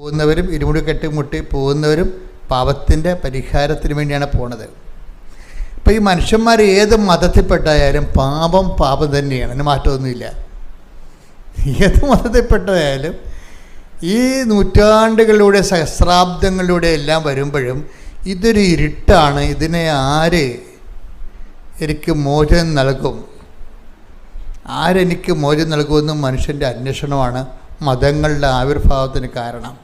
പോകുന്നവരും ഇരുമുടി കെട്ടിമുട്ടി പോകുന്നവരും പാപത്തിൻ്റെ പരിഹാരത്തിന് വേണ്ടിയാണ് പോണത്. അപ്പോൾ ഈ മനുഷ്യന്മാർ ഏത് മതത്തിൽപ്പെട്ടായാലും പാപം തന്നെയാണ്, അതിന് മാറ്റമൊന്നുമില്ല. ഏത് മതത്തിൽപ്പെട്ടായാലും ഈ നൂറ്റാണ്ടുകളിലൂടെ സഹസ്രാബ്ദങ്ങളിലൂടെ എല്ലാം വരുമ്പോഴും ഇതൊരു ഇരുട്ടാണ്. ഇതിനെ ആര് എനിക്ക് മോചനം നൽകും, ആരെനിക്ക് മോചനം നൽകുമെന്നും മനുഷ്യൻ്റെ അന്വേഷണമാണ് മതങ്ങളുടെ ആവിർഭാവത്തിന് കാരണം.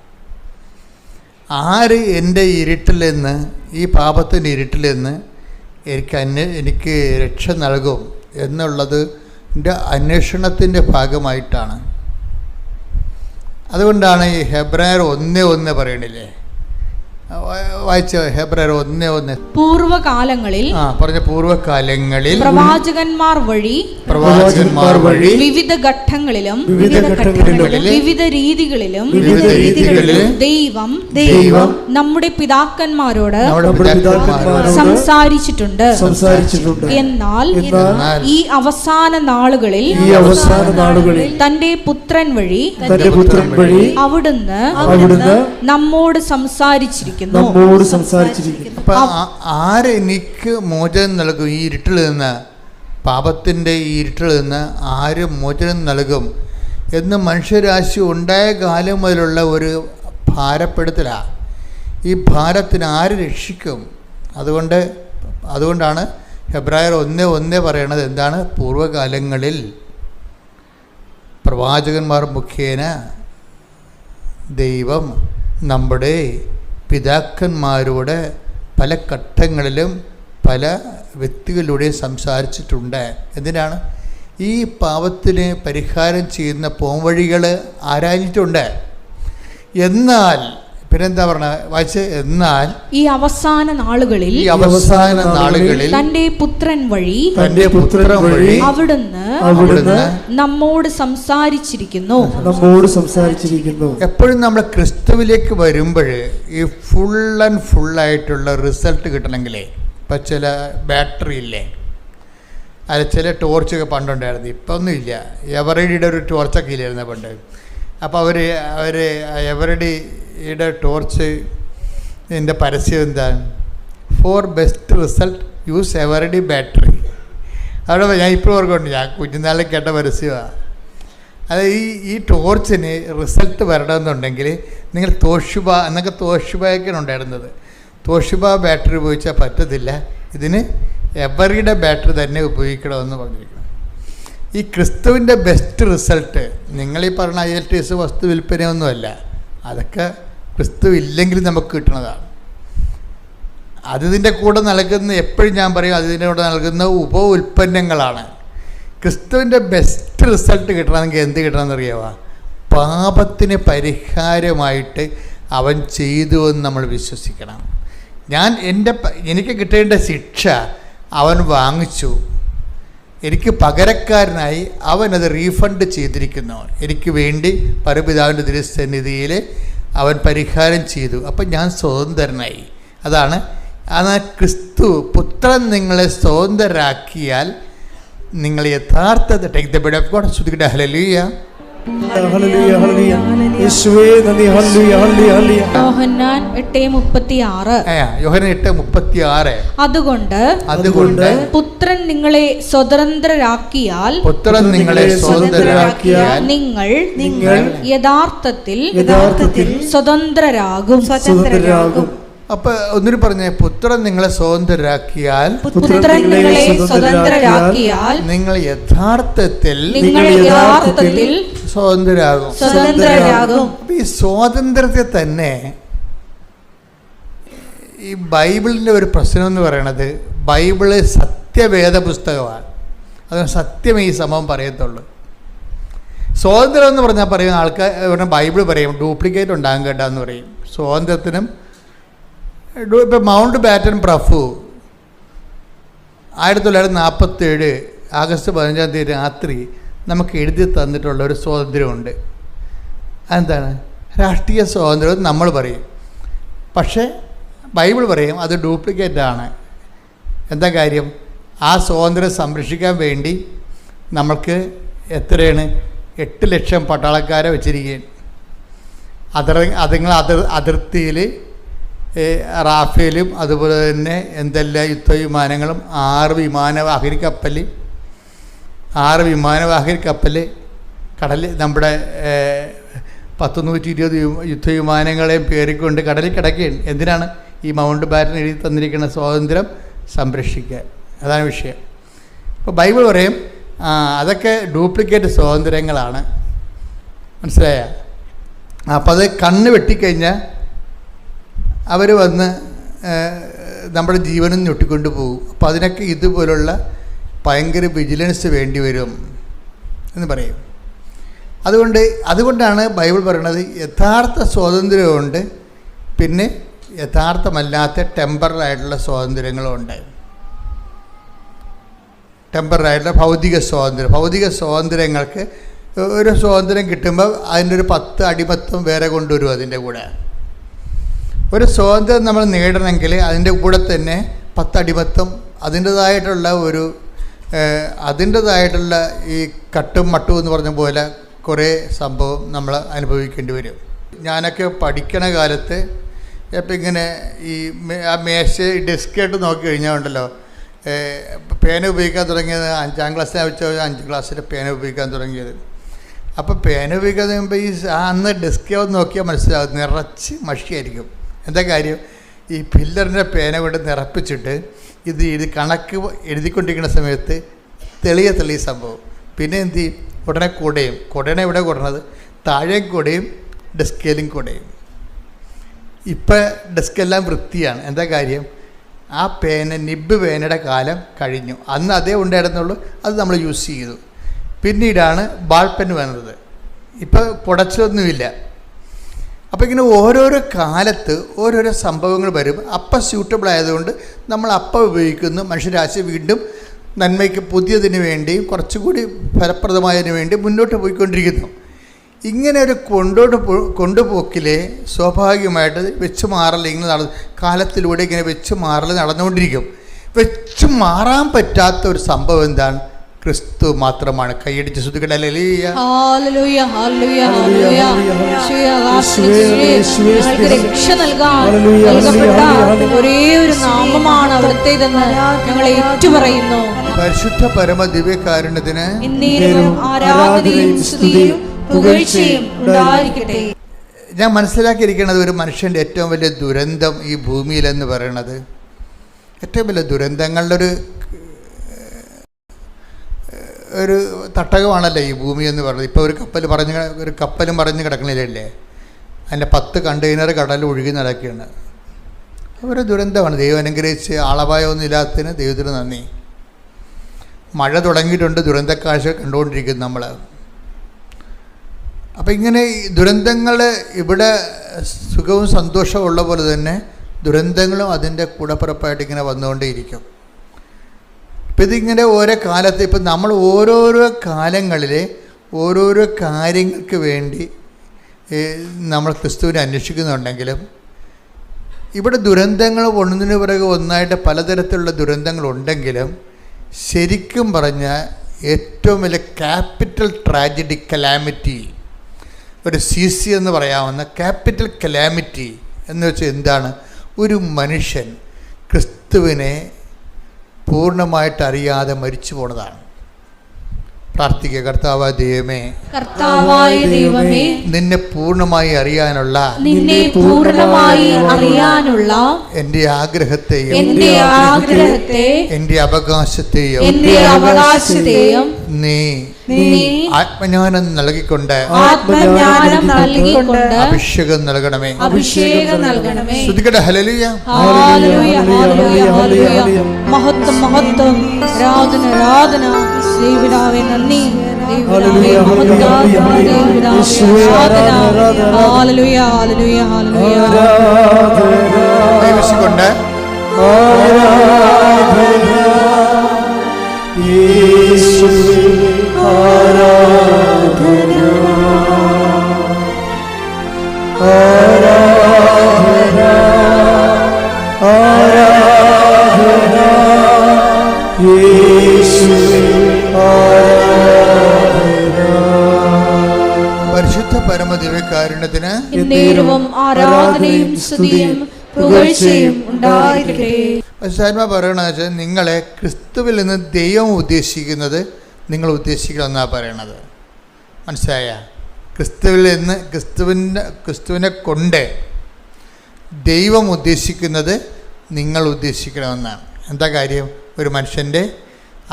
ആര് എൻ്റെ ഇരുട്ടിൽ നിന്ന്, ഈ പാപത്തിൻ്റെ ഇരുട്ടിൽ നിന്ന് എനിക്ക് രക്ഷ നൽകും എന്നുള്ളത് എൻ്റെ അന്വേഷണത്തിൻ്റെ ഭാഗമായിട്ടാണ്. അതുകൊണ്ടാണ് ഈ ഹെബ്രായർ 1:1 പറയണില്ലേ, വായിച്ച ഹെബ്രായർ 1:1. പൂർവകാലങ്ങളിൽ പ്രവാചകന്മാർ വഴി വിവിധ ഘട്ടങ്ങളിലും വിവിധ രീതികളിലും ദൈവം നമ്മുടെ പിതാക്കന്മാരോട് സംസാരിച്ചിട്ടുണ്ട്. എന്നാൽ ഈ അവസാന നാളുകളിൽ തന്റെ പുത്രൻ വഴി അവിടുന്ന് നമ്മോട് സംസാരിച്ചിരിക്കുന്നു. ആരെനിക്ക് മോചനം നൽകും, ഈ ഇരുട്ടിൽ നിന്ന്, പാപത്തിൻ്റെ ഈ ഇരുട്ടിൽ നിന്ന് ആര് മോചനം നൽകും എന്ന് മനുഷ്യരാശി ഉണ്ടായ കാലം മുതലുള്ള ഒരു ഭാരപ്പെടുത്തലാണ്. ഈ ഭാരത്തിന് ആര് രക്ഷിക്കും? അതുകൊണ്ടാണ് ഹെബ്രായർ 1:1 പറയണത് എന്താണ്? പൂർവ്വകാലങ്ങളിൽ പ്രവാചകന്മാർ മുഖേന ദൈവം നമ്മുടെ പിതാക്കന്മാരോട് പല ഘട്ടങ്ങളിലും പല വ്യക്തികളിലൂടെ സംസാരിച്ചിട്ടുണ്ട്. എന്തിനാണ്? ഈ പാപത്തിന് പരിഹാരം ചെയ്യുന്ന പോംവഴികൾ ആരാഞ്ഞിട്ടുണ്ട്. എന്നാൽ പിന്നെന്താ പറഞ്ഞ വായിച്ച്, എന്നാൽ ഈ അവസാന നാളുകളിൽ തന്റെ പുത്രൻ വഴി അവിടുന്ന് നമ്മോട് സംസാരിച്ചിരിക്കുന്നു. എപ്പോഴും നമ്മൾ ക്രിസ്തുവിലേക്ക് വരുമ്പോൾ ഈ ഫുള്ളായിട്ടുള്ള റിസൾട്ട് കിട്ടണമെങ്കിലേ, ഇപ്പം ചില ബാറ്ററി ഇല്ലേ, അത് ചില ടോർച്ചൊക്കെ പണ്ടുണ്ടായിരുന്നു, ഇപ്പം ഒന്നുമില്ല. എവറഡിയുടെ ഒരു ടോർച്ചൊക്കെ ഇല്ലായിരുന്നു പണ്ട്. അപ്പോൾ അവർ എവറഡിയുടെ ടോർച്ച് ഇതിൻ്റെ പരസ്യം എന്താണ്? Four best result use Eveready battery. അവിടെ ഞാൻ ഇപ്പോൾ ഓർക്കുന്നുണ്ട്, ഞാൻ കുഞ്ഞുനാളിൽ കേട്ട പരസ്യമാണ്. അത് ഈ ടോർച്ചിന് റിസൾട്ട് വരണമെന്നുണ്ടെങ്കിൽ നിങ്ങൾ തോഷിബ എന്നൊക്കെ തോഷിബയൊക്കെയാണ് ഉണ്ടായിരുന്നത്. തോഷിബ ബാറ്ററി ഉപയോഗിച്ചാൽ പറ്റത്തില്ല, ഇതിന് എവറിയുടെ ബാറ്ററി തന്നെ ഉപയോഗിക്കണമെന്ന് പറഞ്ഞിരിക്കണം. ഈ ക്രിസ്തുവിൻ്റെ ബെസ്റ്റ് റിസൾട്ട് നിങ്ങളീ പറഞ്ഞ IELTS വസ്തു വിൽപ്പനയൊന്നുമല്ല, അതൊക്കെ ക്രിസ്തു ഇല്ലെങ്കിൽ നമുക്ക് കിട്ടുന്നതാണ്. അതിൻ്റെ കൂടെ നൽകുന്ന, എപ്പോഴും ഞാൻ പറയും, അതിൻ്റെ കൂടെ നൽകുന്ന ഉൽപ്പന്നങ്ങളാണ്. ക്രിസ്തുവിൻ്റെ ബെസ്റ്റ് റിസൾട്ട് കിട്ടണമെങ്കിൽ എന്ത് കിട്ടണമെന്നറിയാമോ? പാപത്തിന് പരിഹാരമായിട്ട് അവൻ ചെയ്തു എന്ന് നമ്മൾ വിശ്വസിക്കണം. എനിക്ക് കിട്ടേണ്ട ശിക്ഷ അവൻ വാങ്ങിച്ചു, എനിക്ക് പകരക്കാരനായി അവനത് റീഫണ്ട് ചെയ്തിരിക്കുന്നു, എനിക്ക് വേണ്ടി പരപിതാവിൻ്റെ തിരുസന്നിധിയിൽ അവൻ പരിഹാരം ചെയ്തു. അപ്പം ഞാൻ സ്വതന്ത്രനായി. അതാണ് ക്രിസ്തു പുത്രൻ നിങ്ങളെ സ്വതന്ത്രരാക്കിയാൽ നിങ്ങൾ യഥാർത്ഥ take the bed of God. ശ്രുതിക്കട്ടെ ഹല്ലേലൂയ. യോഹന്നാൻ 8:36. അതുകൊണ്ട് പുത്രൻ നിങ്ങളെ സ്വതന്ത്രരാക്കിയാൽ നിങ്ങൾ യഥാർത്ഥത്തിൽ സ്വതന്ത്രരാകും. അപ്പൊ ഒന്നിനു പറഞ്ഞേ, പുത്രൻ നിങ്ങളെ സ്വതന്ത്രരാക്കിയാൽ നിങ്ങൾ യഥാർത്ഥത്തിൽ സ്വതന്ത്രരാകും. ഈ സ്വാതന്ത്ര്യത്തെ തന്നെ ഈ ബൈബിളിൻ്റെ ഒരു പ്രശ്നം എന്ന് പറയണത്, ബൈബിള് സത്യവേദ പുസ്തകമാണ്, അതുകൊണ്ട് സത്യം ഈ സംഭവം പറയത്തുള്ളൂ. സ്വാതന്ത്ര്യം എന്ന് പറഞ്ഞാൽ പറയുന്ന ആൾക്കാർ ബൈബിൾ പറയും ഡ്യൂപ്ലിക്കേറ്റ് ഉണ്ടാകും കേട്ടാന്ന് പറയും. സ്വാതന്ത്ര്യത്തിനും ഇപ്പം മൗണ്ട് ബാറ്റൻ പ്രഭു 1947 ആഗസ്റ്റ് 15 രാത്രി നമുക്ക് എഴുതി തന്നിട്ടുള്ള ഒരു സ്വാതന്ത്ര്യമുണ്ട്. അതെന്താണ്? രാഷ്ട്രീയ സ്വാതന്ത്ര്യം നമ്മൾ പറയും, പക്ഷേ ബൈബിൾ പറയും അത് ഡ്യൂപ്ലിക്കേറ്റാണ്. എന്താ കാര്യം? ആ സ്വാതന്ത്ര്യം സംരക്ഷിക്കാൻ വേണ്ടി നമ്മൾക്ക് എത്രയാണ് 8 ലക്ഷം പട്ടാളക്കാരെ വെച്ചിരിക്കുകയാണ്. അതിർത്തിയിൽ റാഫേലും അതുപോലെ തന്നെ എന്തെല്ലാം യുദ്ധവിമാനങ്ങളും 6 വിമാനവാഹക കപ്പൽ കടലിൽ നമ്മുടെ 120 യുദ്ധവിമാനങ്ങളെയും പേറിക്കൊണ്ട് കടലിൽ കിടക്കുകയാണ്. എന്തിനാണ്? ഈ മൗണ്ട് ബാറ്റൻ എഴുതി തന്നിരിക്കുന്ന സ്വാതന്ത്ര്യം സംരക്ഷിക്കാൻ. അതാണ് വിഷയം. അപ്പോൾ ബൈബിൾ പറയും അതൊക്കെ ഡ്യൂപ്ലിക്കേറ്റ് സ്വാതന്ത്ര്യങ്ങളാണ്. മനസ്സിലായ? അപ്പോൾ അത് കണ്ണ് വെട്ടിക്കഴിഞ്ഞാൽ അവർ വന്ന് നമ്മുടെ ജീവനും ഞൊട്ടിക്കൊണ്ട് പോകും. അപ്പോൾ അതിനൊക്കെ ഇതുപോലുള്ള ഭയങ്കര വിജിലൻസ് വേണ്ടി വരും എന്ന് പറയും. അതുകൊണ്ടാണ് ബൈബിൾ പറയുന്നത് യഥാർത്ഥ സ്വാതന്ത്ര്യമുണ്ട്, പിന്നെ യഥാർത്ഥമല്ലാത്ത ടെമ്പററായിട്ടുള്ള സ്വാതന്ത്ര്യങ്ങളുമുണ്ട്. ടെമ്പററായിട്ടുള്ള ഭൗതിക സ്വാതന്ത്ര്യങ്ങൾക്ക് ഒരു സ്വാതന്ത്ര്യം കിട്ടുമ്പോൾ അതിൻ്റെ ഒരു 10 അടിമത്തം വേറെ കൊണ്ടുവരും. അതിൻ്റെ കൂടെ ഒരു സ്വാതന്ത്ര്യം നമ്മൾ നേടണമെങ്കിൽ അതിൻ്റെ കൂടെ തന്നെ 10 അടിമത്തം അതിൻ്റേതായിട്ടുള്ള ഈ കട്ടും മട്ടും എന്ന് പറഞ്ഞ പോലെ കുറേ സംഭവം നമ്മൾ അനുഭവിക്കേണ്ടി വരും. ഞാനൊക്കെ പഠിക്കണ കാലത്ത് ഇപ്പം ഇങ്ങനെ ഈ മേശ ഡെസ്കായിട്ട് നോക്കി കഴിഞ്ഞാൽ ഉണ്ടല്ലോ, പേന ഉപയോഗിക്കാൻ തുടങ്ങിയത് 5ാം ക്ലാസ്സിനെ വെച്ചാൽ 5 ക്ലാസ്സിൽ പേന ഉപയോഗിക്കാൻ തുടങ്ങിയത്. അപ്പോൾ പേന ഉപയോഗിക്കാൻ കഴിയുമ്പോൾ അന്ന് ഡെസ്ക് നോക്കിയാൽ മനസ്സിലാവും നിറച്ച് മഷിയായിരിക്കും. എന്താ കാര്യം? ഈ പില്ലറിൻ്റെ പേന കൊണ്ട് നിറപ്പിച്ചിട്ട് ഇത് കണക്ക് എഴുതിക്കൊണ്ടിരിക്കുന്ന സമയത്ത് തെളിയ സംഭവം. പിന്നെ എന്ത് ചെയ്യും? ഉടനെ കുടയാണ് എവിടെ കൊടുക്കുന്നത്? താഴെ കുടയും ഡെസ്കേലും കുടയും. ഇപ്പം ഡെസ്കെല്ലാം വൃത്തിയാണ്. എന്താ കാര്യം? ആ നിബ് പേനയുടെ കാലം കഴിഞ്ഞു. അന്ന് അതേ ഉണ്ടായിരുന്നുള്ളൂ, അത് നമ്മൾ യൂസ് ചെയ്തു. പിന്നീടാണ് ബാൾ പെൻ വന്നത്. ഇപ്പോൾ കുടച്ചൊന്നുമില്ല. അപ്പോൾ ഇങ്ങനെ ഓരോരോ കാലത്ത് ഓരോരോ സംഭവങ്ങൾ വരും. അപ്പം സ്യൂട്ടബിൾ ആയതുകൊണ്ട് നമ്മൾ അപ്പം ഉപയോഗിക്കുന്നു. മനുഷ്യരാശി വീണ്ടും നന്മയ്ക്ക് പുതിയതിന് വേണ്ടിയും കുറച്ചുകൂടി ഫലപ്രദമായതിനു വേണ്ടി മുന്നോട്ട് പോയിക്കൊണ്ടിരിക്കുന്നു. ഇങ്ങനെ ഒരു കൊണ്ടുപോക്കിലെ സ്വാഭാവികമായിട്ട് വെച്ച് മാറൽ ഇങ്ങനെ കാലത്തിലൂടെ ഇങ്ങനെ വെച്ച് മാറൽ നടന്നുകൊണ്ടിരിക്കും. വെച്ച് മാറാൻ പറ്റാത്ത ഒരു സംഭവം എന്താണ്? ക്രിസ്തു മാത്രമാണ്. കൈയടിച്ച് സ്തുതിക്കട്ടെ. Hallelujah hallelujah hallelujah hallelujah. രക്ഷ നൽകപ്പെട്ട ഒരേ ഒരു നാമമാണ് അവിടുത്തേതെന്ന് ഞങ്ങൾ ഏറ്റുപറയുന്നു. പരിശുദ്ധ പരമ ദിവ്യകാരുണ്യത്തിന് ആരാധനയും സ്തുതിയും പുകഴ്ചയും ഉണ്ടായിരിക്കട്ടെ. ഞാൻ മനസ്സിലാക്കിയിരിക്കുന്നത് ഒരു മനുഷ്യൻ്റെ ഏറ്റവും വലിയ ദുരന്തം ഈ ഭൂമിയിലെന്ന് പറയുന്നത്, ഏറ്റവും വലിയ ദുരന്തങ്ങളുടെ ഒരു തട്ടകമാണല്ലോ ഈ ഭൂമി എന്ന് പറയുന്നത്. ഇപ്പോൾ ഒരു കപ്പലും പറഞ്ഞ് കിടക്കണില്ലേ, അതിൻ്റെ 10 കണ്ടെയ്നർ കടലിൽ ഒഴുകി നടക്കുകയാണ്. ഒരു ദുരന്തമാണ്. ദൈവം അനുഗ്രഹിച്ച് ആളപായമൊന്നും ഇല്ലാത്തതിന് ദൈവത്തിന് നന്ദി. മഴ തുടങ്ങിയിട്ടുണ്ട്, ദുരന്തക്കാഴ്ച കണ്ടുകൊണ്ടിരിക്കുന്നു നമ്മൾ. അപ്പം ഇങ്ങനെ ദുരന്തങ്ങൾ ഇവിടെ സുഖവും സന്തോഷവും ഉള്ള പോലെ തന്നെ ദുരന്തങ്ങളും അതിൻ്റെ കൂടപ്പിറപ്പായിട്ട് ഇങ്ങനെ വന്നുകൊണ്ടേയിരിക്കും. ഇപ്പം ഇതിങ്ങനെ ഓരോ കാലത്ത് ഇപ്പം നമ്മൾ ഓരോരോ കാലങ്ങളിൽ ഓരോരോ കാര്യങ്ങൾക്ക് വേണ്ടി നമ്മൾ ക്രിസ്തുവിനെ അന്വേഷിക്കുന്നുണ്ടെങ്കിലും ഇവിടെ ദുരന്തങ്ങൾ ഒന്നിനു പിറകെ ഒന്നായിട്ട് പലതരത്തിലുള്ള ദുരന്തങ്ങളുണ്ടെങ്കിലും ശരിക്കും പറഞ്ഞാൽ ഏറ്റവും വലിയ ക്യാപിറ്റൽ ട്രാജഡി കലാമിറ്റി, ഒരു CC എന്ന് പറയാവുന്ന ക്യാപിറ്റൽ കലാമിറ്റി എന്ന് വെച്ചാൽ എന്താണ്? ഒരു മനുഷ്യൻ ക്രിസ്തുവിനെ പൂർണ്ണമായിട്ട് അറിയാതെ മരിച്ചു പോണതാണ്. പ്രാർത്ഥിക്കുക. കർത്താവായ ദൈവമേ, നിന്നെ പൂർണ്ണമായി അറിയാനുള്ള എൻ്റെ ആഗ്രഹത്തെയും എൻ്റെ അവകാശത്തെയും നീ ആത്മജ്ഞാനം നൽകിക്കൊണ്ട് അഭിഷേകം നൽകണമേ. ശ്രുതിക്കട്ടെ. ഹല്ലേലൂയ മഹത്വം മഹത്വം. ആരാധന ആരാധന. ദൈവപിതാവേ നന്ദി. ദൈവപിതാവേ മഹത്വം. ദൈവപിതാവേ ആരാധന. Hallelujah hallelujah hallelujah. ദൈവശികൊണ്ട് യേശുവേ ആരാധന ആരാധന ആരാധന യേശുവേ ആരാധന. പരിശുദ്ധ പരമ ദിവ്യകാരുണ്യത്തിന് ആരാധനയും സ്തുതിയും പുകഴ്ചയും ഉണ്ടായിരിക്കട്ടെ. പരിശുദ്ധാത്മാ പറയണമെന്ന് വെച്ചാൽ നിങ്ങളെ ക്രിസ്തുവിൽ നിന്ന് ദൈവം ഉദ്ദേശിക്കുന്നത് നിങ്ങൾ ഉദ്ദേശിക്കണമെന്നാണ് പറയണത്. മനസ്സിലായ? ക്രിസ്തുവിൽ നിന്ന് ക്രിസ്തുവിനെ കൊണ്ട് ദൈവം ഉദ്ദേശിക്കുന്നത് നിങ്ങൾ ഉദ്ദേശിക്കണമെന്നാണ്. എന്താ കാര്യം? ഒരു മനുഷ്യൻ്റെ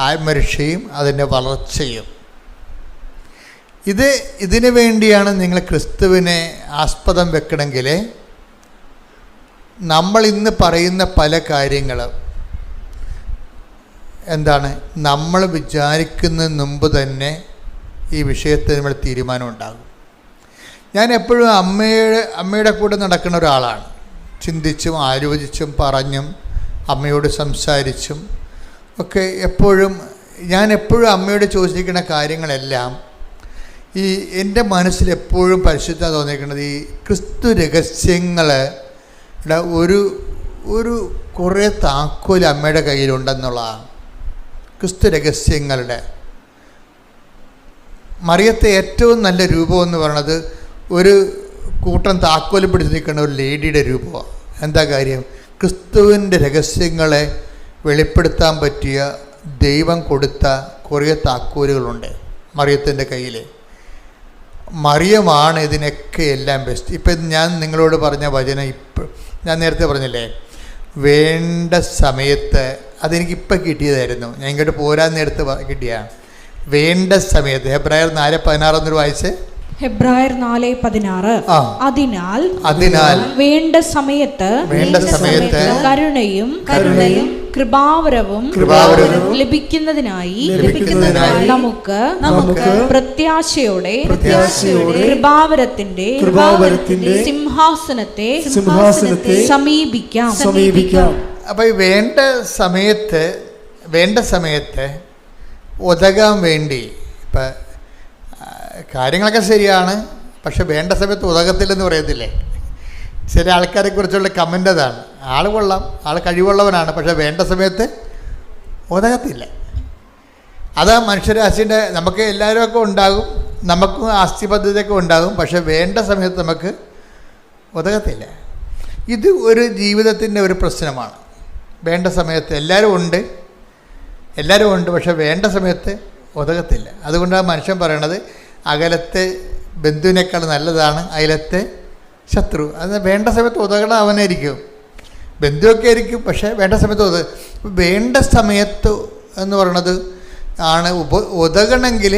ആത്മരക്ഷയും അതിൻ്റെ വളർച്ചയും. ഇതിനു വേണ്ടിയാണ് നിങ്ങൾ ക്രിസ്തുവിനെ ആസ്പദം വെക്കണമെങ്കിൽ നമ്മൾ ഇന്ന് പറയുന്ന പല കാര്യങ്ങളും എന്താണ്, നമ്മൾ വിചാരിക്കുന്നതിന് മുമ്പ് തന്നെ ഈ വിഷയത്തിൽ നമ്മൾ തീരുമാനം ഉണ്ടാകും. ഞാൻ എപ്പോഴും അമ്മയുടെ കൂടെ നടക്കുന്ന ഒരാളാണ്. ചിന്തിച്ചും ആലോചിച്ചും പറഞ്ഞും അമ്മയോട് സംസാരിച്ചും ഒക്കെ ഞാൻ എപ്പോഴും അമ്മയോട് ചോദിച്ചിരിക്കുന്ന കാര്യങ്ങളെല്ലാം ഈ എൻ്റെ മനസ്സിൽ എപ്പോഴും പരിശുദ്ധ തോന്നിയിരിക്കുന്നത് ഈ ക്രിസ്തു രഹസ്യങ്ങളുടെ ഒരു കുറേ താക്കോൽ അമ്മയുടെ കയ്യിലുണ്ടെന്നുള്ളതാണ്. ക്രിസ്തു രഹസ്യങ്ങളുടെ മറിയത്തെ ഏറ്റവും നല്ല രൂപമെന്ന് പറയുന്നത് ഒരു കൂട്ടം താക്കോൽ പിടിച്ച് നിൽക്കുന്ന ഒരു ലേഡിയുടെ രൂപമാണ്. എന്താ കാര്യം? ക്രിസ്തുവിൻ്റെ രഹസ്യങ്ങളെ വെളിപ്പെടുത്താൻ പറ്റിയ ദൈവം കൊടുത്ത കുറേ താക്കോലുകളുണ്ട് മറിയത്തിൻ്റെ കയ്യിൽ. മറിയമാണ് ഇതിനൊക്കെ എല്ലാം ബെസ്റ്റ്. ഇപ്പം ഞാൻ നിങ്ങളോട് പറഞ്ഞ വചനം ഞാൻ നേരത്തെ പറഞ്ഞില്ലേ, വേണ്ട സമയത്ത് അതെനിക്കിപ്പം കിട്ടിയതായിരുന്നു. ഞാൻ ഇങ്ങോട്ട് പോരാൻ നേരത്ത് കിട്ടിയാണ്. വേണ്ട സമയത്ത് ഹെബ്രായർ 4:16 എന്നൊരു വായിച്ച്. ഹെബ്രായർ 4:16. അതിനാൽ വേണ്ട സമയത്ത് കരുണയും കൃപാവരവും ലഭിക്കുന്നതിനായി നമുക്ക് പ്രത്യാശയോടെ കൃപാവരത്തിന്റെ സിംഹാസനത്തെ സമീപിക്കാം. അപ്പോൾ ഈ വേണ്ട സമയത്ത് ഉതകാൻ വേണ്ടി ഇപ്പം കാര്യങ്ങളൊക്കെ ശരിയാണ്, പക്ഷെ വേണ്ട സമയത്ത് ഉതകത്തില്ലെന്ന് പറയത്തില്ലേ? ചില ആൾക്കാരെ കുറിച്ചുള്ള കമൻ്റ് അതാണ്. ആൾ കൊള്ളാം, ആൾ കഴിവുള്ളവനാണ്, പക്ഷെ വേണ്ട സമയത്ത് ഉതകത്തില്ല. അതാ മനുഷ്യരാശിൻ്റെ നമുക്ക് എല്ലാവരുമൊക്കെ ഉണ്ടാകും, നമുക്കും ആസ്തി പദ്ധതിയൊക്കെ ഉണ്ടാകും, പക്ഷെ വേണ്ട സമയത്ത് നമുക്ക് ഉതകത്തില്ല. ഇത് ഒരു ജീവിതത്തിൻ്റെ ഒരു പ്രശ്നമാണ്. വേണ്ട സമയത്ത് എല്ലാവരും ഉണ്ട്, പക്ഷെ വേണ്ട സമയത്ത് ഉതകത്തില്ല. അതുകൊണ്ടാണ് മനുഷ്യൻ പറയണത് അകലത്തെ ബന്ധുവിനേക്കാൾ നല്ലതാണ് അയലത്തെ ശത്രു. അത് വേണ്ട സമയത്ത് ഉതകണം അവനായിരിക്കും, ബന്ധുവൊക്കെ ആയിരിക്കും, പക്ഷേ വേണ്ട സമയത്ത് വേണ്ട സമയത്ത് എന്ന് പറയണത് ആണ് ഉതകണമെങ്കിൽ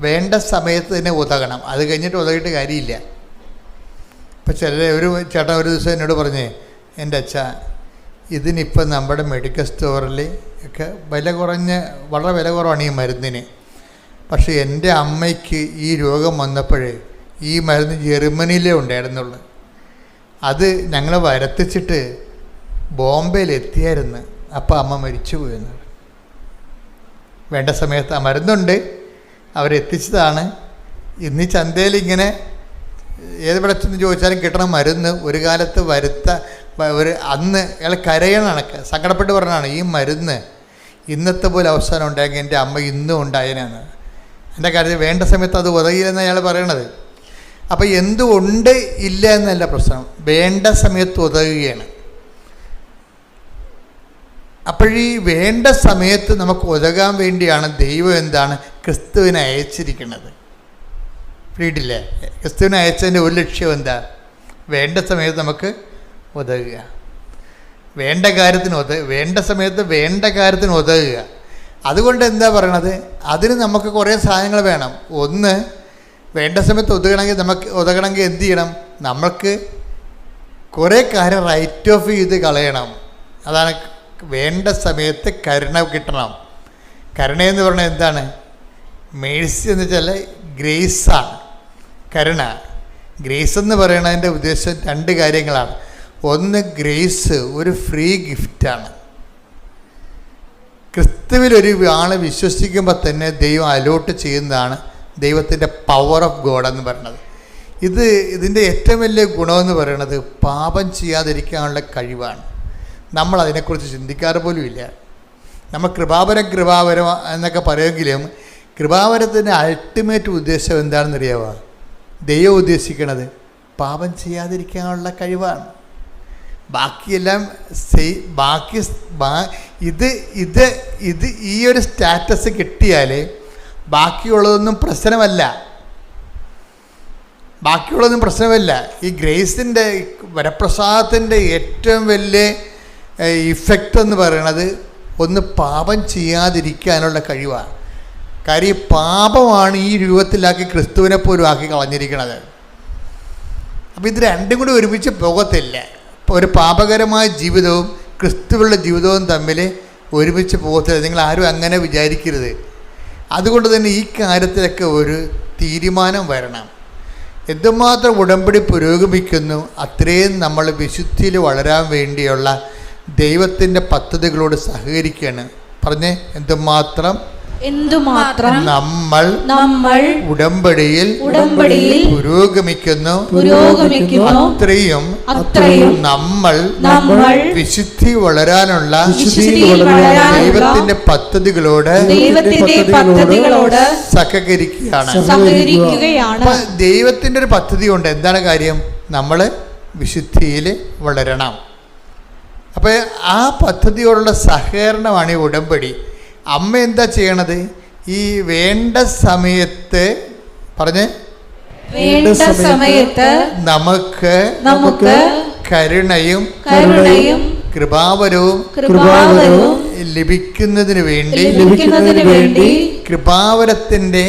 വേണ്ട സമയത്ത് തന്നെ ഉതകണം. അത് കഴിഞ്ഞിട്ട് ഉതകിയിട്ട് കാര്യമില്ല. ഇപ്പം ഒരു ചേട്ടൻ ഒരു ദിവസം എന്നോട് പറഞ്ഞേ, എൻ്റെ അച്ഛാ, ഇതിനിപ്പം നമ്മുടെ മെഡിക്കൽ സ്റ്റോറിൽ ഒക്കെ വളരെ വില കുറവാണ് ഈ മരുന്നിന്. പക്ഷേ എൻ്റെ അമ്മയ്ക്ക് ഈ രോഗം വന്നപ്പോഴേ ഈ മരുന്ന് ജർമ്മനിയിലേ ഉണ്ടായിരുന്നുള്ളൂ. അത് ഞങ്ങൾ വരുത്തിച്ചിട്ട് ബോംബെയിൽ എത്തിയായിരുന്നു. അപ്പോൾ അമ്മ മരിച്ചു പോയെന്ന്. വേണ്ട സമയത്ത് ആ മരുന്നുണ്ട്, അവരെത്തിച്ചതാണ്. ഇന്ന് ഈ ചന്തയിൽ ഇങ്ങനെ ഏത് ഇവിടെ ചെന്ന് ചോദിച്ചാലും കിട്ടണ മരുന്ന് ഒരു കാലത്ത് അന്ന് അയാൾ കരയണ സങ്കടപ്പെട്ട് പറഞ്ഞാണ്, ഈ മരുന്ന് ഇന്നത്തെ പോലെ അവസാനം ഉണ്ടായെങ്കിൽ എൻ്റെ അമ്മ ഇന്നും ഉണ്ടായനാണ്. എൻ്റെ കാര്യത്തിൽ വേണ്ട സമയത്ത് അത് ഉതകില്ലെന്ന് അയാൾ പറയണത്. അപ്പോൾ എന്തുകൊണ്ട് ഇല്ല എന്നല്ല പ്രശ്നം, വേണ്ട സമയത്ത് ഉതകുകയാണ്. അപ്പോഴീ വേണ്ട സമയത്ത് നമുക്ക് ഉതകാൻ വേണ്ടിയാണ് ദൈവം ക്രിസ്തുവിനെ അയച്ചിരിക്കുന്നത്. വീട്ടില്ലേ, ക്രിസ്തുവിനെ അയച്ചതിൻ്റെ ഒരു ലക്ഷ്യം എന്താ? വേണ്ട സമയത്ത് നമുക്ക് ഉതകുക, വേണ്ട സമയത്ത് വേണ്ട കാര്യത്തിന് ഉതകുക. അതുകൊണ്ട് എന്താ പറയണത്, അതിന് നമുക്ക് കുറേ സാധനങ്ങൾ വേണം. ഒന്ന്, വേണ്ട സമയത്ത് ഉതകണമെങ്കിൽ എന്ത് ചെയ്യണം? നമ്മൾക്ക് കുറേ കാര്യം റൈറ്റ് ഓഫ് ചെയ്ത് കളയണം. അതാണ് വേണ്ട സമയത്ത് കരുണ കിട്ടണം. കരുണയെന്ന് പറഞ്ഞാൽ എന്താണ്? മേഴ്സി എന്ന് വെച്ചാൽ ഗ്രേസാണ് കരുണ. ഗ്രേസ് എന്ന് പറയുന്നതിൻ്റെ ഉദ്ദേശം രണ്ട് കാര്യങ്ങളാണ്. ഒന്ന്, ഗ്രേസ് ഒരു ഫ്രീ ഗിഫ്റ്റാണ്. ക്രിസ്തുവിലൊരു ആൾ വിശ്വസിക്കുമ്പോൾ തന്നെ ദൈവം അലോട്ട് ചെയ്യുന്നതാണ് ദൈവത്തിൻ്റെ പവർ ഓഫ് ഗോഡ് എന്ന് പറയുന്നത്. ഇതിൻ്റെ ഏറ്റവും വലിയ ഗുണമെന്ന് പറയുന്നത് പാപം ചെയ്യാതിരിക്കാനുള്ള കഴിവാണ്. നമ്മൾ അതിനെക്കുറിച്ച് ചിന്തിക്കാറ് പോലും ഇല്ല. നമ്മൾ കൃപാവരം എന്നൊക്കെ പറയുമെങ്കിലും കൃപാവരത്തിൻ്റെ അൾട്ടിമേറ്റ് ഉദ്ദേശം എന്താണെന്നറിയാമോ? ദൈവം ഉദ്ദേശിക്കണത് പാപം ചെയ്യാതിരിക്കാനുള്ള കഴിവാണ്. ബാക്കിയെല്ലാം ഇത് ഈ ഒരു സ്റ്റാറ്റസ് കിട്ടിയാൽ ബാക്കിയുള്ളതൊന്നും പ്രശ്നമല്ല. ഈ ഗ്രേസിൻ്റെ വരപ്രസാദത്തിൻ്റെ ഏറ്റവും വലിയ ഇഫക്റ്റ് എന്ന് പറയുന്നത് ഒന്ന് പാപം ചെയ്യാതിരിക്കാനുള്ള കഴിവാണ്. കാര്യം ഈ പാപമാണ് ഈ രൂപത്തിലാക്കി ക്രിസ്തുവിനെ പോലും ആക്കി കളഞ്ഞിരിക്കുന്നത്. അപ്പോൾ ഇത് രണ്ടും കൂടി ഒരുമിച്ച് പോകത്തില്ല. ഒരു പാപകരമായ ജീവിതവും ക്രിസ്തുവിലുള്ള ജീവിതവും തമ്മിൽ ഒരുമിച്ച് പോകത്തില്ല. നിങ്ങൾ ആരും അങ്ങനെ വിചാരിക്കരുത്. അതുകൊണ്ട് തന്നെ ഈ കാര്യത്തിലൊക്കെ ഒരു തീരുമാനം വരണം. എന്തുമാത്രം ഉടമ്പടി പുരോഗമിക്കുന്നു അത്രയും നമ്മൾ വിശുദ്ധിയിൽ വളരാൻ വേണ്ടിയുള്ള ദൈവത്തിൻ്റെ പദ്ധതികളോട് സഹകരിക്കുകയാണ്. പറഞ്ഞേ, എന്തുമാത്രം നമ്മൾ ഉടമ്പടിയിൽ പുരോഗമിക്കുന്നു അത്രയും നമ്മൾ വിശുദ്ധി വളരാനുള്ള ദൈവത്തിന്റെ പദ്ധതികളോട് സഹകരിക്കുകയാണ്. ദൈവത്തിന്റെ ഒരു പദ്ധതി കൊണ്ട് എന്താണ് കാര്യം? നമ്മൾ വിശുദ്ധിയിൽ വളരണം. അപ്പോൾ ആ പദ്ധതിയോടുള്ള സഹകരണമാണ് ഈ ഉടമ്പടി. അമ്മ എന്താ ചെയ്യണത്? ഈ വേണ്ട സമയത്ത് നമുക്ക് കരുണയും കൃപാവരവും ലഭിക്കുന്നതിന് വേണ്ടി കൃപാവരത്തിന്റെ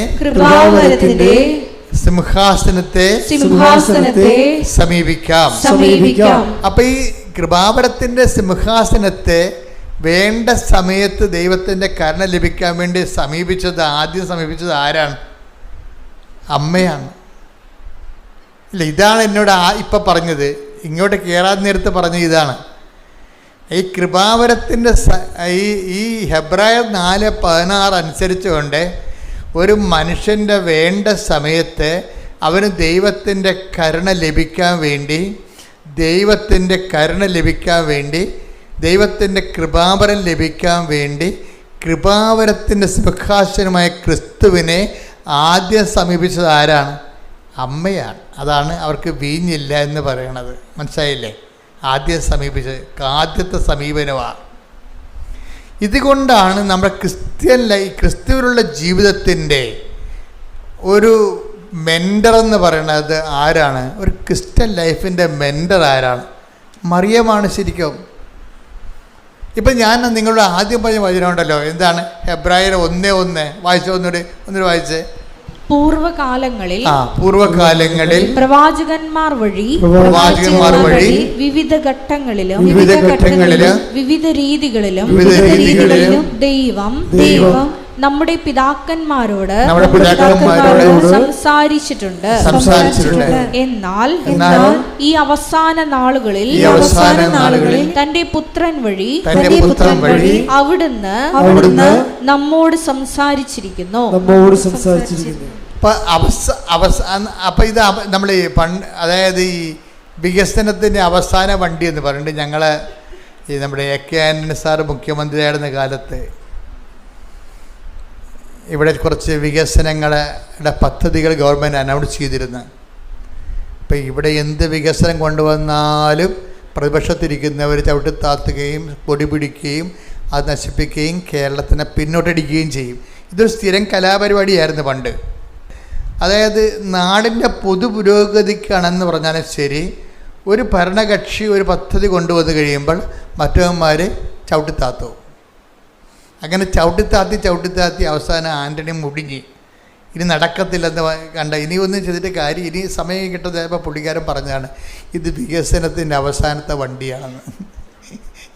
സിംഹാസനത്തെ സമീപിക്കാം. അപ്പൊ ഈ കൃപാവരത്തിന്റെ സിംഹാസനത്തെ വേണ്ട സമയത്ത് ദൈവത്തിൻ്റെ കരുണ ലഭിക്കാൻ വേണ്ടി ആദ്യം സമീപിച്ചത് ആരാണ്? അമ്മയാണ്. ഇല്ല, ഇതാണ് എന്നോട് ഇപ്പം പറഞ്ഞത്. ഇങ്ങോട്ട് കയറാൻ നേരത്ത് പറഞ്ഞത് ഇതാണ്. ഈ കൃപാവരത്തിൻ്റെ ഈ ഹെബ്രായർ 4:16 അനുസരിച്ചുകൊണ്ട് ഒരു മനുഷ്യൻ്റെ വേണ്ട സമയത്ത് അവന് ദൈവത്തിൻ്റെ കരുണ ലഭിക്കാൻ വേണ്ടി ദൈവത്തിൻ്റെ കൃപാവരം ലഭിക്കാൻ വേണ്ടി കൃപാവരത്തിൻ്റെ സിംഹാസനമായ ക്രിസ്തുവിനെ ആദ്യം സമീപിച്ചത് ആരാണ്? അമ്മയാണ്. അതാണ് അവർക്ക് വീഞ്ഞില്ല എന്ന് പറയണത്. മനസ്സിലായില്ലേ? ആദ്യം സമീപിച്ചത് ആദ്യത്തെ സമീപനമാണ്. ഇതുകൊണ്ടാണ് നമ്മുടെ ക്രിസ്തുവിലുള്ള ജീവിതത്തിൻ്റെ ഒരു മെൻറ്റർ എന്ന് പറയുന്നത് ആരാണ്? ഒരു ക്രിസ്ത്യൻ ലൈഫിൻ്റെ മെൻറ്റർ ആരാണ്? മറിയമാണ് ശരിക്കും. ഇപ്പം ഞാൻ നിങ്ങളുടെ ആദ്യം പറഞ്ഞ വചനമുണ്ടല്ലോ, എന്താണ്? ഹെബ്രായർ 1:1 വായിച്ചോ, ഒന്നുകൂടി വായിച്ചേ. പൂർവകാലങ്ങളിൽ പ്രവാചകന്മാർ വഴി വിവിധ ഘട്ടങ്ങളിലും വിവിധ രീതികളിലും ദൈവം നമ്മുടെ പിതാക്കന്മാരോട് സംസാരിച്ചിട്ടുണ്ട്. എന്നാൽ ഈ അവസാന നാളുകളിൽ തന്റെ പുത്രൻ വഴി അവിടുന്ന് നമ്മോട് സംസാരിച്ചിരിക്കുന്നു. അപ്പൊ ഇത് നമ്മൾ അതായത് ഈ വികസനത്തിന്റെ അവസാന വണ്ടി എന്ന് പറഞ്ഞിട്ട് ഞങ്ങള് ഈ നമ്മുടെ AK ആന്റണി സാറ് മുഖ്യമന്ത്രിയായിരുന്ന കാലത്ത് ഇവിടെ കുറച്ച് വികസനങ്ങളുടെ പദ്ധതികൾ ഗവൺമെൻറ് അനൗൺസ് ചെയ്തിരുന്നു. ഇപ്പം ഇവിടെ എന്ത് വികസനം കൊണ്ടുവന്നാലും പ്രതിപക്ഷത്തിരിക്കുന്നവർ ചവിട്ടിത്താത്തുകയും പൊടി പിടിക്കുകയും അത് നശിപ്പിക്കുകയും കേരളത്തിനെ പിന്നോട്ടടിക്കുകയും ചെയ്യും. ഇതൊരു സ്ഥിരം കലാപരിപാടിയായിരുന്നു പണ്ട്. അതായത് നാടിൻ്റെ പൊതുപുരോഗതിക്കാണെന്ന് പറഞ്ഞാലും ശരി, ഒരു ഭരണകക്ഷി ഒരു പദ്ധതി കൊണ്ടുവന്ന് കഴിയുമ്പോൾ മറ്റവന്മാർ ചവിട്ടിത്താത്തും. അങ്ങനെ ചവിട്ടിത്താത്തി അവസാനം ആൻ്റണി മുടിഞ്ഞ് ഇനി നടക്കത്തില്ലെന്ന് കണ്ട, ഇനി ഒന്നും ചെയ്തിട്ട് കാര്യം, ഇനി സമയം കിട്ടുന്നപ്പോൾ പുള്ളിക്കാരൻ പറഞ്ഞതാണ് ഇത് വികസനത്തിൻ്റെ അവസാനത്തെ വണ്ടിയാണെന്ന്.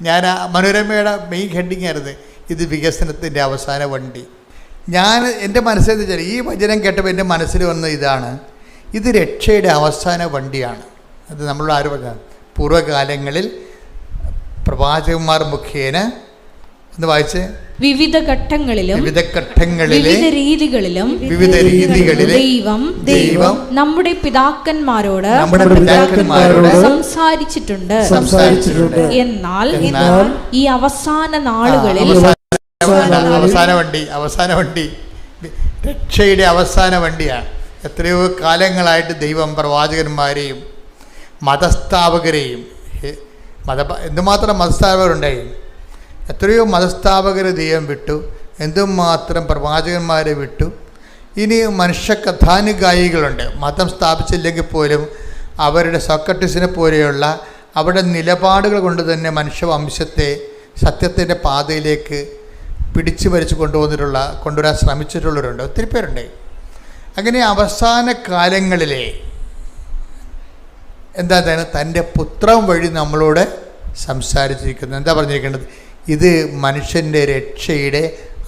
ഞാൻ മനോരമയുടെ മെയിൻ ഹെഡിങ് ആയിരുന്നു ഇത് വികസനത്തിൻ്റെ അവസാന വണ്ടി. ഞാൻ എൻ്റെ മനസ്സിൽ വെച്ചാൽ ഈ വചനം കേട്ടപ്പോൾ എൻ്റെ മനസ്സിൽ വന്ന ഇതാണ്, ഇത് രക്ഷയുടെ അവസാന വണ്ടിയാണ്. അത് നമ്മളോട് ആര് പറഞ്ഞ പൂർവ്വകാലങ്ങളിൽ പ്രവാചകന്മാർ മുഖേന എന്ന് വായിച്ച് വിവിധ ഘട്ടങ്ങളിലും വിവിധ രീതികളിലും ദൈവം നമ്മുടെ പിതാക്കന്മാരോട് സംസാരിച്ചിട്ടുണ്ട്. എന്നാൽ ഈ അവസാന നാളുകളിൽ അവസാന വണ്ടി രക്ഷയുടെ അവസാന വണ്ടിയാണ്. എത്രയോ കാലങ്ങളായിട്ട് ദൈവം പ്രവാചകന്മാരെയും മതസ്ഥാപകരെയും എന്തുമാത്രം മതസ്ഥാപകരുണ്ടായി, എത്രയോ മതസ്ഥാപകർ ദൈവം വിട്ടു, എന്തുമാത്രം പ്രവാചകന്മാരെ വിട്ടു. ഇനി മനുഷ്യ കഥാനുഗായികളുണ്ട്, മതം സ്ഥാപിച്ചില്ലെങ്കിൽ പോലും അവരുടെ സോക്രട്ടീസിനെ പോലെയുള്ള അവരുടെ നിലപാടുകൾ കൊണ്ട് തന്നെ മനുഷ്യവംശത്തെ സത്യത്തിൻ്റെ പാതയിലേക്ക് പിടിച്ചു വലിച്ച് കൊണ്ടുവരാൻ ശ്രമിച്ചിട്ടുള്ളവരുണ്ട്, ഒത്തിരി പേരുണ്ട്. അങ്ങനെ അവസാന കാലങ്ങളിലെ എന്താണ് തൻ്റെ പുത്രൻ വഴി നമ്മളോട് സംസാരിച്ചിരിക്കുന്നത്. എന്താ പറഞ്ഞിരിക്കേണ്ടത്? ഇത് മനുഷ്യൻ്റെ രക്ഷയുടെ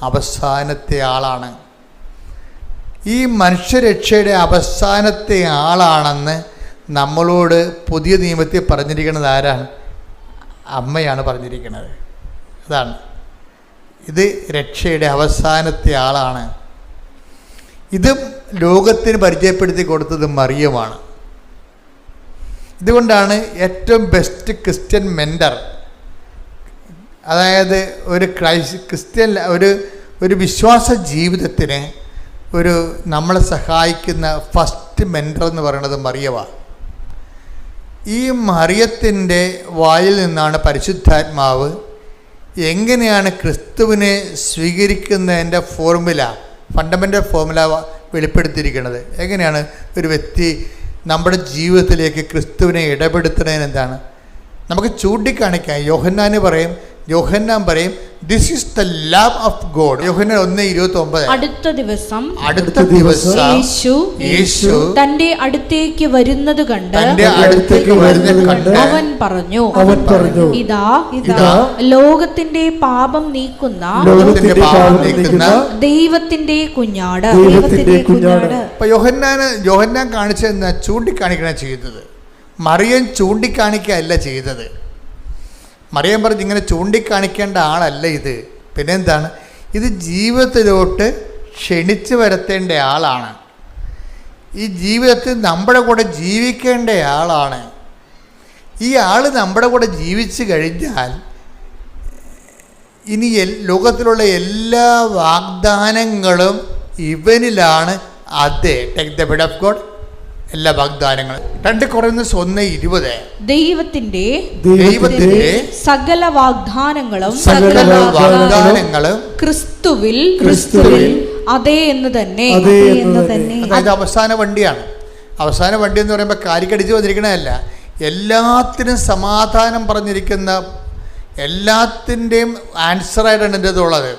അവസാനത്തെ ആളാണ്. ഈ മനുഷ്യരക്ഷയുടെ അവസാനത്തെ ആളാണെന്ന് നമ്മളോട് പുതിയ നിയമത്തിൽ പറഞ്ഞിരിക്കുന്നത് ആരാണ്? അമ്മയാണ് പറഞ്ഞിരിക്കുന്നത്. അതാണ്, ഇത് രക്ഷയുടെ അവസാനത്തെ ആളാണ്. ഇത് ലോകത്തിന് പരിചയപ്പെടുത്തി കൊടുത്തത് മറിയമാണ്. ഇതുകൊണ്ടാണ് ഏറ്റവും ബെസ്റ്റ് ക്രിസ്ത്യൻ മെൻറ്റർ, അതായത് ഒരു ക്രിസ്ത്യൻ ഒരു വിശ്വാസ ജീവിതത്തിന് നമ്മളെ സഹായിക്കുന്ന ഫസ്റ്റ് മെൻറ്റർ എന്ന് പറയുന്നത് മറിയമാണ്. ഈ മറിയത്തിൻ്റെ വായിൽ നിന്നാണ് പരിശുദ്ധാത്മാവ് എങ്ങനെയാണ് ക്രിസ്തുവിനെ സ്വീകരിക്കുന്നതിൻ്റെ ഫണ്ടമെൻ്റൽ ഫോർമുല വെളിപ്പെടുത്തിയിരിക്കുന്നത്. എങ്ങനെയാണ് ഒരു വ്യക്തി നമ്മുടെ ജീവിതത്തിലേക്ക് ക്രിസ്തുവിനെ ഇടപെടുത്തുന്നതിന് എന്താണ് നമുക്ക് ചൂണ്ടിക്കാണിക്കാം. യോഹന്നാൻ പറയും this is the love of God. Yohannan 1:29. അടുത്ത ദിവസം യേശു തന്റെ അടുത്തേക്ക് വരുന്നത് കണ്ട് അവൻ പറഞ്ഞു ഇതാ ലോകത്തിന്റെ പാപം നീക്കുന്ന ദൈവത്തിന്റെ കുഞ്ഞാട്. അപ്പൊ യോഹന്നാൻ കാണിച്ചെന്ന് ചൂണ്ടിക്കാണിക്കണ ചെയ്തത്. മറിയം ചൂണ്ടിക്കാണിക്കല്ല ചെയ്തത്. മറിയം പറഞ്ഞ് ഇങ്ങനെ ചൂണ്ടിക്കാണിക്കേണ്ട ആളല്ല ഇത്. പിന്നെന്താണ്? ഇത് ജീവിതത്തിലോട്ട് ക്ഷണിച്ചു വരുത്തേണ്ട ആളാണ്. ഈ ജീവിതത്തിൽ നമ്മുടെ കൂടെ ജീവിക്കേണ്ട ആളാണ്. ഈ ആൾ നമ്മുടെ കൂടെ ജീവിച്ചു കഴിഞ്ഞാൽ ഇനി ലോകത്തിലുള്ള എല്ലാ വാഗ്ദാനങ്ങളും ഇവനിലാണ്. അതെ, take the bed of God, എല്ലാ വാഗ്ദാനങ്ങളും. 2 Corinthians 1:20. ദൈവത്തിന്റെ സകല വാഗ്ദാനങ്ങളും ക്രിസ്തുവിൽ അതേ എന്ന് തന്നെ. അതായത് അവസാന വണ്ടിയാണ്. അവസാന വണ്ടി എന്ന് പറയുമ്പോൾ കാലിക്കടിച്ച് വന്നിരിക്കണതല്ല, എല്ലാത്തിനും സമാധാനം പറഞ്ഞിരിക്കുന്ന, എല്ലാത്തിൻ്റെയും ആൻസറായിട്ടാണ് എൻ്റെ ഉള്ളത്.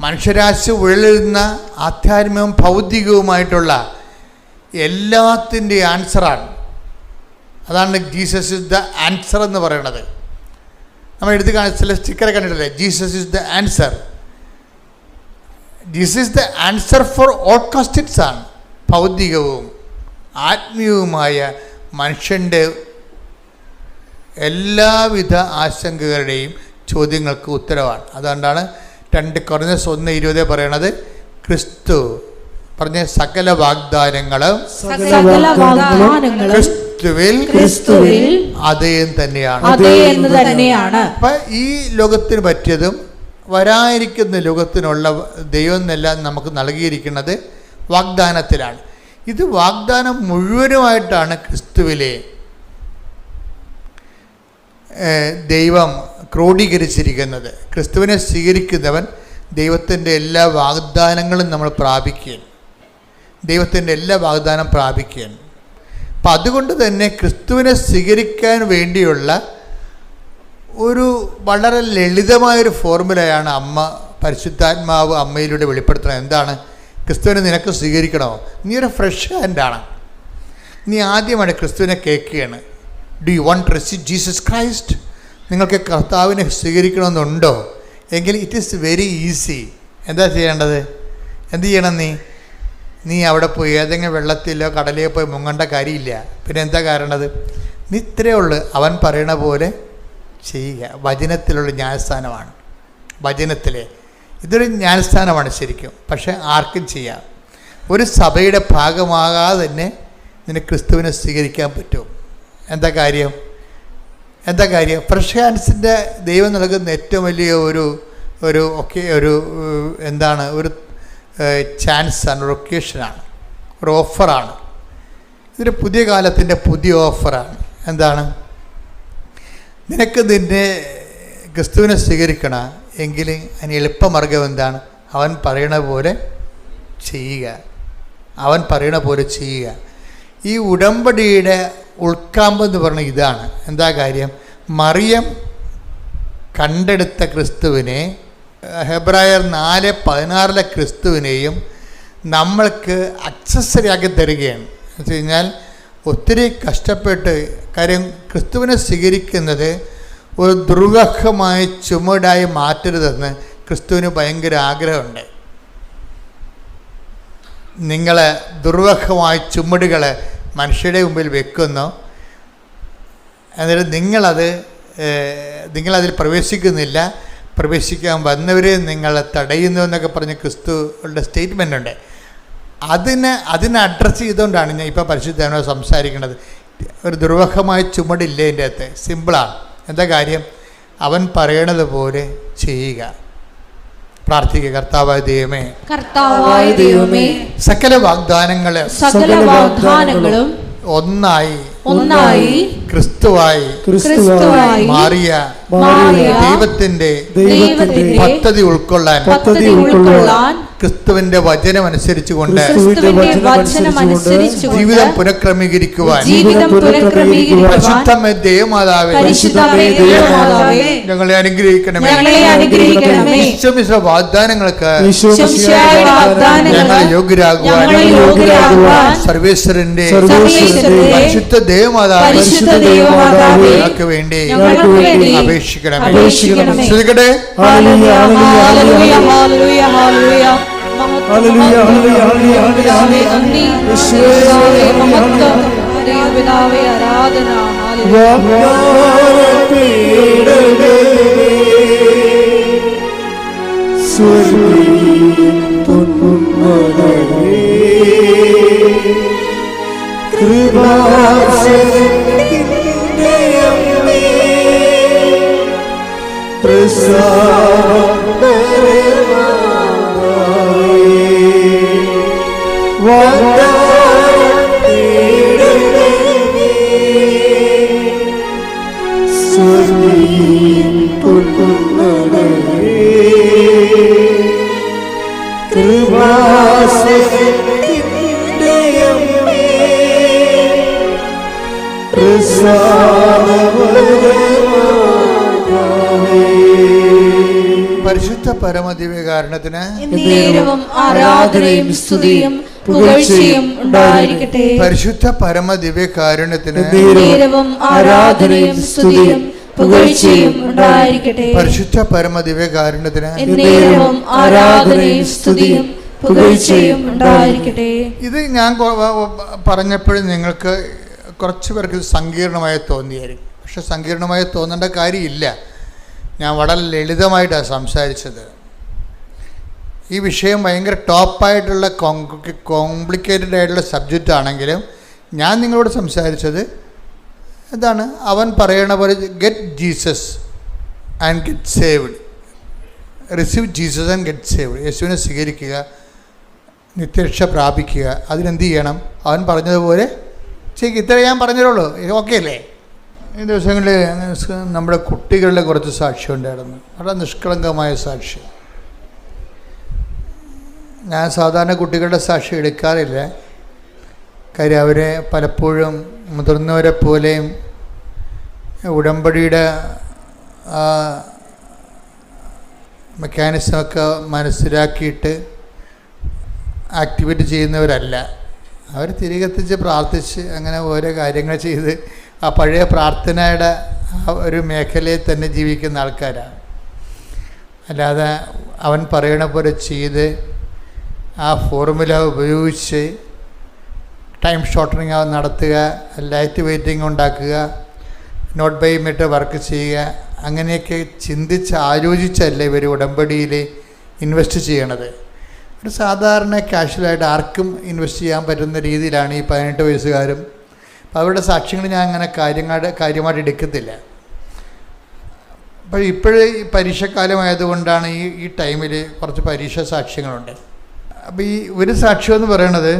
മനുഷ്യരാശി ഉഴലുന്ന ആധ്യാത്മികവും ഭൗതികവുമായിട്ടുള്ള എല്ലാത്തിൻ്റെയും ആൻസറാണ്. അതാണ് ജീസസ് ഇസ് ദ ആൻസർ എന്ന് പറയുന്നത്. നമ്മൾ എടുത്ത് ചില സ്റ്റിക്കറെ കണ്ടിട്ടില്ലേ, Jesus is the answer. Jesus is the answer for all questions ആണ്. ഭൗതികവും ആത്മീയവുമായ മനുഷ്യൻ്റെ എല്ലാവിധ ആശങ്കകളുടെയും ചോദ്യങ്ങൾക്ക് ഉത്തരവാണ്. അതുകൊണ്ടാണ് 2 Corinthians 1:20 പറയണത് ക്രിസ്തു പറഞ്ഞ സകല വാഗ്ദാനങ്ങളും ക്രിസ്തുവിൽ അതേ തന്നെയാണ്. അപ്പൊ ഈ ലോകത്തിന് പറ്റിയതും വരാനിരിക്കുന്ന ലോകത്തിനുള്ള ദൈവം എന്നെല്ലാം നമുക്ക് നൽകിയിരിക്കുന്നത് വാഗ്ദാനത്തിലാണ്. ഇത് വാഗ്ദാനം മുഴുവനുമായിട്ടാണ് ക്രിസ്തുവിലെ ദൈവം ക്രോഡീകരിച്ചിരിക്കുന്നത്. ക്രിസ്തുവിനെ സ്വീകരിക്കുന്നവൻ ദൈവത്തിൻ്റെ എല്ലാ വാഗ്ദാനങ്ങളും നമ്മൾ പ്രാപിക്കുകയാണ്. ദൈവത്തിൻ്റെ എല്ലാ വാഗ്ദാനം പ്രാപിക്കുകയാണ്. അപ്പം അതുകൊണ്ട് തന്നെ ക്രിസ്തുവിനെ സ്വീകരിക്കാൻ വേണ്ടിയുള്ള ഒരു വളരെ ലളിതമായൊരു ഫോർമുലയാണ് പരിശുദ്ധാത്മാവ് അമ്മയിലൂടെ വെളിപ്പെടുത്തുന്നത്. എന്താണ്? ക്രിസ്തുവിനെ നിനക്ക് സ്വീകരിക്കണോ? നീ ഒരു ഫ്രഷ് ഹാൻഡാണ്. നീ ആദ്യമാണ് ക്രിസ്തുവിനെ കേൾക്കുകയാണ്. Do you want to receive Jesus Christ? നിങ്ങൾക്ക് കർത്താവിനെ സ്വീകരിക്കണമെന്നുണ്ടോ? എങ്കിൽ ഇറ്റ് ഈസ് വെരി ഈസി. എന്താ ചെയ്യേണ്ടത്? എന്ത് ചെയ്യണം? നീ അവിടെ പോയി ഏതെങ്കിലും വെള്ളത്തിലോ കടലിലോ പോയി മുങ്ങേണ്ട കാര്യമില്ല. പിന്നെ എന്താ കാരണത്? നീ ഇത്രയേ ഉള്ളൂ, അവൻ പറയണ പോലെ ചെയ്യുക. വചനത്തിലുള്ള ന്യായസ്ഥാനമാണ്. ഇതൊരു ന്യായസ്ഥാനമാണ് ശരിക്കും. പക്ഷേ ആർക്കും ചെയ്യാം. ഒരു സഭയുടെ ഭാഗമാകാതെ തന്നെ നിന്നെ ക്രിസ്തുവിനെ സ്വീകരിക്കാൻ പറ്റും. എന്താ കാര്യം? ഫ്രഷ് ഹാൻഡ്സിൻ്റെ ദൈവം നൽകുന്ന ഏറ്റവും വലിയ ഒരു ചാൻസാണ്, ഒരു ഒക്കേഷനാണ്, ഒരു ഓഫറാണ്. ഇതൊരു പുതിയ കാലത്തിൻ്റെ പുതിയ ഓഫറാണ്. എന്താണ്? നിനക്ക് നിന്നെ ക്രിസ്തുവിനെ സ്വീകരിക്കണം എങ്കിൽ അതിന് എളുപ്പമാർഗം എന്താണ്? അവൻ പറയണ പോലെ ചെയ്യുക. അവൻ പറയണ പോലെ ചെയ്യുക. ഈ ഉടമ്പടിയുടെ ഉൾക്കാമ്പെന്ന് പറഞ്ഞ ഇതാണ്. എന്താ കാര്യം? മറിയം കണ്ടെടുത്ത ക്രിസ്തുവിനെ, ഹെബ്രായർ 4:16 ക്രിസ്തുവിനെയും നമ്മൾക്ക് അക്സസറിയാക്കി തരികയാണ്. എന്ന് വെച്ച് കഴിഞ്ഞാൽ ഒത്തിരി കഷ്ടപ്പെട്ട്, കാര്യം ക്രിസ്തുവിനെ സ്വീകരിക്കുന്നത് ഒരു ദുർവഹമായ ചുമടായി മാറ്റരുതെന്ന് ക്രിസ്തുവിന് ഭയങ്കര ആഗ്രഹമുണ്ട്. നിങ്ങൾ ദുർവഹമായ ചുമടുകൾ മനുഷ്യരുടെ മുമ്പിൽ വെക്കുന്നു, എന്നിട്ട് നിങ്ങളതിൽ പ്രവേശിക്കുന്നില്ല, പ്രവേശിക്കാൻ വന്നവരെ നിങ്ങൾ തടയുന്നു എന്നൊക്കെ പറഞ്ഞ് ക്രിസ്തുവിൻ്റെ സ്റ്റേറ്റ്മെൻ്റ് ഉണ്ട്. അതിനെ അഡ്രസ്സ് ചെയ്തുകൊണ്ടാണ് ഞാൻ ഇപ്പോൾ പരിശുദ്ധനോട് സംസാരിക്കുന്നത്. ഒരു ദുർവഹമായ ചുമടില്ലേ എൻ്റെ അകത്ത്? സിമ്പിളാണ്. എന്താ കാര്യം? അവൻ പറയണത് പോലെ ചെയ്യുക. പ്രാർത്ഥിക്കുക. കർത്താവായ ദൈവമേ, സകല വാഗ്ദാനങ്ങളും ഒന്നായി ക്രിസ്തുവായി മാറിയ ദൈവത്തിന്റെ പദ്ധതി ഉൾക്കൊള്ളാൻ ക്രിസ്തുവിന്റെ വചനം അനുസരിച്ചുകൊണ്ട് ജീവിതം പുനഃക്രമീകരിക്കുവാൻ പരിശുദ്ധമേ ദൈവമാതാവേ ഞങ്ങളെ അനുഗ്രഹിക്കണമേ. ഈശോമിശിഹ വാഗ്ദാനങ്ങൾക്ക് ഞങ്ങളെ യോഗ്യരാകുവാൻ സർവേശ്വരന്റെ പരിശുദ്ധ ദൈവമാതാവേ ഞങ്ങൾക്ക് വേണ്ടി അപേക്ഷിക്കണമേ. ശ്രദ്ധിക്കട്ടെ. പരിശുദ്ധ പരമദിവ്യകാരുണ്യത്തിന് ആരാധനയും സ്തുതിയും പുകഴ്ചയും ഉണ്ടായിരിക്കട്ടെ. പരിശുദ്ധ പരമദിവ്യകാരുണ്യത്തിന് ആരാധനയും സ്തുതിയും പുകഴ്ചയും ഉണ്ടായിരിക്കട്ടെ. പരിശുദ്ധ പരമദിവ്യകാരുണ്യത്തിന് ആരാധനയും സ്തുതിയും പുകഴ്ചയും ഉണ്ടായിരിക്കട്ടെ. ഇത് ഞാൻ പറഞ്ഞപ്പോഴും നിങ്ങൾക്ക് കുറച്ച് പേർക്ക് ഇത് സങ്കീർണമായി തോന്നിയായിരിക്കും. പക്ഷെ സങ്കീർണമായി തോന്നേണ്ട കാര്യമില്ല. ഞാൻ വളരെ ലളിതമായിട്ടാണ് സംസാരിച്ചത്. ഈ വിഷയം ഭയങ്കര ടോപ്പായിട്ടുള്ള കോംപ്ലിക്കേറ്റഡ് ആയിട്ടുള്ള സബ്ജക്റ്റ് ആണെങ്കിലും ഞാൻ നിങ്ങളോട് സംസാരിച്ചത് എന്താണ്? അവൻ പറയണ പോലെ get Jesus and get saved. Receive Jesus and get saved. യേശുവിനെ സ്വീകരിക്കുക, നിത്യരക്ഷ പ്രാപിക്കുക. അതിനെന്ത് ചെയ്യണം? അവൻ പറഞ്ഞതുപോലെ ചെയ്യുക. ഇത്രേ ഞാൻ പറഞ്ഞുള്ളൂ. ഓക്കെ അല്ലേ? ഈ ദിവസങ്ങളിൽ നമ്മുടെ കുട്ടികളുടെ കുറച്ച് സാക്ഷ്യം ഉണ്ടായിരുന്നു. വളരെ നിഷ്കളങ്കമായ സാക്ഷ്യം. ഞാൻ സാധാരണ കുട്ടികളുടെ സാക്ഷ്യം എടുക്കാറില്ല. കാര്യം അവരെ പലപ്പോഴും മുതിർന്നവരെ പോലെയും ഉടമ്പടിയുടെ മെക്കാനിസമൊക്കെ മനസ്സിലാക്കിയിട്ട് ആക്ടിവേറ്റ് ചെയ്യുന്നവരല്ല. അവർ തിരികെത്തിച്ച് പ്രാർത്ഥിച്ച് അങ്ങനെ ഓരോ കാര്യങ്ങൾ ചെയ്ത് ആ പഴയ പ്രാർത്ഥനയുടെ ആ ഒരു മേഖലയിൽ തന്നെ ജീവിക്കുന്ന ആൾക്കാരാണ്. അല്ലാതെ അവൻ പറയണ പോലെ ചെയ്ത് ആ ഫോർമുല ഉപയോഗിച്ച് ടൈം ഷോർട്ടനിങ് നടത്തുക, ലൈറ്റ് വെയിറ്റിംഗ് ഉണ്ടാക്കുക, നോട്ട് ബൈ മിറ്റ് വർക്ക് ചെയ്യുക, അങ്ങനെയൊക്കെ ചിന്തിച്ച് ആലോചിച്ചല്ല ഇവർ ഉടമ്പടിയിൽ ഇൻവെസ്റ്റ് ചെയ്യണത്. ഒരു സാധാരണ കാഷ്വലായിട്ട് ആർക്കും ഇൻവെസ്റ്റ് ചെയ്യാൻ പറ്റുന്ന രീതിയിലാണ് ഈ 18 വയസ്സുകാരും. അപ്പോൾ അവരുടെ സാക്ഷ്യങ്ങൾ ഞാൻ അങ്ങനെ കാര്യമായിട്ട് എടുക്കത്തില്ല. അപ്പോൾ ഇപ്പോഴേ ഈ പരീക്ഷക്കാലമായതുകൊണ്ടാണ് ഈ ടൈമിൽ കുറച്ച് പരീക്ഷ സാക്ഷ്യങ്ങളുണ്ട്. അപ്പോൾ ഈ ഒരു സാക്ഷ്യം എന്ന് പറയണത്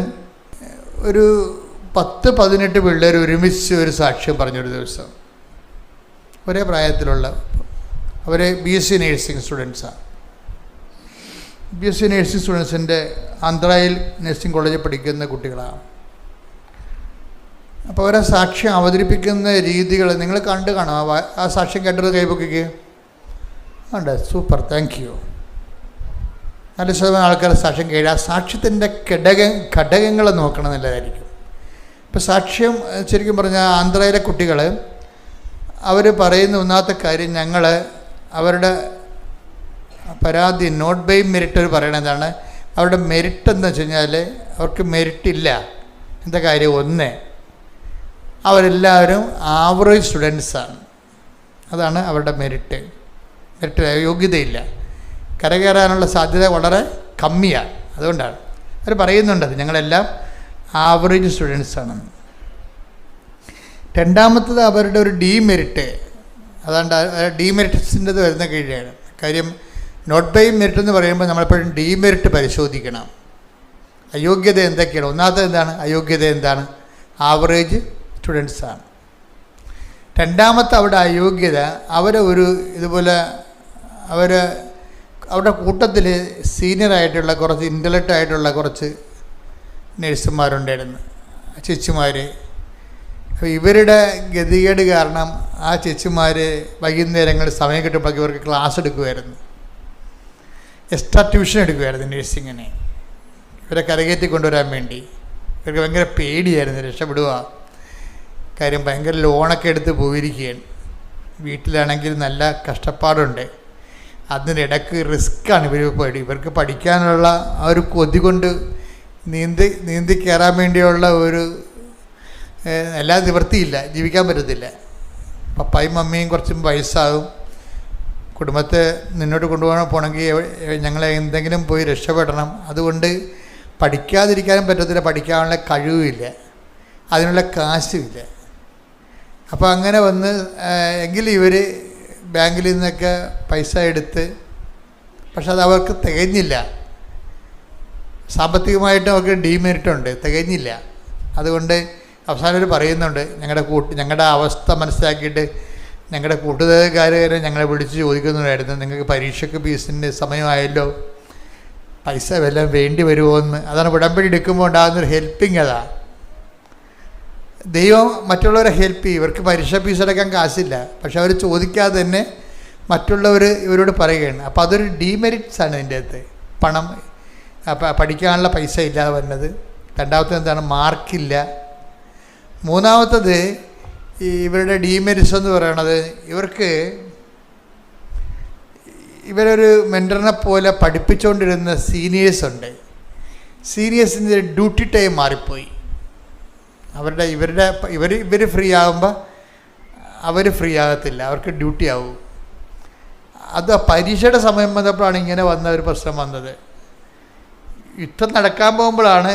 ഒരു 10-18 പിള്ളേർ ഒരുമിച്ച് ഒരു സാക്ഷ്യം പറഞ്ഞൊരു ദിവസം. ഒരേ പ്രായത്തിലുള്ള അവർ BSc നേഴ്സിംഗ് സ്റ്റുഡൻസാണ്. BSc നേഴ്സിംഗ് സ്റ്റുഡൻസിൻ്റെ ആന്ധ്രയിൽ നഴ്സിംഗ് കോളേജിൽ പഠിക്കുന്ന കുട്ടികളാണ്. അപ്പോൾ അവരെ സാക്ഷ്യം അവതരിപ്പിക്കുന്ന രീതികൾ നിങ്ങൾ കണ്ടു കാണാം. ആ സാക്ഷ്യം കേട്ടത് കൈപൊക്കിക്ക് ഉണ്ട്. Super, thank you. 4% ആൾക്കാർ സാക്ഷ്യം കേൾക്കുക. ആ സാക്ഷ്യത്തിൻ്റെ ഘടകങ്ങൾ നോക്കണം നല്ലതായിരിക്കും. ഇപ്പോൾ സാക്ഷ്യം ശരിക്കും പറഞ്ഞാൽ ആന്ധ്രയിലെ കുട്ടികൾ അവർ പറയുന്ന ഒന്നാമത്തെ കാര്യം, ഞങ്ങൾ അവരുടെ പരാതി നോട്ട് ബൈ മെറിറ്റ് അവർ പറയണതാണ്. അവരുടെ മെറിറ്റ് എന്ന് വെച്ച് കഴിഞ്ഞാൽ അവർക്ക് മെറിറ്റില്ല. എന്താ കാര്യം? ഒന്ന്, അവരെല്ലാവരും ആവറേജ് സ്റ്റുഡൻസാണ്. അതാണ് അവരുടെ മെറിറ്റ്. യോഗ്യതയില്ല, കരകയറാനുള്ള സാധ്യത വളരെ കമ്മിയാണ്. അതുകൊണ്ടാണ് അവർ പറയുന്നുണ്ടത് ഞങ്ങളെല്ലാം ആവറേജ് സ്റ്റുഡൻസാണ്. രണ്ടാമത്തത് അവരുടെ ഒരു ഡീമെറിറ്റ്. അതുകൊണ്ട് ഡീമെറിറ്റ്സിൻ്റെത് വരുന്ന കീഴാണ് കാര്യം. നോട്ട് ബൈ മെറിറ്റ് എന്ന് പറയുമ്പോൾ നമ്മളെപ്പോഴും ഡീമെറിറ്റ് പരിശോധിക്കണം. അയോഗ്യത എന്തൊക്കെയാണ്? ഒന്നാമത്തെ എന്താണ് അയോഗ്യത? എന്താണ്? ആവറേജ് സ്റ്റുഡൻസാണ്. രണ്ടാമത്തെ അവരുടെ അയോഗ്യത, അവരെ ഒരു ഇതുപോലെ അവരുടെ കൂട്ടത്തിൽ സീനിയറായിട്ടുള്ള കുറച്ച് ഇൻ്റലക്റ്റ് ആയിട്ടുള്ള കുറച്ച് നഴ്സുമാരുണ്ടായിരുന്നു, ചേച്ചിമാർ. അപ്പോൾ ഇവരുടെ ഗതികേട് കാരണം ആ ചേച്ചിമാർ വൈകുന്നേരങ്ങളിൽ സമയം കിട്ടുമ്പോഴേക്ക് ഇവർക്ക് ക്ലാസ് എടുക്കുമായിരുന്നു, എക്സ്ട്രാ ട്യൂഷൻ എടുക്കുമായിരുന്നു നഴ്സിങ്ങിനെ, ഇവരെ കരകയറ്റി കൊണ്ടുവരാൻ വേണ്ടി. ഇവർക്ക് ഭയങ്കര പേടിയായിരുന്നു രക്ഷപ്പെടുക. കാര്യം ഭയങ്കര ലോണൊക്കെ എടുത്ത് പോയിരിക്കുകയാണ്. വീട്ടിലാണെങ്കിൽ നല്ല കഷ്ടപ്പാടുണ്ട്. അതിനിടയ്ക്ക് റിസ്ക്കാണ്. ഇവർക്ക് പഠിക്കാനുള്ള ആ ഒരു കൊതി കൊണ്ട് നീന്തി കയറാൻ വേണ്ടിയുള്ള ഒരു എല്ലാ നിവൃത്തിയില്ല, ജീവിക്കാൻ പറ്റത്തില്ല. പപ്പായും മമ്മിയും കുറച്ചും വയസ്സാകും. കുടുംബത്തെ മുന്നോട്ട് പോകണമെങ്കിൽ ഞങ്ങളെ എന്തെങ്കിലും പോയി രക്ഷപ്പെടണം. അതുകൊണ്ട് പഠിക്കാതിരിക്കാനും പറ്റത്തില്ല, പഠിക്കാനുള്ള കഴിവുമില്ല, അതിനുള്ള കാശുമില്ല. അപ്പോൾ അങ്ങനെ വന്ന് എങ്കിലും ഇവർ ബാങ്കിൽ നിന്നൊക്കെ പൈസ എടുത്ത്, പക്ഷെ അത് അവർക്ക് തികഞ്ഞില്ല. സാമ്പത്തികമായിട്ട് അവർക്ക് ഡീമെറിറ്റ് ഉണ്ട്, തികഞ്ഞില്ല. അതുകൊണ്ട് അവസാനം അവർ പറയുന്നുണ്ട്, ഞങ്ങളുടെ അവസ്ഥ മനസ്സിലാക്കിയിട്ട് ഞങ്ങളുടെ കൂട്ടുകാർ ഞങ്ങളെ വിളിച്ച് ചോദിക്കുന്നുണ്ടായിരുന്നു, നിങ്ങൾക്ക് പരീക്ഷയ്ക്ക് ഫീസിൻ്റെ സമയമായല്ലോ, പൈസ വല്ലതും വേണ്ടി വരുമോ എന്ന്. അതാണ് ഉടമ്പടി എടുക്കുമ്പോൾ ഉണ്ടാകുന്നൊരു ഹെൽപ്പിങ്. അതാണ് ദൈവം മറ്റുള്ളവരെ ഹെൽപ്പ് ചെയ്യും. ഇവർക്ക് പരീക്ഷ ഫീസ് അടക്കാൻ കാശില്ല, പക്ഷെ അവർ ചോദിക്കാതെ തന്നെ മറ്റുള്ളവർ ഇവരോട് പറയുകയാണ്. അപ്പോൾ അതൊരു ഡീമെറിറ്റ്സാണ് ഇതിൻ്റെ അകത്ത്. പണം പഠിക്കാനുള്ള പൈസ ഇല്ലാതെ വരുന്നത്. രണ്ടാമത്തത് എന്താണ്? മാർക്കില്ല. മൂന്നാമത്തത് ഇവരുടെ ഡീമെറിറ്റ്സ് എന്ന് പറയണത്, ഇവരൊരു മെൻറ്ററിനെ പോലെ പഠിപ്പിച്ചുകൊണ്ടിരുന്ന സീനിയേഴ്സ് ഉണ്ട്. സീനിയേഴ്സിൻ്റെ ഡ്യൂട്ടി ടൈം മാറിപ്പോയി. ഇവർ ഫ്രീ ആകുമ്പോൾ അവർ ഫ്രീ ആകത്തില്ല, അവർക്ക് ഡ്യൂട്ടി ആവും. അത് പരീക്ഷയുടെ സമയം വന്നപ്പോഴാണ് ഇങ്ങനെ വന്ന ഒരു പ്രശ്നം വന്നത്. യുദ്ധം നടക്കാൻ പോകുമ്പോഴാണ്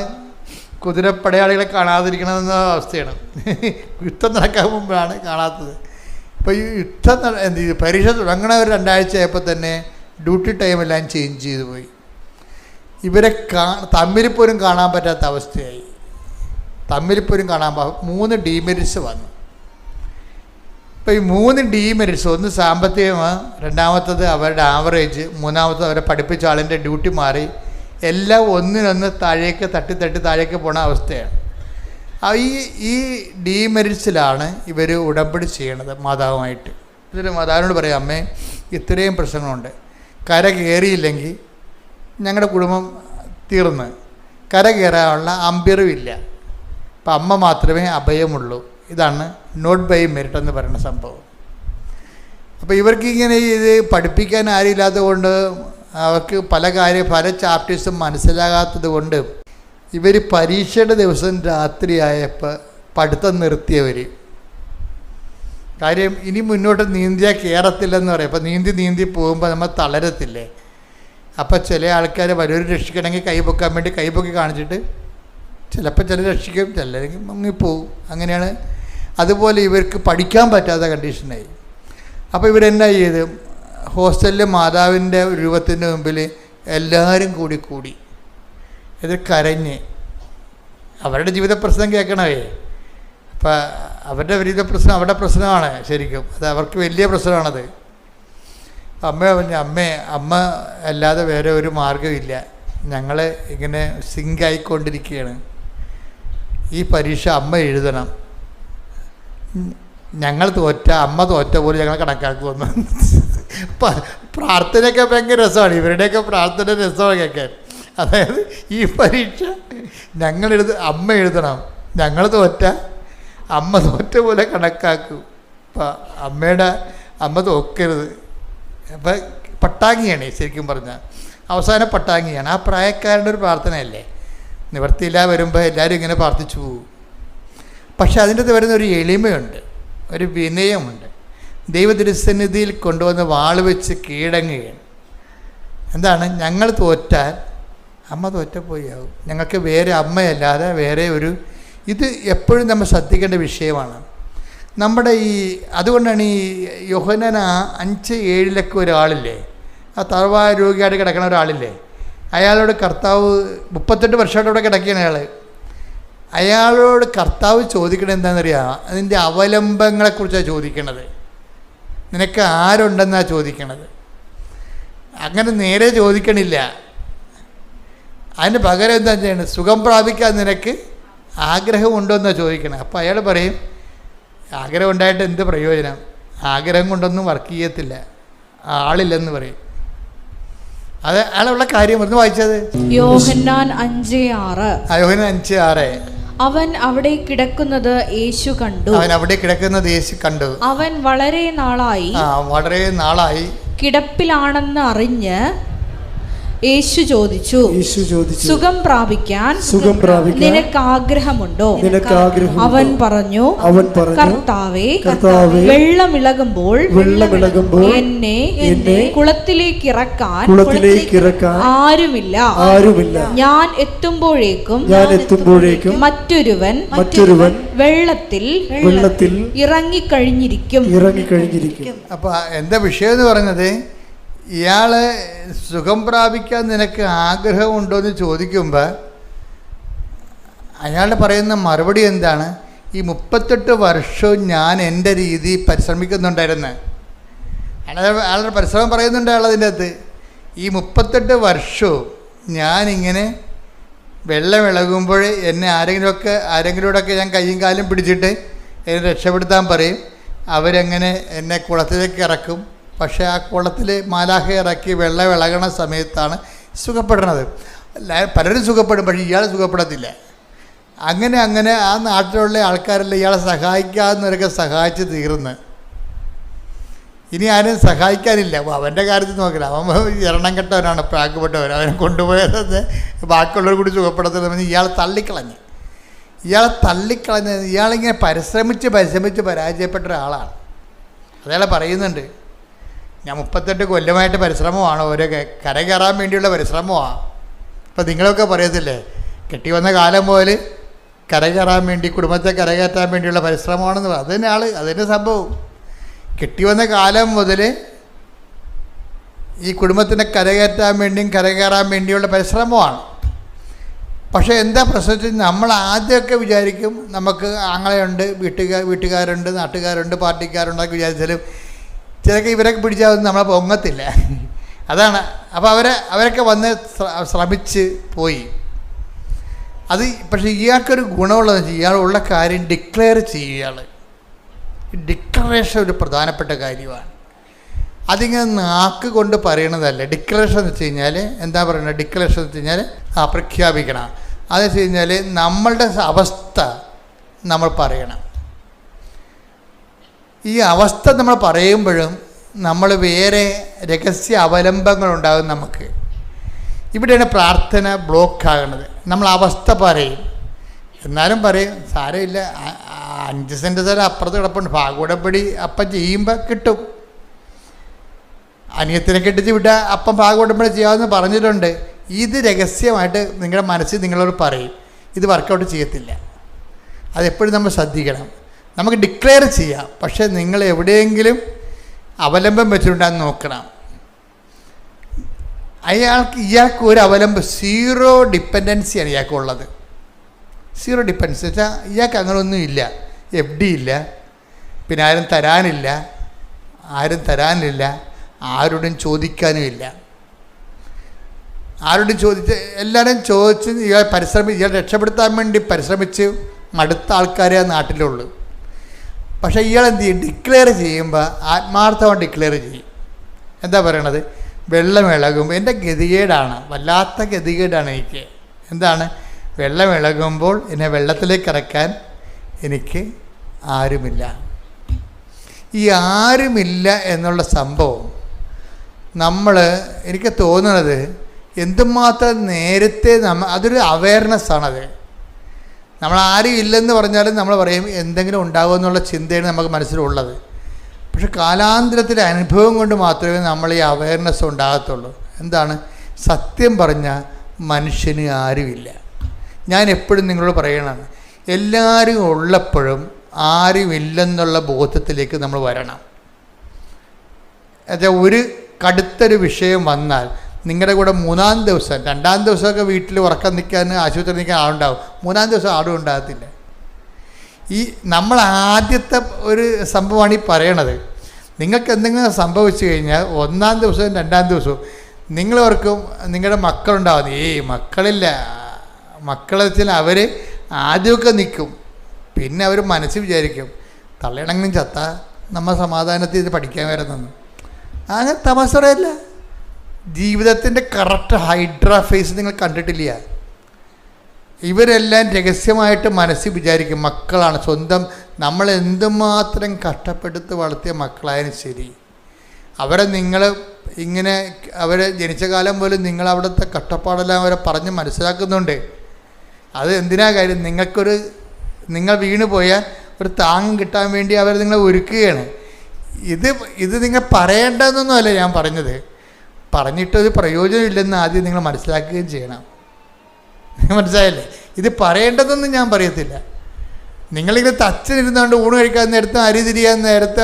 കുതിരപ്പടയാളികളെ കാണാതിരിക്കണമെന്ന അവസ്ഥയാണ്. യുദ്ധം നടക്കാൻ പോകുമ്പോഴാണ് കാണാത്തത്. ഇപ്പോൾ ഈ പരീക്ഷ തുടങ്ങണ ഒരു 2 ആഴ്ച ആയപ്പോൾ തന്നെ ഡ്യൂട്ടി ടൈമെല്ലാം ചേഞ്ച് ചെയ്തു പോയി. ഇവരെ തമ്മിൽ പോലും കാണാൻ പറ്റാത്ത അവസ്ഥയായി. തമ്മിൽ പോലും കാണാൻ 3 ഡീമെറിറ്റ്സ് വന്നു. ഇപ്പോൾ ഈ 3 ഡീമെറിറ്റ്സ്, ഒന്ന് സാമ്പത്തികമാണ്, രണ്ടാമത്തത് അവരുടെ ആവറേജ്, മൂന്നാമത്തത് അവരെ പഠിപ്പിച്ച ആളിൻ്റെ ഡ്യൂട്ടി മാറി, എല്ലാം ഒന്നിനൊന്ന് താഴേക്ക് തട്ടി താഴേക്ക് പോണ അവസ്ഥയാണ്. ഈ ഡീമെറിറ്റ്സിലാണ് ഇവർ ഉടമ്പടി ചെയ്യണത് മാതാവുമായിട്ട്. എന്നിട്ട് മാതാവിനോട് പറയും, അമ്മേ ഇത്രയും പ്രശ്നങ്ങളുണ്ട്, കര കയറിയില്ലെങ്കിൽ ഞങ്ങളുടെ കുടുംബം തീർന്ന്, കര കയറാനുള്ള അമ്പയറുമില്ല, അപ്പം അമ്മ മാത്രമേ അഭയമുള്ളൂ. ഇതാണ് നോട്ട് ബൈ മെറിറ്റ് എന്ന് പറയുന്ന സംഭവം. അപ്പോൾ ഇവർക്കിങ്ങനെ ഇത് പഠിപ്പിക്കാൻ ആരുമില്ലാത്തത് കൊണ്ട്, അവർക്ക് പല ചാപ്റ്റേഴ്സും മനസ്സിലാകാത്തത് കൊണ്ട് ഇവർ പരീക്ഷയുടെ ദിവസം രാത്രിയായപ്പോൾ പഠിത്തം നിർത്തിയവർ. കാര്യം ഇനി മുന്നോട്ട് നീന്തിയാൽ കയറത്തില്ലെന്ന് പറയും. അപ്പോൾ നീന്തി പോകുമ്പോൾ നമ്മൾ തളരത്തില്ലേ. അപ്പോൾ ചില ആൾക്കാർ വലിയൊരു രക്ഷിക്കണമെങ്കിൽ കൈപൊക്കാൻ വേണ്ടി കൈപൊക്കി കാണിച്ചിട്ട് ചിലപ്പോൾ ചില രക്ഷിക്കും, ചിലരെങ്കിൽ മുങ്ങിപ്പോവും. അങ്ങനെയാണ്. അതുപോലെ ഇവർക്ക് പഠിക്കാൻ പറ്റാത്ത കണ്ടീഷനായി. അപ്പോൾ ഇവരെന്നാ ചെയ്ത്, ഹോസ്റ്റലിൽ മാതാവിൻ്റെ രൂപത്തിൻ്റെ മുമ്പിൽ എല്ലാവരും കൂടി ഇത് കരഞ്ഞ് അവരുടെ ജീവിത പ്രശ്നം കേൾക്കണമേ. അപ്പം അവരുടെ ജീവിത പ്രശ്നം അവരുടെ പ്രശ്നമാണ് ശരിക്കും, അത് അവർക്ക് വലിയ പ്രശ്നമാണത്. അമ്മ പറഞ്ഞു, അമ്മ അല്ലാതെ വേറെ ഒരു മാർഗ്ഗമില്ല, ഞങ്ങൾ ഇങ്ങനെ സിങ്കായിക്കൊണ്ടിരിക്കുകയാണ്, ഈ പരീക്ഷ അമ്മ എഴുതണം, ഞങ്ങൾ അമ്മ തോറ്റ പോലും ഞങ്ങൾ കണക്കാക്കുമെന്ന്. പ്രാർത്ഥനയൊക്കെ ഭയങ്കര രസമാണ്, ഇവരുടെയൊക്കെ പ്രാർത്ഥന രസമാണ് കേൾക്കാൻ. അതായത് ഈ പരീക്ഷ അമ്മ എഴുതണം, ഞങ്ങൾ അമ്മ തോറ്റ പോലെ കണക്കാക്കും. അപ്പം അമ്മ തോക്കരുത്. അപ്പം പട്ടാങ്ങിയാണ് ശരിക്കും പറഞ്ഞാൽ, അവസാനം പട്ടാങ്ങിയാണ്. ആ പ്രായക്കാരുടെ ഒരു പ്രാർത്ഥനയല്ലേ, നിവർത്തിയില്ല വരുമ്പോൾ എല്ലാവരും ഇങ്ങനെ പ്രാർത്ഥിച്ചു പോകും. പക്ഷെ അതിൻ്റെ അകത്ത് വരുന്ന ഒരു എളിമയുണ്ട്, ഒരു വിനയമുണ്ട്. ദൈവതിരുസന്നിധിയിൽ കൊണ്ടുവന്ന് വാൾ വെച്ച് കീഴടങ്ങുകയാണ്. എന്താണ്? ഞങ്ങൾ തോറ്റാൽ അമ്മ തോറ്റപ്പോയാവും, ഞങ്ങൾക്ക് വേറെ അമ്മയല്ലാതെ വേറെ ഇത് എപ്പോഴും നമ്മൾ ശ്രദ്ധിക്കേണ്ട വിഷയമാണ്. നമ്മുടെ അതുകൊണ്ടാണ് ഈ യോഹന്നാൻ 5:7 ഒരാളില്ലേ, ആ തറവായ രോഗിയായിട്ട് കിടക്കുന്ന ഒരാളില്ലേ, അയാളോട് കർത്താവ് 38 വർഷമായിട്ട് അവിടെ കിടക്കുകയാണ് അയാളോട് കർത്താവ് ചോദിക്കണത് എന്താണെന്നറിയാം? അതിൻ്റെ അവലംബങ്ങളെക്കുറിച്ചാണ് ചോദിക്കണത്. നിനക്ക് ആരുണ്ടെന്നാണ് ചോദിക്കണത്. അങ്ങനെ നേരെ ചോദിക്കണില്ല. അതിന് പകരം എന്താ ചെയ്യണത്? സുഖം പ്രാപിക്കാൻ നിനക്ക് ആഗ്രഹമുണ്ടോ എന്നാണ് ചോദിക്കണത്. അപ്പോൾ അയാൾ പറയും, ആഗ്രഹം ഉണ്ടായിട്ട് എന്ത് പ്രയോജനം, ആഗ്രഹം കൊണ്ടൊന്നും വർക്ക് ചെയ്യത്തില്ല, ആളില്ലെന്ന് പറയും. അത് അയാളുള്ള കാര്യം ഒന്ന് വായിച്ചത് യോഹന്നാൻ 5:6. യോഹന്നാൻ 5:6. അവൻ അവിടെ കിടക്കുന്നത് യേശു കണ്ടു. അവൻ വളരെ നാളായി കിടപ്പിലാണെന്ന് അറിഞ്ഞ് യേശു ചോദിച്ചു, സുഖം പ്രാപിക്കാൻ നിനക്ക് ആഗ്രഹമുണ്ടോ? അവൻ പറഞ്ഞു, കർത്താവേ, വെള്ളമിളകുമ്പോൾ എന്നെ കുളത്തിലേക്ക് ഇറക്കാൻ ആരുമില്ല. ഞാൻ എത്തുമ്പോഴേക്കും മറ്റൊരുവൻ വെള്ളത്തിൽ ഇറങ്ങിക്കഴിഞ്ഞിരിക്കും. അപ്പൊ എന്താ വിഷയം എന്ന് പറഞ്ഞത്? ഇയാളെ സുഖം പ്രാപിക്കാൻ നിനക്ക് ആഗ്രഹമുണ്ടോ എന്ന് ചോദിക്കുമ്പോൾ അയാൾ പറയുന്ന മറുപടി എന്താണ്? ഈ 38 വർഷവും ഞാൻ എൻ്റെ രീതി പരിശ്രമിക്കുന്നുണ്ടായിരുന്നു. അയാളുടെ പരിശ്രമം പറയുന്നുണ്ട് അയാൾ അതിൻ്റെ അകത്ത്. ഈ 38 വർഷവും ഞാനിങ്ങനെ വെള്ളമിളകുമ്പോൾ എന്നെ ആരെങ്കിലുമൊക്കെ ഞാൻ കയ്യും കാലും പിടിച്ചിട്ട് എന്നെ രക്ഷപ്പെടുത്താൻ പറയും. അവരങ്ങനെ എന്നെ കുളത്തിലേക്ക് ഇറക്കും. പക്ഷേ ആ കുളത്തിൽ മാലാഖ ഇറക്കി വെള്ളം ഇളകണ സമയത്താണ് സുഖപ്പെടുന്നത്. പലരും സുഖപ്പെടും, പക്ഷേ ഇയാൾ സുഖപ്പെടത്തില്ല. അങ്ങനെ ആ നാട്ടിലുള്ള ആൾക്കാരെല്ലാം ഇയാളെ സഹായിക്കാവുന്നവരൊക്കെ സഹായിച്ച് തീർന്ന്. ഇനി ആരും സഹായിക്കാനില്ല. അവൻ്റെ കാര്യത്തിൽ നോക്കില്ല, അവൻ എണ്ണം കെട്ടവനാണ്, പ്രാക്കപ്പെട്ടവൻ. അവനെ കൊണ്ടുപോയത് ബാക്കിയുള്ളവർ കൂടി സുഖപ്പെടുത്തുന്ന ഇയാളെ തള്ളിക്കളഞ്ഞ് ഇയാളിങ്ങനെ പരിശ്രമിച്ച് പരാജയപ്പെട്ട ഒരാളാണ്. അതയാളെ പറയുന്നുണ്ട്, ഞാൻ 38 കൊല്ലമായിട്ട് പരിശ്രമമാണ്, ഓരോ കര കയറാൻ വേണ്ടിയുള്ള പരിശ്രമമാണ്. ഇപ്പം നിങ്ങളൊക്കെ പറയത്തില്ലേ, കെട്ടി വന്ന കാലം മുതൽ കര കയറാൻ വേണ്ടി, കുടുംബത്തെ കരകയറ്റാൻ വേണ്ടിയുള്ള പരിശ്രമമാണെന്ന് പറയും. അതിന് അതിൻ്റെ സംഭവം കെട്ടി വന്ന കാലം മുതൽ ഈ കുടുംബത്തിനെ കരകയറ്റാൻ വേണ്ടിയും കരകയറാൻ വേണ്ടിയുള്ള പരിശ്രമമാണ്. പക്ഷേ എന്താ പ്രശ്നം? നമ്മൾ ആദ്യമൊക്കെ വിചാരിക്കും നമുക്ക് ആങ്ങളയുണ്ട്, വീട്ടുകാരുണ്ട്, നാട്ടുകാരുണ്ട്, പാർട്ടിക്കാരുണ്ടൊക്കെ വിചാരിച്ചാലും ചിലക്ക് ഇവരൊക്കെ പിടിച്ചാൽ നമ്മളെ പൊങ്ങത്തില്ല. അതാണ്. അപ്പോൾ അവരൊക്കെ വന്ന് ശ്രമിച്ച് പോയി. പക്ഷേ ഇയാൾക്കൊരു ഗുണമുള്ളതെന്ന് വെച്ചാൽ ഇയാളുള്ള കാര്യം ഡിക്ലെയർ ചെയ്യും. ഡിക്ലറേഷൻ ഒരു പ്രധാനപ്പെട്ട കാര്യമാണ്. അതിങ്ങനെ നാക്ക് കൊണ്ട് പറയണതല്ല. ഡിക്ലറേഷൻ എന്ന് വെച്ച് കഴിഞ്ഞാൽ എന്താ പറയുന്നത്? ഡിക്ലറേഷൻ എന്ന് വെച്ച് കഴിഞ്ഞാൽ പ്രഖ്യാപിക്കണം. അതെന്ന് വെച്ച് കഴിഞ്ഞാൽ നമ്മളുടെ അവസ്ഥ നമ്മൾ പറയണം. ഈ അവസ്ഥ നമ്മൾ പറയുമ്പോഴും നമ്മൾ വേറെ രഹസ്യ അവലംബങ്ങളുണ്ടാകും നമുക്ക്. ഇവിടെയാണ് പ്രാർത്ഥന ബ്ലോക്കാകുന്നത്. നമ്മൾ അവസ്ഥ പറയും, എന്നാലും പറയും സാരമില്ല, 5 സെൻറ്റ് സ്ഥലം അപ്പുറത്ത് കിടപ്പുണ്ട്, ഭാഗവടപ്പടി അപ്പം ചെയ്യുമ്പോൾ കിട്ടും. അനിയത്തിനെ കെട്ടിച്ച് വിട്ടാൽ അപ്പം ഭാഗവടപ്പടി ചെയ്യാമെന്ന് പറഞ്ഞിട്ടുണ്ട്. ഇത് രഹസ്യമായിട്ട് നിങ്ങളുടെ മനസ്സിൽ നിങ്ങളോട് പറയും. ഇത് വർക്കൗട്ട് ചെയ്യത്തില്ല. അതെപ്പോഴും നമ്മൾ ശ്രദ്ധിക്കണം. നമുക്ക് ഡിക്ലെയർ ചെയ്യാം, പക്ഷേ നിങ്ങൾ എവിടെയെങ്കിലും അവലംബം വെച്ചിട്ടുണ്ടെന്ന് നോക്കണം. ഇയാൾക്ക് ഒരു അവലംബം, 0 ഡിപ്പെൻഡൻസിയാണ് ഇയാൾക്കുള്ളത്. സീറോ ഡിപ്പെൻഡൻസ് വെച്ചാൽ ഇയാൾക്ക് അങ്ങനെ ഒന്നും ഇല്ല, FD ഇല്ല, പിന്നെ ആരും തരാനില്ല, ആരോടും ചോദിക്കാനും ഇല്ല. ആരോടും ചോദിച്ച് എല്ലാവരും ചോദിച്ച് ഇയാൾ രക്ഷപ്പെടുത്താൻ വേണ്ടി പരിശ്രമിച്ച് മടുത്ത ആൾക്കാരെ ആ നാട്ടിലുള്ളൂ. പക്ഷേ ഇയാൾ എന്ത് ചെയ്യും? ഡിക്ലെയർ ചെയ്യുമ്പോൾ ആത്മാർത്ഥമായി ഡിക്ലെയർ ചെയ്യും. എന്താ പറയണത്? വെള്ളം ഇളകുമ്പോൾ എൻ്റെ ഗതികേടാണ്, വല്ലാത്ത ഗതികേടാണ് എനിക്ക്. എന്താണ്? വെള്ളം ഇളകുമ്പോൾ എന്നെ വെള്ളത്തിലേക്ക് ഇറക്കാൻ എനിക്ക് ആരുമില്ല. ഈ ആരുമില്ല എന്നുള്ള സംഭവം എനിക്ക് തോന്നുന്നത് എന്തുമാത്രം നേരത്തെ അതൊരു അവയർനെസ്സാണത്. നമ്മൾ ആരും ഇല്ലെന്ന് പറഞ്ഞാലും നമ്മൾ പറയും എന്തെങ്കിലും ഉണ്ടാകുമെന്നുള്ള ചിന്തയാണ് നമുക്ക് മനസ്സിലുള്ളത്. പക്ഷെ കാലാന്തരത്തിലെ അനുഭവം കൊണ്ട് മാത്രമേ നമ്മൾ ഈ അവയർനെസ് ഉണ്ടാകത്തുള്ളൂ. എന്താണ്? സത്യം പറഞ്ഞാൽ മനുഷ്യന് ആരുമില്ല. ഞാൻ എപ്പോഴും നിങ്ങളോട് പറയണതാണ്, എല്ലാവരും ഉള്ളപ്പോഴും ആരുമില്ലെന്നുള്ള ബോധത്തിലേക്ക് നമ്മൾ വരണം. എന്നുവെച്ചാൽ ഒരു കടുത്തൊരു വിഷയം വന്നാൽ നിങ്ങളുടെ കൂടെ 3-ാം ദിവസം 2-ാം ദിവസമൊക്കെ വീട്ടിൽ ഉറക്കം നിൽക്കാൻ ആശുപത്രി നിൽക്കാൻ ആളുണ്ടാവും, 3-ാം ദിവസം ആളും ഉണ്ടാകത്തില്ല. ഈ നമ്മൾ ആദ്യത്തെ ഒരു സംഭവമാണ് ഈ പറയണത്. നിങ്ങൾക്ക് എന്തെങ്കിലും സംഭവിച്ചു കഴിഞ്ഞാൽ 1-ാം ദിവസവും 2-ാം ദിവസവും നിങ്ങളവർക്കും നിങ്ങളുടെ മക്കളുണ്ടാവും. മക്കളില്ല, മക്കളെ വെച്ചാൽ അവർ ആദ്യമൊക്കെ നിൽക്കും, പിന്നെ അവർ മനസ്സിൽ വിചാരിക്കും തള്ളയിണങ്ങും ചത്താൽ നമ്മൾ സമാധാനത്തിൽ ഇത് പഠിക്കാൻ വരുന്നെന്ന്. അങ്ങനെ തമാശയല്ല. ജീവിതത്തിൻ്റെ കറക്റ്റ് ഹൈഡ്രാ ഫേസ് നിങ്ങൾ കണ്ടിട്ടില്ല. ഇവരെല്ലാം രഹസ്യമായിട്ട് മനസ്സിൽ വിചാരിക്കും മക്കളാണ് സ്വന്തം. നമ്മൾ എന്തുമാത്രം കഷ്ടപ്പെടുത്ത് വളർത്തിയ മക്കളായാലും ശരി, അവരെ നിങ്ങൾ ഇങ്ങനെ അവരെ ജനിച്ച കാലം പോലും നിങ്ങൾ അവിടുത്തെ കഷ്ടപ്പാടെല്ലാം അവരെ പറഞ്ഞ് മനസ്സിലാക്കുന്നുണ്ട്. അത് എന്തിനാ കാര്യം? നിങ്ങൾ വീണ് പോയാൽ ഒരു താങ്ങ് കിട്ടാൻ വേണ്ടി അവർ നിങ്ങളെ ഒരുക്കുകയാണ്. ഇത് നിങ്ങൾ പറയേണ്ടതെന്നൊന്നുമല്ല ഞാൻ പറഞ്ഞത്. പറഞ്ഞിട്ടൊരു പ്രയോജനമില്ലെന്ന് ആദ്യം നിങ്ങൾ മനസ്സിലാക്കുകയും ചെയ്യണം. മനസ്സിലായില്ലേ? ഇത് പറയേണ്ടതെന്ന് ഞാൻ പറയത്തില്ല. നിങ്ങളിങ്ങനെ തച്ചനിരുന്നുകൊണ്ട് ഊണ് കഴിക്കാൻ നേരത്ത് അരി തിരിയാൻ നേരത്ത്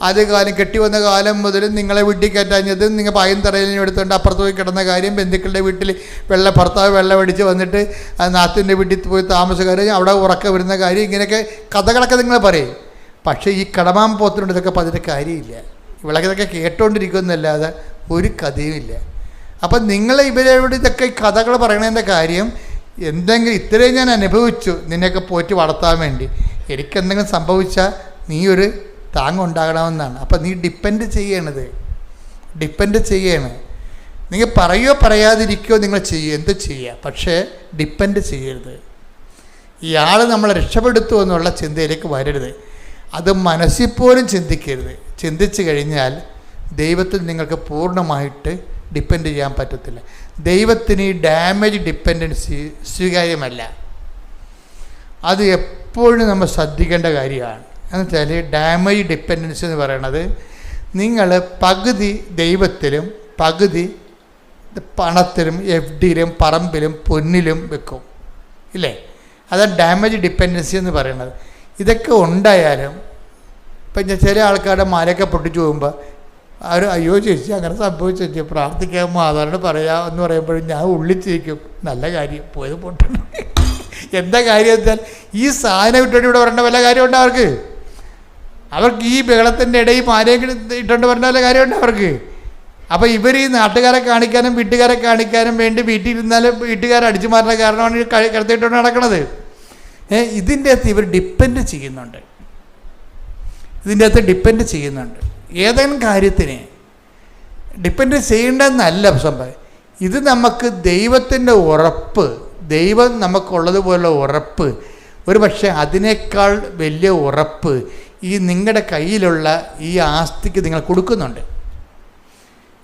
ആദ്യ കാലം കെട്ടി വന്ന കാലം മുതൽ നിങ്ങളെ വീട്ടിൽ കയറ്റാഞ്ഞതും നിങ്ങൾ പായം തറയിലും എടുത്തുകൊണ്ട് അപ്പുറത്ത് പോയി കിടന്ന കാര്യം, ബന്ധുക്കളുടെ വീട്ടിൽ ഭർത്താവ് വെള്ളം അടിച്ച് വന്നിട്ട് നാത്തിൻ്റെ വീട്ടിൽ പോയി താമസക്കാരും അവിടെ ഉറക്കം വരുന്ന കാര്യം, ഇങ്ങനെയൊക്കെ കഥകളൊക്കെ നിങ്ങൾ പറയും. പക്ഷേ ഈ കടമാൻ പോത്തിനുണ്ട് ഇതൊക്കെ പറഞ്ഞിട്ട് കാര്യമില്ല. ഇതൊക്കെ കേട്ടോണ്ടിരിക്കുന്നല്ലാതെ ഒരു കഥയുമില്ല. അപ്പം നിങ്ങൾ ഇവരോട് ഇതൊക്കെ കഥകൾ പറയണതിൻ്റെ കാര്യം എന്തെങ്കിലും ഇത്രയും ഞാൻ അനുഭവിച്ചു നിന്നെയൊക്കെ പോറ്റി വളർത്താൻ വേണ്ടി, എനിക്കെന്തെങ്കിലും സംഭവിച്ചാൽ നീ ഒരു താങ്ങുണ്ടാകണമെന്നാണ്. അപ്പം നീ ഡിപ്പെൻഡ് ചെയ്യണത്. നിങ്ങൾ പറയുകയോ പറയാതിരിക്കുകയോ നിങ്ങൾ എന്ത് ചെയ്യുക, പക്ഷേ ഡിപ്പെൻഡ് ചെയ്യരുത്. ഇയാൾ നമ്മളെ രക്ഷപ്പെടുത്തു എന്നുള്ള ചിന്തയിലേക്ക് വരരുത്. അത് മനസ്സിൽ പോലും ചിന്തിക്കരുത്. ചിന്തിച്ചു കഴിഞ്ഞാൽ ദൈവത്തിൽ നിങ്ങൾക്ക് പൂർണ്ണമായിട്ട് ഡിപ്പെൻഡ് ചെയ്യാൻ പറ്റത്തില്ല. ദൈവത്തിന് ഈ ഡാമേജ് ഡിപ്പെൻഡൻസി സ്വീകാര്യമല്ല. അത് എപ്പോഴും നമ്മൾ ശ്രദ്ധിക്കേണ്ട കാര്യമാണ്. എന്നുവെച്ചാൽ ഡാമേജ് ഡിപ്പെൻഡൻസി എന്ന് പറയണത് നിങ്ങൾ പകുതി ദൈവത്തിലും പകുതി പണത്തിലും FDയിലും പറമ്പിലും പൊന്നിലും വെക്കും, ഇല്ലേ? അതാണ് ഡാമേജ് ഡിപ്പെൻഡൻസി എന്ന് പറയുന്നത്. ഇതൊക്കെ ഉണ്ടായാലും ഇപ്പം ചില ആൾക്കാരുടെ മാലയൊക്കെ പൊട്ടിച്ചു പോകുമ്പോൾ അവർ അയ്യോ ചേച്ചി അങ്ങനെ സംഭവിച്ചു ചേച്ചി പ്രാർത്ഥിക്കാൻ മാതാവിനോട് പറയാം എന്ന് പറയുമ്പോഴും ഞാൻ ഉള്ളിച്ചിരിക്കും, നല്ല കാര്യം പോയത് പൊട്ടണം. എന്താ കാര്യം വെച്ചാൽ ഈ സാധനം ഇട്ടുകൊണ്ട് ഇവിടെ വരേണ്ട വല്ല കാര്യമുണ്ട് അവർക്ക് ഈ ബഹളത്തിൻ്റെ ഇടയിൽ മാലയൊക്കെ ഇട്ടുകൊണ്ട് വരേണ്ട വല്ല കാര്യമുണ്ട് അവർക്ക്. അപ്പോൾ ഇവർ ഈ നാട്ടുകാരെ കാണിക്കാനും വീട്ടുകാരെ കാണിക്കാനും വേണ്ടി വീട്ടിലിരുന്നാലും വീട്ടുകാരെ അടിച്ചു മാറുന്ന കാരണമാണ് കിടത്തിയിട്ടുണ്ട് നടക്കുന്നത്. ഇതിൻ്റെ അകത്ത് ഇവർ ഡിപ്പെൻഡ് ചെയ്യുന്നുണ്ട്. ഏതെങ്കിലും കാര്യത്തിന് ഡിപ്പെൻഡ് ചെയ്യേണ്ടതെന്നല്ല സംഭവം. ഇത് നമുക്ക് ദൈവത്തിൻ്റെ ഉറപ്പ്, ദൈവം നമുക്കുള്ളതുപോലുള്ള ഉറപ്പ്, ഒരു പക്ഷേ അതിനേക്കാൾ വലിയ ഉറപ്പ് ഈ നിങ്ങളുടെ കയ്യിലുള്ള ഈ ആസ്തിക്ക് നിങ്ങൾ കൊടുക്കുന്നുണ്ട്.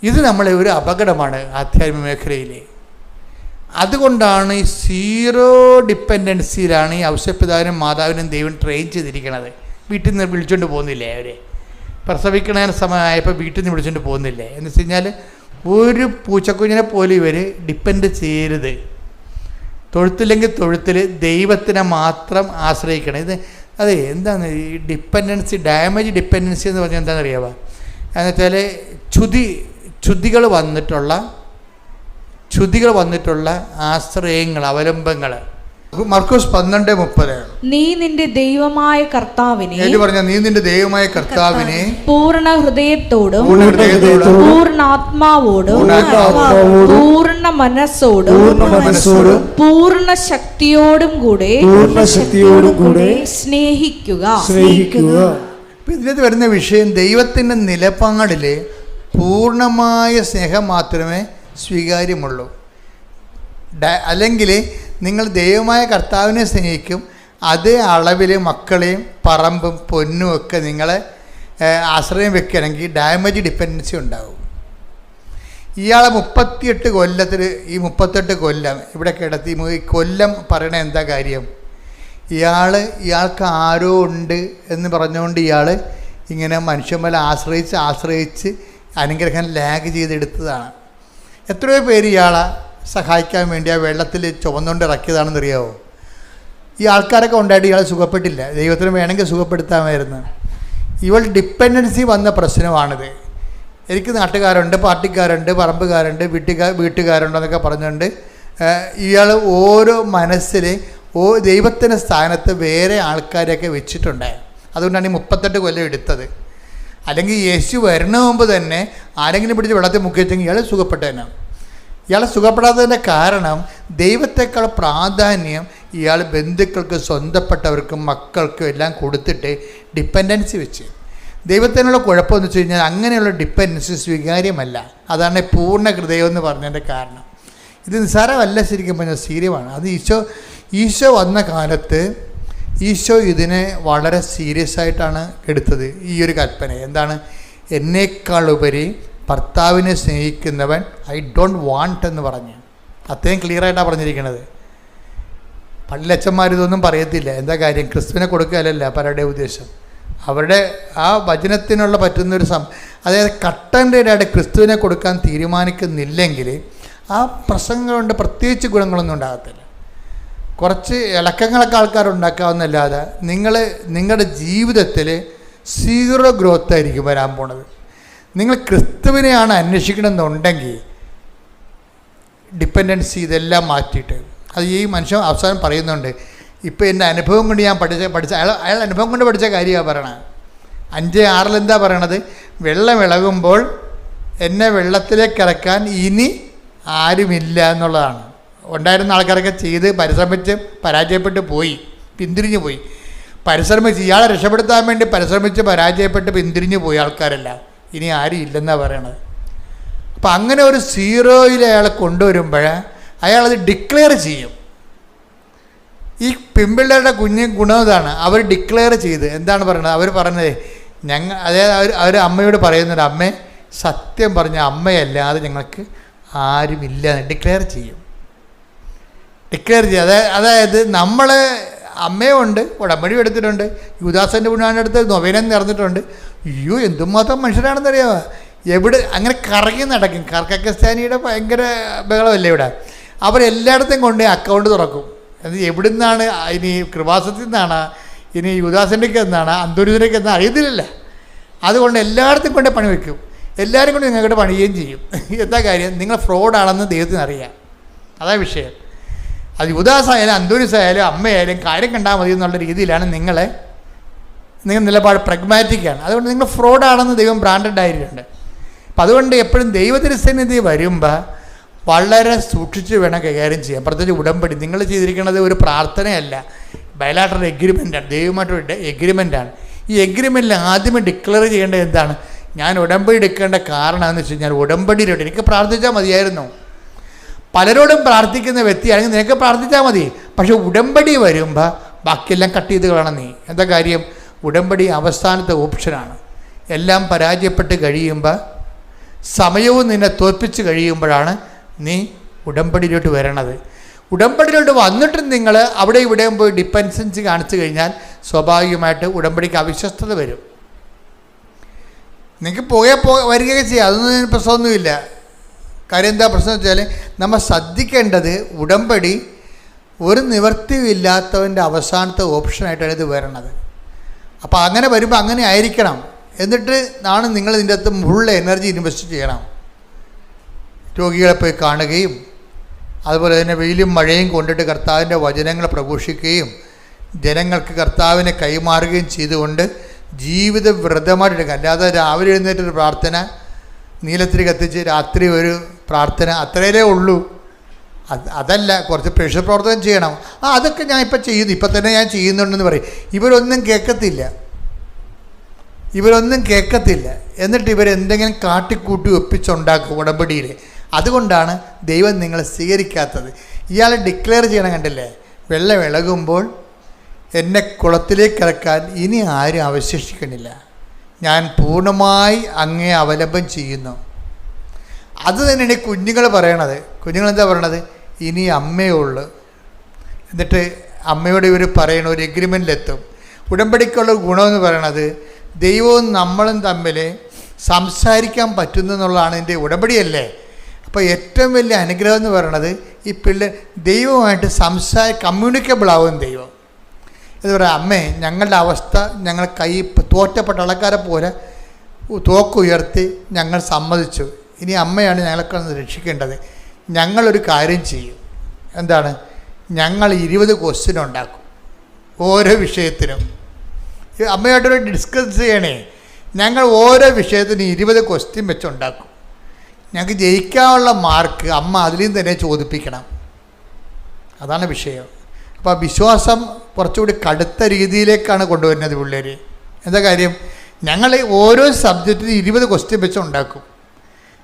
ഇത് നമ്മളെ ഒരു അപകടമാണ് ആധ്യാത്മിക മേഖലയിൽ. അതുകൊണ്ടാണ് ഈ സീറോ ഡിപ്പെൻഡൻസിയിലാണ് ഈ ഔഷധപിതാവിനും മാതാവിനും ദൈവം ട്രെയിൻ ചെയ്തിരിക്കുന്നത്. വീട്ടിൽ നിന്ന് വിളിച്ചുകൊണ്ട് പോകുന്നില്ലേ? അവർ പ്രസവിക്കണ സമയമായപ്പോൾ വീട്ടിൽ നിന്ന് വിളിച്ചുകൊണ്ട് പോകുന്നില്ലേ? എന്ന് വെച്ച് കഴിഞ്ഞാൽ ഒരു പൂച്ചക്കുഞ്ഞിനെ പോലും ഇവർ ഡിപ്പെൻഡ് ചെയ്യരുത്. തൊഴുത്തില്ലെങ്കിൽ തൊഴുത്തിൽ ദൈവത്തിനെ മാത്രം ആശ്രയിക്കണം. അതെ എന്താണ് ഈ ഡിപ്പെൻഡൻസി, ഡാമേജ് ഡിപ്പെൻഡൻസി എന്ന് പറഞ്ഞാൽ എന്താണെന്ന് അറിയാമോ? എന്നുവെച്ചാൽ ചുതികൾ വന്നിട്ടുള്ള ആശ്രയങ്ങൾ, അവലംബങ്ങൾ, മർക്കോസ് 12:30. നീ നിന്റെ ദൈവമായ കർത്താവിനെ പറഞ്ഞ നീ നിന്റെ ദൈവമായ കർത്താവിനെ പൂർണ്ണ ഹൃദയത്തോടും പൂർണ്ണ ആത്മാവോടും പൂർണ്ണ മനസ്സോടും പൂർണ്ണ ശക്തിയോടും കൂടെ സ്നേഹിക്കുക. ഇതിനകത്ത് വരുന്ന വിഷയം ദൈവത്തിൻ്റെ നിലപാടിൽ പൂർണ്ണമായ സ്നേഹം മാത്രമേ സ്വീകാര്യമുള്ളൂ. അല്ലെങ്കിൽ നിങ്ങൾ ദൈവമായ കർത്താവിനെ സ്നേഹിക്കും, അതേ അളവിൽ മക്കളെയും പറമ്പും പൊന്നും ഒക്കെ നിങ്ങളെ ആശ്രയം വെക്കുകയാണെങ്കിൽ ഡാമേജ് ഡിപ്പെൻഡൻസി ഉണ്ടാവും. ഇയാളെ 38 കൊല്ലത്തിൽ ഈ 38 കൊല്ലം ഇവിടെ കിടത്തി ഈ കൊല്ലം പറയണ എന്താ കാര്യം? ഇയാൾക്ക് ആരോ ഉണ്ട് എന്ന് പറഞ്ഞുകൊണ്ട് ഇയാൾ ഇങ്ങനെ മനുഷ്യന്മാരെ ആശ്രയിച്ച് അനുഗ്രഹം ലാഗ് ചെയ്തെടുത്തതാണ്. എത്രയോ പേര് ഇയാളെ സഹായിക്കാൻ വേണ്ടി ആ വെള്ളത്തിൽ ചുവന്നുകൊണ്ട് ഇറക്കിയതാണെന്നറിയാമോ? ഈ ആൾക്കാരൊക്കെ ഉണ്ടായിട്ട് ഇയാൾ സുഖപ്പെട്ടില്ല. ദൈവത്തിന് വേണമെങ്കിൽ സുഖപ്പെടുത്താമായിരുന്നു. ഇവൾ ഡിപ്പെൻഡൻസി വന്ന പ്രശ്നമാണിത്. എനിക്ക് നാട്ടുകാരുണ്ട്, പാർട്ടിക്കാരുണ്ട്, പറമ്പുകാരുണ്ട്, വീട്ടുകാരുണ്ടെന്നൊക്കെ പറഞ്ഞുകൊണ്ട് ഇയാൾ ഓരോ മനസ്സിൽ ദൈവത്തിൻ്റെ സ്ഥാനത്ത് വേറെ ആൾക്കാരെയൊക്കെ വെച്ചിട്ടുണ്ട്. അതുകൊണ്ടാണ് ഈ 38 കൊല്ലം എടുത്തത്. അല്ലെങ്കിൽ യേശു വരുന്ന മുമ്പ് തന്നെ ആരെങ്കിലും പിടിച്ച് വെള്ളത്തിൽ മുക്കി വെച്ചെങ്കിൽ ഇയാൾ സുഖപ്പെട്ടേനെ. ഇയാളെ സുഖപ്പെടാത്തതിൻ്റെ കാരണം ദൈവത്തെക്കാൾ പ്രാധാന്യം ഇയാൾ ബന്ധുക്കൾക്ക്, സ്വന്തപ്പെട്ടവർക്കും, മക്കൾക്കും എല്ലാം കൊടുത്തിട്ട് ഡിപ്പെൻഡൻസി വെച്ച്. ദൈവത്തിനുള്ള കുഴപ്പമെന്ന് വെച്ച് കഴിഞ്ഞാൽ അങ്ങനെയുള്ള ഡിപ്പെൻഡൻസി സ്വീകാര്യമല്ല. അതാണ് പൂർണ്ണ ഹൃദയം എന്ന് പറഞ്ഞതിൻ്റെ കാരണം. ഇത് നിസ്സാരമല്ല, ശരിക്കും പറഞ്ഞാൽ സീരിയമാണ്. അത് ഈശോ വന്ന കാലത്ത് ഈശോ ഇതിനെ വളരെ സീരിയസ് ആയിട്ടാണ് എടുത്തത്. ഈ ഒരു കൽപ്പന എന്താണ്? എന്നേക്കാളുപരി ഭർത്താവിനെ സ്നേഹിക്കുന്നവൻ ഐ ഡോണ്ട് വാണ്ട് എന്ന് പറഞ്ഞ് അത്രയും ക്ലിയറായിട്ടാണ് പറഞ്ഞിരിക്കുന്നത്. പള്ളിയച്ചന്മാരിതൊന്നും പറയത്തില്ല. എന്താ കാര്യം? ക്രിസ്തുവിനെ കൊടുക്കുകയല്ല പലരുടെ ഉദ്ദേശം. അവരുടെ ആ വചനത്തിനുള്ള പറ്റുന്നൊരു അതായത് കട്ടൻ്റെതായിട്ട് ക്രിസ്തുവിനെ കൊടുക്കാൻ തീരുമാനിക്കുന്നില്ലെങ്കിൽ ആ പ്രസംഗം കൊണ്ട് പ്രത്യേകിച്ച് ഗുണങ്ങളൊന്നും ഉണ്ടാകത്തില്ല. കുറച്ച് ഇളക്കങ്ങളൊക്കെ ആൾക്കാരുണ്ടാക്കാവുന്നല്ലാതെ നിങ്ങളുടെ ജീവിതത്തിൽ 0 ഗ്രോത്ത് ആയിരിക്കും വരാൻ പോണത്. നിങ്ങൾ ക്രിസ്തുവിനെയാണ് അന്വേഷിക്കണമെന്നുണ്ടെങ്കിൽ ഡിപ്പെൻഡൻസി ഇതെല്ലാം മാറ്റിയിട്ട്, അത് ഈ മനുഷ്യൻ അവസാനം പറയുന്നുണ്ട്. ഇപ്പോൾ എൻ്റെ അനുഭവം കൊണ്ട് ഞാൻ പഠിച്ച അയാൾ അനുഭവം കൊണ്ട് പഠിച്ച കാര്യമാണ് പറയണത്. 5:6 എന്താ പറയണത്? വെള്ളം ഇളകുമ്പോൾ എന്നെ വെള്ളത്തിലേക്ക് ഇറക്കാൻ ഇനി ആരുമില്ല എന്നുള്ളതാണ്. ഉണ്ടായിരുന്ന ആൾക്കാരൊക്കെ ചെയ്ത് പരിശ്രമിച്ച് പരാജയപ്പെട്ട് പോയി, പിന്തിരിഞ്ഞു പോയി. ഇയാളെ രക്ഷപ്പെടുത്താൻ വേണ്ടി പരിശ്രമിച്ച് പരാജയപ്പെട്ട് പിന്തിരിഞ്ഞു പോയി ആൾക്കാരല്ല. ഇനി ആരും ഇല്ലെന്നാണ് പറയണത്. അപ്പം അങ്ങനെ ഒരു 0യിൽ അയാളെ കൊണ്ടുവരുമ്പോൾ അയാളത് ഡിക്ലെയർ ചെയ്യും. ഈ പെൺപിള്ളേരുടെ ഗുണം ഇതാണ്. അവർ ഡിക്ലെയർ ചെയ്ത് എന്താണ് പറയുന്നത്? അവർ പറഞ്ഞത് അതായത് അവർ അമ്മയോട് പറയുന്നത്, അമ്മേ സത്യം പറഞ്ഞ അമ്മയല്ലാതെ ഞങ്ങൾക്ക് ആരുമില്ല എന്ന് ഡിക്ലെയർ ചെയ്യും. അതായത് നമ്മൾ അമ്മയുണ്ട്, ഉടമ്പടി എടുത്തിട്ടുണ്ട്, യുദാസൻ്റെ പുണ്യാൻ്റെ അടുത്ത് നൊവേനം നടന്നിട്ടുണ്ട്. അയ്യോ എന്തുമാത്രം മനുഷ്യരാണെന്നറിയാമോ? അങ്ങനെ കറങ്ങി നടക്കും. കർക്കസ്ഥാനിയുടെ ഭയങ്കര ബഹളമല്ലേ ഇവിടെ. അവരെല്ലായിടത്തും കൊണ്ട് അക്കൗണ്ട് തുറക്കും. അത് എവിടെ നിന്നാണ്, ഇനി കൃപാസത്തിൽ നിന്നാണ്, ഇനി യുദാസൻ്റെക്ക് എന്നാണ്, അന്തോരിതിനൊക്കെ എന്നാണ് അറിയത്തില്ല. അതുകൊണ്ട് എല്ലായിടത്തും കൊണ്ട് പണി വയ്ക്കും. എല്ലാവരും കൊണ്ട് നിങ്ങളുടെ പണിയുകയും ചെയ്യും. എന്താ കാര്യം? നിങ്ങൾ ഫ്രോഡാണെന്ന് ദൈവത്തിന് അറിയാം. അതാ വിഷയം. അത് യുദാസായാലും അന്തോരിസായാലും അമ്മയായാലും കാര്യം കണ്ടാൽ മതി എന്നുള്ള രീതിയിലാണ് നിങ്ങൾ നിലപാട് പ്രഗ്മാറ്റിക്കാണ്. അതുകൊണ്ട് നിങ്ങൾ ഫ്രോഡാണെന്ന് ദൈവം ബ്രാൻഡഡ് ആയിട്ടുണ്ട്. അപ്പം അതുകൊണ്ട് എപ്പോഴും ദൈവത്തിരുസന്നിധി വരുമ്പോൾ വളരെ സൂക്ഷിച്ച് വേണം കൈകാര്യം ചെയ്യാൻ. പ്രത്യേകിച്ച് ഉടമ്പടി നിങ്ങൾ ചെയ്തിരിക്കുന്നത് ഒരു പ്രാർത്ഥനയല്ല, ബയലാറ്ററൽ എഗ്രിമെൻ്റാണ്, ദൈവമായിട്ടൊരു എഗ്രിമെൻ്റാണ്. ഈ എഗ്രിമെൻറ്റിൽ ആദ്യമേ ഡിക്ലെയർ ചെയ്യേണ്ടത് എന്താണ്? ഞാൻ ഉടമ്പടി എടുക്കേണ്ട കാരണം എന്ന് വെച്ച് കഴിഞ്ഞാൽ ഉടമ്പടിയിലോട്ട് എനിക്ക് പ്രാർത്ഥിച്ചാൽ മതിയായിരുന്നു. പലരോടും പ്രാർത്ഥിക്കുന്ന വ്യക്തിയാണെങ്കിൽ നിനക്ക് പ്രാർത്ഥിച്ചാൽ മതി. പക്ഷെ ഉടമ്പടി വരുമ്പോൾ ബാക്കിയെല്ലാം കട്ട് ചെയ്ത് കളയണം നീ. എന്താ കാര്യം? ഉടമ്പടി അവസാനത്തെ ഓപ്ഷനാണ്. എല്ലാം പരാജയപ്പെട്ട് കഴിയുമ്പോൾ, സമയവും നിന്നെ തോൽപ്പിച്ച് കഴിയുമ്പോഴാണ് നീ ഉടമ്പടിയിലോട്ട് വരണത്. ഉടമ്പടിയിലോട്ട് വന്നിട്ടും നിങ്ങൾ അവിടെ ഇവിടെയും പോയി ഡിപ്പെൻഡൻസി കാണിച്ചു കഴിഞ്ഞാൽ സ്വാഭാവികമായിട്ട് ഉടമ്പടിക്ക് അവിശ്വസ്തത വരും. നിങ്ങൾക്ക് വരികയൊക്കെ ചെയ്യാം, അതൊന്നും പ്രശ്നമൊന്നുമില്ല. കാര്യം എന്താ പ്രശ്നം വെച്ചാൽ നമ്മൾ ശ്രദ്ധിക്കേണ്ടത് ഉടമ്പടി ഒരു നിവൃത്തിയില്ലാത്തവൻ്റെ അവസാനത്തെ ഓപ്ഷനായിട്ടാണ് ഇത് വരണത്. അപ്പോൾ അങ്ങനെ വരുമ്പോൾ അങ്ങനെ ആയിരിക്കണം. എന്നിട്ട് നിങ്ങൾ ഇതിൻ്റെ അകത്ത് ഫുൾ എനർജി ഇൻവെസ്റ്റ് ചെയ്യണം. രോഗികളെ പോയി കാണുകയും അതുപോലെ തന്നെ വെയിലും മഴയും കൊണ്ടിട്ട് കർത്താവിൻ്റെ വചനങ്ങൾ പ്രഘോഷിക്കുകയും ജനങ്ങൾക്ക് കർത്താവിനെ കൈമാറുകയും ചെയ്തുകൊണ്ട് ജീവിത വ്രതമായിട്ടെടുക്കുക. അല്ലാതെ രാവിലെ എഴുന്നേറ്റൊരു പ്രാർത്ഥന, നീലത്തിരി കത്തിച്ച് രാത്രി ഒരു പ്രാർത്ഥന, അത്രയേ ഉള്ളൂ. അതല്ല, കുറച്ച് പ്രേക്ഷിത പ്രവർത്തനം ചെയ്യണം. അതൊക്കെ ഞാൻ ഇപ്പം ചെയ്യുന്നു, ഇപ്പം തന്നെ ഞാൻ ചെയ്യുന്നുണ്ടെന്ന് പറയും. ഇവരൊന്നും കേൾക്കത്തില്ല. എന്നിട്ട് ഇവരെന്തെങ്കിലും കാട്ടിക്കൂട്ടി ഒപ്പിച്ചുണ്ടാക്കും ഉടമ്പടിയിൽ. അതുകൊണ്ടാണ് ദൈവം നിങ്ങളെ സ്വീകരിക്കാത്തത്. ഇയാൾ ഡിക്ലെയർ ചെയ്യണം, കണ്ടില്ലേ? വെള്ളം ഇളകുമ്പോൾ എന്നെ കുളത്തിലേക്ക് ഇറക്കാൻ ഇനി ആരും അവശേഷിക്കണില്ല, ഞാൻ പൂർണ്ണമായി അങ്ങേ അവലംബം ചെയ്യുന്നു. അത് തന്നെയാണ് ഈ കുഞ്ഞുങ്ങൾ പറയണത്. കുഞ്ഞുങ്ങളെന്താ പറയണത്? ഇനി അമ്മയേ ഉള്ളൂ. എന്നിട്ട് അമ്മയോട് ഇവർ പറയണ ഒരു എഗ്രിമെൻറ്റിലെത്തും. ഉടമ്പടിക്കുള്ള ഗുണമെന്ന് പറയണത് ദൈവവും നമ്മളും തമ്മിൽ സംസാരിക്കാൻ പറ്റുന്നു എന്നുള്ളതാണ് എൻ്റെ ഉടമ്പടിയല്ലേ. അപ്പോൾ ഏറ്റവും വലിയ അനുഗ്രഹം എന്ന് പറയണത് ഈ ദൈവമായിട്ട് കമ്മ്യൂണിക്കബിൾ ആവും ദൈവം. എന്ന് പറയാം, അമ്മേ ഞങ്ങളുടെ അവസ്ഥ ഞങ്ങൾ തോറ്റപ്പെട്ട ആൾക്കാരെ പോലെ തോക്കുയർത്തി ഞങ്ങൾ സമ്മതിച്ചു. ഇനി അമ്മയാണ് ഞങ്ങളൊക്കെ രക്ഷിക്കേണ്ടത്. ഞങ്ങളൊരു കാര്യം ചെയ്യും. എന്താണ്? ഞങ്ങൾ 20 ക്വസ്റ്റ്യൻ ഉണ്ടാക്കും ഓരോ വിഷയത്തിനും. അമ്മയായിട്ടൊരു ഡിസ്കസ് ചെയ്യണേ. ഞങ്ങൾ ഓരോ വിഷയത്തിനും 20 ക്വസ്റ്റ്യൻ വെച്ചുണ്ടാക്കും. ഞങ്ങൾക്ക് ജയിക്കാനുള്ള മാർക്ക് അമ്മ അതിൽ നിന്ന് തന്നെ ചോദിപ്പിക്കണം. അതാണ് വിഷയം. അപ്പോൾ വിശ്വാസം കുറച്ചുകൂടി കടുത്ത രീതിയിലേക്കാണ് കൊണ്ടുവരുന്നത് പിള്ളേർ. എന്താ കാര്യം? ഞങ്ങൾ ഓരോ സബ്ജക്റ്റിനും 20 ക്വസ്റ്റ്യൻ വെച്ച് ഉണ്ടാക്കും.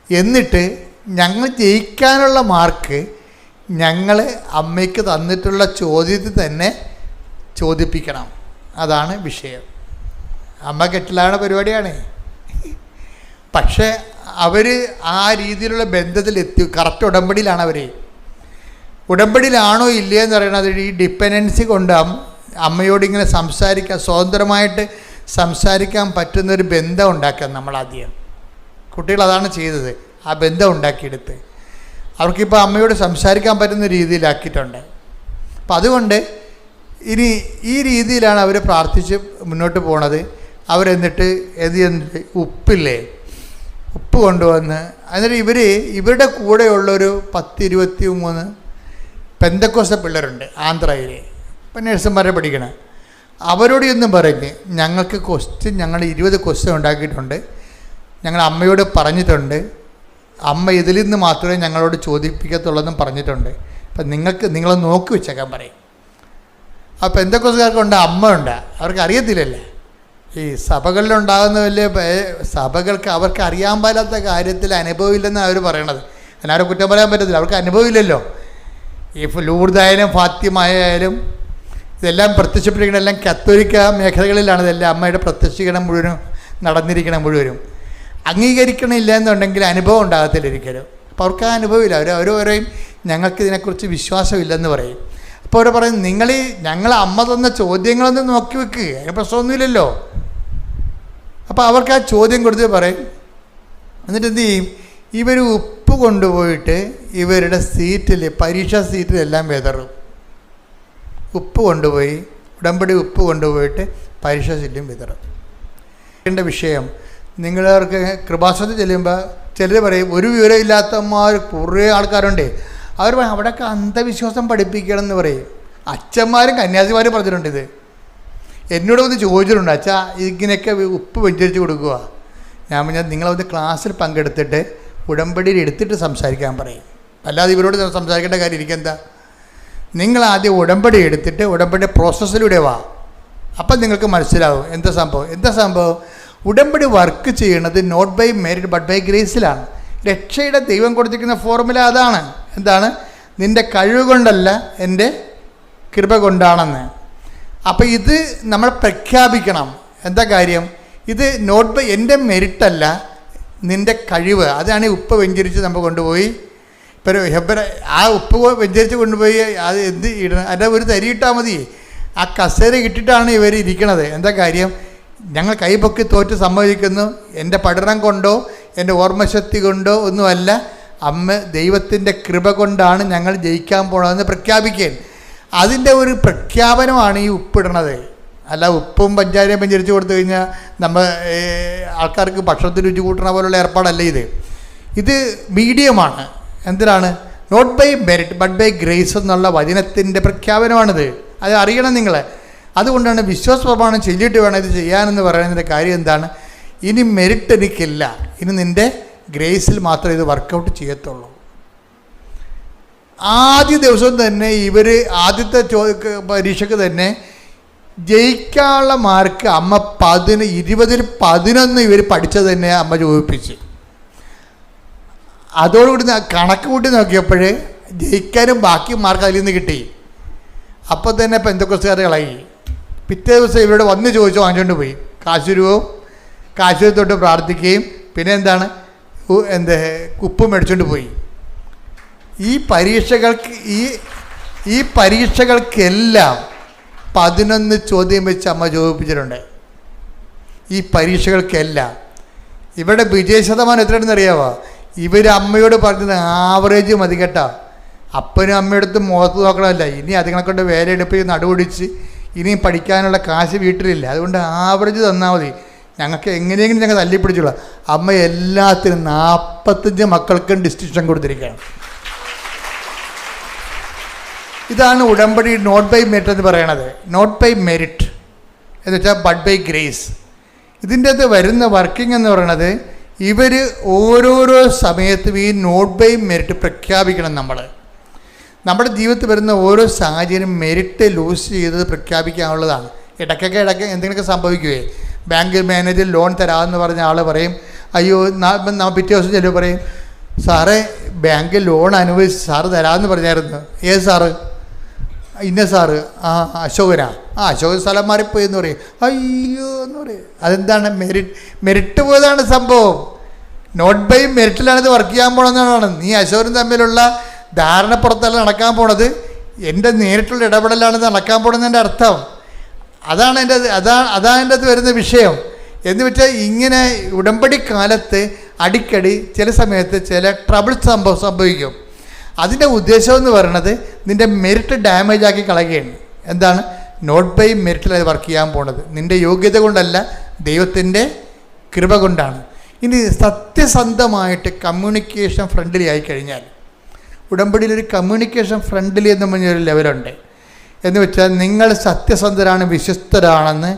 എന്നിട്ട് ഞങ്ങൾ ജയിക്കാനുള്ള മാർക്ക് ഞങ്ങൾ അമ്മയ്ക്ക് തന്നിട്ടുള്ള ചോദ്യത്തിൽ തന്നെ ചോദിപ്പിക്കണം. അതാണ് വിഷയം. അമ്മ കെട്ടിലാണ് പരിപാടിയാണ്. പക്ഷേ അവർ ആ രീതിയിലുള്ള ബന്ധത്തിലെത്തി. കറക്റ്റ് ഉടമ്പടിയിലാണ് അവർ. ഉടമ്പടിയിലാണോ ഇല്ലയെന്ന് പറയുന്നത് ഈ ഡിപ്പെൻഡൻസി കൊണ്ട് അമ്മയോടിങ്ങനെ സ്വതന്ത്രമായിട്ട് സംസാരിക്കാൻ പറ്റുന്നൊരു ബന്ധം ഉണ്ടാക്കാൻ നമ്മളാദ്യം. കുട്ടികൾ അതാണ് ചെയ്തത്. ആ ബന്ധം ഉണ്ടാക്കിയെടുത്ത് അവർക്കിപ്പോൾ അമ്മയോട് സംസാരിക്കാൻ പറ്റുന്ന രീതിയിലാക്കിയിട്ടുണ്ട്. അപ്പം അതുകൊണ്ട് ഇനി ഈ രീതിയിലാണ് അവർ പ്രാർത്ഥിച്ച് മുന്നോട്ട് പോണത്. അവരെന്നിട്ട് ഉപ്പില്ലേ, ഉപ്പ് കൊണ്ടുവന്ന് എന്നിട്ട് ഇവരുടെ കൂടെയുള്ളൊരു 10-23 പെന്തക്കോസ്ത പിള്ളേരുണ്ട് ആന്ധ്രയിൽ. ഇപ്പം നഴ്സുമാരെ പഠിക്കണ അവരോട് ഒന്നും പറഞ്ഞ് ഞങ്ങൾക്ക് ഞങ്ങൾ 20 ക്വസ്റ്റ്യൻ ഉണ്ടാക്കിയിട്ടുണ്ട്, ഞങ്ങൾ അമ്മയോട് പറഞ്ഞിട്ടുണ്ട്, അമ്മ ഇതിൽ നിന്ന് മാത്രമേ ഞങ്ങളോട് ചോദിപ്പിക്കത്തുള്ളതെന്നും പറഞ്ഞിട്ടുണ്ട്. അപ്പം നിങ്ങൾ നോക്കി വെച്ചേക്കാൻ പറയും. ആ പെന്തക്കോസ്തുകാർക്കുണ്ട്, അമ്മ ഉണ്ട്, അവർക്ക് അറിയത്തില്ലല്ലേ. ഈ സഭകളിലുണ്ടാകുന്ന വലിയ സഭകൾക്ക് അവർക്ക് അറിയാൻ പാടാത്ത കാര്യത്തിൽ അനുഭവമില്ലെന്നാണ് അവർ പറയണത്. അതിനാരും കുറ്റം പറയാൻ പറ്റത്തില്ല, അവർക്ക് അനുഭവമില്ലല്ലോ. ഈ ലൂർദായാലും ഫാത്തിമായാലും ഇതെല്ലാം പ്രത്യക്ഷപ്പെട്ടിരിക്കണം കത്തോലിക്ക മേഖലകളിലാണ് ഇതെല്ലാം അമ്മയുടെ പ്രത്യക്ഷീകരണം മുഴുവനും നടന്നിരിക്കണം. മുഴുവനും അംഗീകരിക്കണില്ല എന്നുണ്ടെങ്കിൽ അനുഭവം ഉണ്ടാകത്തില്ല ഒരിക്കലും. അപ്പോൾ അവർക്ക് ആ അനുഭവമില്ല. അവർ പറയും ഞങ്ങൾക്ക് ഇതിനെക്കുറിച്ച് വിശ്വാസമില്ലെന്ന് പറയും. അപ്പോൾ അവർ പറയും ഞങ്ങൾ അമ്മ തന്ന ചോദ്യങ്ങളൊന്നും നോക്കി വെക്കുക, അതിന് പ്രശ്നമൊന്നുമില്ലല്ലോ. അപ്പോൾ അവർക്ക് ആ ചോദ്യം കൊടുത്ത് പറയും. എന്നിട്ട് എന്ത് ചെയ്യും? ഇവർ ഉപ്പ് കൊണ്ടുപോയിട്ട് ഇവരുടെ സീറ്റിൽ, പരീക്ഷാ സീറ്റിലെല്ലാം വിതറും. ഉപ്പ് കൊണ്ടുപോയി, ഉടമ്പടി ഉപ്പ് കൊണ്ടുപോയിട്ട് പരീക്ഷാ സീറ്റിലും വിതറും. എൻ്റെ വിഷയം നിങ്ങൾക്ക് കൃപാസനത്തിൽ ചെല്ലുമ്പോൾ ചിലർ പറയും ഒരു വിവരമില്ലാത്തമാർ കുറേ ആൾക്കാരുണ്ട്, അവർ അവിടെയൊക്കെ അന്ധവിശ്വാസം പഠിപ്പിക്കണം എന്ന് പറയും. അച്ഛന്മാരും കന്യാസിമാരും പറഞ്ഞിട്ടുണ്ട്. ഇത് എന്നോട് വന്ന് ചോദിച്ചിട്ടുണ്ട്, അച്ഛാ ഇങ്ങനെയൊക്കെ ഉപ്പ് വെഞ്ചരിച്ച് കൊടുക്കുക. ഞാൻ നിങ്ങളൊന്ന് ക്ലാസ്സിൽ പങ്കെടുത്തിട്ട് ഉടമ്പടിയിൽ എടുത്തിട്ട് സംസാരിക്കാൻ പറയും. അല്ലാതെ ഇവരോട് സംസാരിക്കേണ്ട കാര്യം എനിക്കെന്താ? നിങ്ങളാദ്യം ഉടമ്പടി എടുത്തിട്ട് ഉടമ്പടി പ്രോസസ്സിലൂടെ വാ. അപ്പം നിങ്ങൾക്ക് മനസ്സിലാവും എന്താ സംഭവം. ഉടമ്പടി വർക്ക് ചെയ്യണത് not by merit but by ഗ്രേസിലാണ്. രക്ഷയുടെ ദൈവം കൊടുത്തിരിക്കുന്ന ഫോർമുല അതാണ്. എന്താണ്? നിൻ്റെ കഴിവ് കൊണ്ടല്ല, എൻ്റെ കൃപ കൊണ്ടാണെന്ന്. അപ്പോൾ ഇത് നമ്മൾ പ്രഖ്യാപിക്കണം. എന്താ കാര്യം? ഇത് നോട്ട് ബൈ എൻ്റെ മെറിറ്റല്ല, നിൻ്റെ കഴിവ്. അതാണ് ഈ ഉപ്പ് വെഞ്ചരിച്ച് നമ്മൾ കൊണ്ടുപോയി ആ ഉപ്പ് വെഞ്ചരിച്ച് കൊണ്ടുപോയി അത് എന്ത് ഇടണം? അതിൻ്റെ ഒരു തരി ഇട്ടാൽ മതി. ആ കസേര ഇട്ടിട്ടാണ് ഇവർ ഇരിക്കണത്. എന്താ കാര്യം? ഞങ്ങൾ കൈപൊക്കി തോറ്റ് സമ്മതിക്കുന്നു, എൻ്റെ പഠനം കൊണ്ടോ എൻ്റെ ഓർമ്മശക്തി കൊണ്ടോ ഒന്നുമല്ല, അമ്മ ദൈവത്തിൻ്റെ കൃപ കൊണ്ടാണ് ഞങ്ങൾ ജയിക്കാൻ പോകണമെന്ന് പ്രഖ്യാപിക്കാൻ. അതിൻ്റെ ഒരു പ്രഖ്യാപനമാണ് ഈ ഉപ്പിടണത്. അല്ല ഉപ്പും പഞ്ചാരയും വെഞ്ചരിച്ച് കൊടുത്തു കഴിഞ്ഞാൽ നമ്മൾ ആൾക്കാർക്ക് ഭക്ഷണത്തിന് രുചി കൂട്ടണ പോലുള്ള ഏർപ്പാടല്ല ഇത്. ഇത് മീഡിയമാണ്. എന്തിനാണ്? Not by merit but by grace എന്നുള്ള വചനത്തിൻ്റെ പ്രഖ്യാപനമാണിത്. അത് അറിയണം നിങ്ങൾ. അതുകൊണ്ടാണ് വിശ്വാസ പ്രമാണം ചൊല്ലിയിട്ട് വേണം ഇത് ചെയ്യാനെന്ന് പറയുന്നതിൻ്റെ കാര്യം എന്താണ്? ഇനി മെറിറ്റ് എനിക്കില്ല, ഇനി നിൻ്റെ ഗ്രേസിൽ മാത്രമേ ഇത് വർക്കൗട്ട് ചെയ്യത്തുള്ളൂ. ആദ്യ ദിവസം തന്നെ ഇവർ ആദ്യത്തെ പരീക്ഷയ്ക്ക് തന്നെ ജയിക്കാനുള്ള മാർക്ക് അമ്മ 20-ൽ 11 ഇവർ പഠിച്ചത് തന്നെ അമ്മ ചോദിപ്പിച്ച്. അതോടുകൂടി കണക്ക് കൂട്ടി നോക്കിയപ്പോൾ ജയിക്കാനും ബാക്കി മാർക്ക് അതിൽ നിന്ന് കിട്ടി. അപ്പം തന്നെ പെന്തക്കോസ്തുകാർ ഇളകി. പിറ്റേ ദിവസം ഇവരോട് വന്ന് ചോദിച്ചു വാങ്ങിച്ചുകൊണ്ട് പോയി. കാശുരൂപവും തൊട്ട് പ്രാർത്ഥിക്കുകയും പിന്നെ എന്താണ് ഉപ്പ് മേടിച്ചുകൊണ്ട് പോയി. ഈ പരീക്ഷകൾക്കെല്ലാം 11 ചോദ്യം വെച്ച് അമ്മ ചോദിപ്പിച്ചിട്ടുണ്ട്. ഈ പരീക്ഷകൾക്കെല്ലാം ഇവിടെ വിജയശതമാനം എത്രയാണെന്ന് അറിയാമോ? ഇവർ അമ്മയോട് പറഞ്ഞത് ആവറേജ് മതി കേട്ടോ. അപ്പനും അമ്മയടുത്ത് മുഖത്ത് നോക്കണമല്ല. ഇനി അതുങ്ങളെ കൊണ്ട് വേല എടുപ്പ് നടുപിടിച്ച് ഇനിയും പഠിക്കാനുള്ള കാശ് വീട്ടിലില്ല. അതുകൊണ്ട് ആവറേജ് തന്നാൽ മതി, ഞങ്ങൾക്ക് എങ്ങനെയെങ്കിലും ഞങ്ങൾ തല്ലിപ്പിടിച്ചുള്ള. അമ്മ എല്ലാത്തിനും 45 മക്കൾക്കും ഡിസ്റ്റിങ്ഷൻ കൊടുത്തിരിക്കുകയാണ്. ഇതാണ് ഉടമ്പടി നോട്ട് ബൈ മെറിറ്റ് എന്ന് പറയണത്. നോട്ട് ബൈ മെറിറ്റ് എന്ന് വെച്ചാൽ ബട്ട് ബൈ ഗ്രേസ്. ഇതിൻ്റെ അകത്ത് വരുന്ന വർക്കിംഗ് എന്ന് പറയണത് ഇവർ ഓരോരോ സമയത്തും ഈ നോട്ട് ബൈ മെറിറ്റ് പ്രഖ്യാപിക്കണം. നമ്മുടെ ജീവിതത്തിൽ വരുന്ന ഓരോ സാഹചര്യം മെറിറ്റ് ലൂസ് ചെയ്തത് പ്രഖ്യാപിക്കാനുള്ളതാണ്. ഇടയ്ക്കൊക്കെ എന്തെങ്കിലുമൊക്കെ സംഭവിക്കുകയെ ബാങ്ക് മാനേജർ ലോൺ തരാമെന്ന് പറഞ്ഞ ആൾ പറയും, അയ്യോ പിറ്റേ ദിവസം ചിലവ് പറയും, സാറേ ബാങ്ക് ലോൺ അനുവദിച്ച് സാറ് തരാമെന്ന് പറഞ്ഞായിരുന്നു. ഏത് സാറ്? ഇന്ന സാറ്. അശോകനാ. അശോകൻ സ്ഥലം മാറിപ്പോയി എന്ന് പറയും. അയ്യോ എന്ന് പറയും. അതെന്താണ്? മെറിറ്റ് പോയതാണ് സംഭവം. നോട്ട് ബൈ മെറിറ്റിലാണിത് വർക്ക് ചെയ്യാൻ പോകണമെന്നാണ്. നീ അശോകനും തമ്മിലുള്ള ധാരണപ്പുറത്തല്ല നടക്കാൻ പോണത്, എൻ്റെ നേരിട്ടുള്ള ഇടപെടലാണിത് നടക്കാൻ പോണെന്നതിൻ്റെ അർത്ഥം. അതാണ് എൻ്റെ അത് വരുന്ന വിഷയം. എന്ന് വെച്ചാൽ ഇങ്ങനെ ഉടമ്പടി കാലത്ത് അടിക്കടി ചില സമയത്ത് ചില ട്രബിൾ സംഭവിക്കും. അതിൻ്റെ ഉദ്ദേശം എന്ന് പറയുന്നത് നിൻ്റെ മെറിറ്റ് ഡാമേജ് ആക്കി കളയുകയാണ്. എന്താണ്? നോട്ട് ബൈ മെറിറ്റിൽ അത് വർക്ക് ചെയ്യാൻ പോണത് നിൻ്റെ യോഗ്യത കൊണ്ടല്ല, ദൈവത്തിൻ്റെ കൃപ കൊണ്ടാണ്. ഇനി സത്യസന്ധമായിട്ട് കമ്മ്യൂണിക്കേഷൻ ഫ്രണ്ട്ലി ആയിക്കഴിഞ്ഞാൽ, ഉടമ്പടിയിലൊരു കമ്മ്യൂണിക്കേഷൻ ഫ്രണ്ട്ലി എന്ന് പറഞ്ഞൊരു ലെവലുണ്ട്. എന്ന് വെച്ചാൽ നിങ്ങൾ സത്യസന്ധരാണ്, വിശ്വസ്തരാണെന്ന്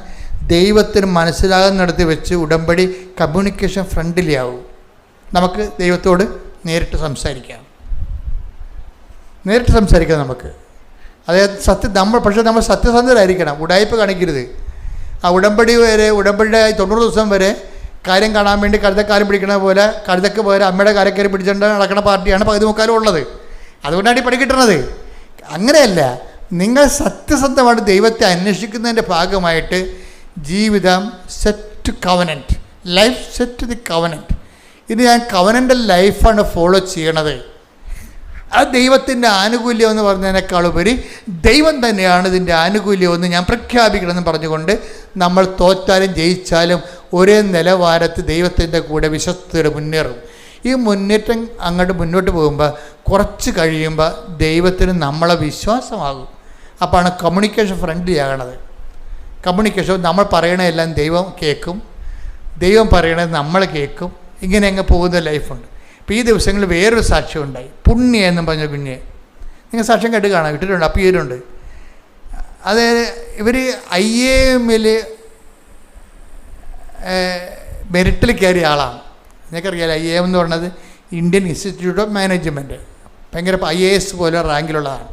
ദൈവത്തിന് മനസ്സിലാകുന്നിടത്ത് വെച്ച് ഉടമ്പടി കമ്മ്യൂണിക്കേഷൻ ഫ്രണ്ട്ലി ആവും. നമുക്ക് ദൈവത്തോട് നേരിട്ട് സംസാരിക്കാം നമുക്ക്. അതായത് പക്ഷേ നമ്മൾ സത്യസന്ധരായിരിക്കണം, ഉടായ്പ കാണിക്കരുത്. ആ ഉടമ്പടിയുടെ 90 ദിവസം വരെ കാര്യം കാണാൻ വേണ്ടി കഴുതക്കാലം പിടിക്കണ പോലെ കഴുതക്ക് പോലെ അമ്മയുടെ കാലക്കരി പിടിച്ചുകൊണ്ട് നടക്കുന്ന പാർട്ടിയാണ് പകുതി മുക്കാലും ഉള്ളത്. അതുകൊണ്ടാണ് ഈ പണി കിട്ടുന്നത്. അങ്ങനെയല്ല, നിങ്ങൾ സത്യസന്ധമായിട്ട് ദൈവത്തെ അന്വേഷിക്കുന്നതിൻ്റെ ഭാഗമായിട്ട് ജീവിതം set covenant, life set the covenant. ഇത് ഞാൻ കവനൻ്റൽ ലൈഫാണ് ഫോളോ ചെയ്യണത്. അത് ദൈവത്തിൻ്റെ ആനുകൂല്യം എന്ന് പറഞ്ഞതിനേക്കാളുപരി ദൈവം തന്നെയാണ് ഇതിൻ്റെ ആനുകൂല്യമെന്ന് ഞാൻ പ്രഖ്യാപിക്കണമെന്ന് പറഞ്ഞുകൊണ്ട് നമ്മൾ തോറ്റാലും ജയിച്ചാലും ഒരേ നിലവാരത്തിൽ ദൈവത്തിൻ്റെ കൂടെ വിശ്വസ്തയോടെ മുന്നേറും. ഈ മുന്നേറ്റം അങ്ങോട്ട് മുന്നോട്ട് പോകുമ്പോൾ കുറച്ച് കഴിയുമ്പോൾ ദൈവത്തിന് നമ്മളെ വിശ്വാസമാകും. അപ്പോഴാണ് കമ്മ്യൂണിക്കേഷൻ ഫ്രണ്ട്ലി ആകണത്. കമ്മ്യൂണിക്കേഷൻ നമ്മൾ പറയണതെല്ലാം ദൈവം കേൾക്കും, ദൈവം പറയണത് നമ്മൾ കേൾക്കും. ഇങ്ങനെ അങ്ങ് പോകുന്ന ലൈഫുണ്ട്. ഇപ്പോൾ ഈ ദിവസങ്ങളിൽ വേറൊരു സാക്ഷ്യം ഉണ്ടായി. പുണ്യ എന്നും പറഞ്ഞ കുഞ്ഞ്, നിങ്ങൾ സാക്ഷ്യം കേട്ട് കാണാം, ഇട്ടിട്ടുണ്ട്, അപ്പിയരുണ്ട്. അതായത് ഇവർ IAM-ൽ മെറിറ്റിൽ കയറിയ ആളാണ്. നിങ്ങൾക്കറിയാലോ IAM എന്ന് പറയുന്നത് ഇന്ത്യൻ ഇൻസ്റ്റിറ്റ്യൂട്ട് ഓഫ് മാനേജ്മെൻറ്റ്, ഭയങ്കര IAS പോലെ റാങ്കിലുള്ളതാണ്.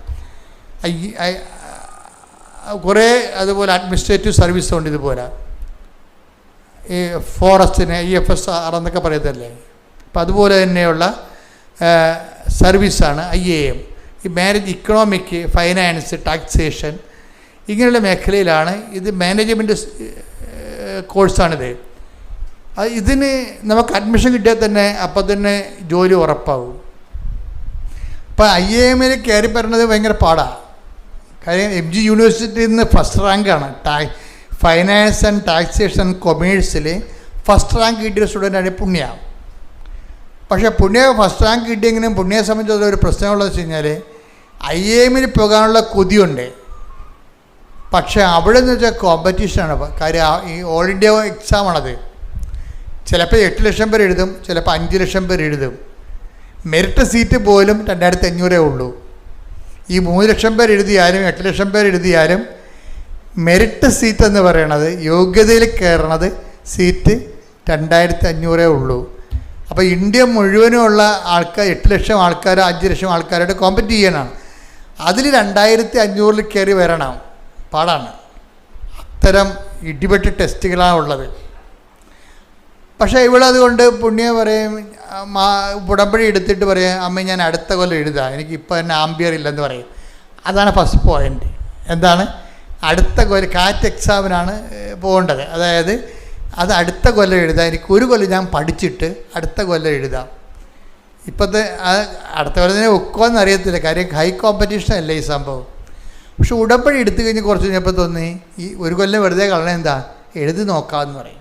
കുറേ അതുപോലെ അഡ്മിനിസ്ട്രേറ്റീവ് സർവീസ് ഉണ്ട്. ഇതുപോലെ ഈ ഫോറസ്റ്റിന് IFSR എന്നൊക്കെ പറയത്തല്ലേ. അപ്പം അതുപോലെ തന്നെയുള്ള സർവീസാണ് IAM. ഈ മാനേജ് ഇക്കണോമിക്, ഫൈനാൻസ്, ടാക്സേഷൻ ഇങ്ങനെയുള്ള മേഖലയിലാണ് ഇത്. മാനേജ്മെൻറ്റ് കോഴ്സാണിത്. ഇതിന് നമുക്ക് അഡ്മിഷൻ കിട്ടിയാൽ തന്നെ അപ്പം തന്നെ ജോലി ഉറപ്പാകും. ഇപ്പം IAM-ൽ കയറി പറയുന്നത് ഭയങ്കര പാടാണ്. കാര്യം MG യൂണിവേഴ്സിറ്റിയിൽ നിന്ന് ഫസ്റ്റ് റാങ്കാണ്. ഫൈനാൻസ് ആൻഡ് ടാക്സേഷൻ കൊമേഴ്സിൽ ഫസ്റ്റ് റാങ്ക് കിട്ടിയ സ്റ്റുഡൻ്റാണ് പുണ്യ. പക്ഷേ പുണ്യ ഫസ്റ്റ് റാങ്ക് കിട്ടിയെങ്കിലും പുണ്യയെ സംബന്ധിച്ചുള്ള ഒരു പ്രശ്നമുള്ളതെന്ന് വെച്ച് കഴിഞ്ഞാൽ IAM-ൽ പോകാനുള്ള കൊതിയുണ്ട്. പക്ഷേ അവിടെ നിന്ന് വെച്ചാൽ കോമ്പറ്റീഷനാണ്. കാര്യം ഈ ഓൾ ഇന്ത്യ എക്സാമാണത്. ചിലപ്പോൾ 8 ലക്ഷം പേര് എഴുതും, ചിലപ്പോൾ 5 ലക്ഷം പേര് എഴുതും. മെറിറ്റ് സീറ്റ് പോലും 2500 ഉള്ളൂ. ഈ 3 ലക്ഷം പേർ എഴുതിയാലും 8 ലക്ഷം പേർ എഴുതിയാലും മെറിറ്റ് സീറ്റ് എന്ന് പറയണത്, യോഗ്യതയിൽ കയറണത് സീറ്റ് 2500 ഉള്ളൂ. അപ്പോൾ ഇന്ത്യ മുഴുവനുമുള്ള ആൾക്കാർ 8 ലക്ഷം ആൾക്കാർ 5 ലക്ഷം ആൾക്കാരായിട്ട് കോമ്പറ്റ് ചെയ്യണം. അതിൽ 2500 കയറി വരണം, പാടാണ്. അത്തരം ഇടിപെട്ട് ടെസ്റ്റുകളാണ് ഉള്ളത്. പക്ഷേ ഇവളതുകൊണ്ട് പുണ്യം പറയും, ഉടമ്പടി എടുത്തിട്ട് പറയും, അമ്മ ഞാൻ അടുത്ത കൊല്ലം എഴുതാം, എനിക്ക് ഇപ്പോൾ തന്നെ ആംബിയർ ഇല്ലെന്ന് പറയും. അതാണ് ഫസ്റ്റ് പോയിൻ്റ്. എന്താണ്? അടുത്ത കൊല്ലം കാറ്റ് എക്സാമിനാണ് പോകേണ്ടത്. അതായത് അത് അടുത്ത കൊല്ലം എഴുതാം, എനിക്ക് ഒരു കൊല്ലം ഞാൻ പഠിച്ചിട്ട് അടുത്ത കൊല്ലം എഴുതാം. ഇപ്പോഴത്തെ അടുത്ത കൊല്ലത്തിനെ ഒക്കുമെന്ന് അറിയത്തില്ല, കാര്യം ഹൈ കോമ്പറ്റീഷൻ അല്ലേ ഈ സംഭവം. പക്ഷെ ഉടമ്പടി എടുത്തു കഴിഞ്ഞ് കുറച്ച് കഴിഞ്ഞപ്പോൾ തോന്നി ഈ ഒരു കൊല്ലം വെറുതെ കളയണ എന്താ, എഴുതി നോക്കാമെന്ന് പറയും.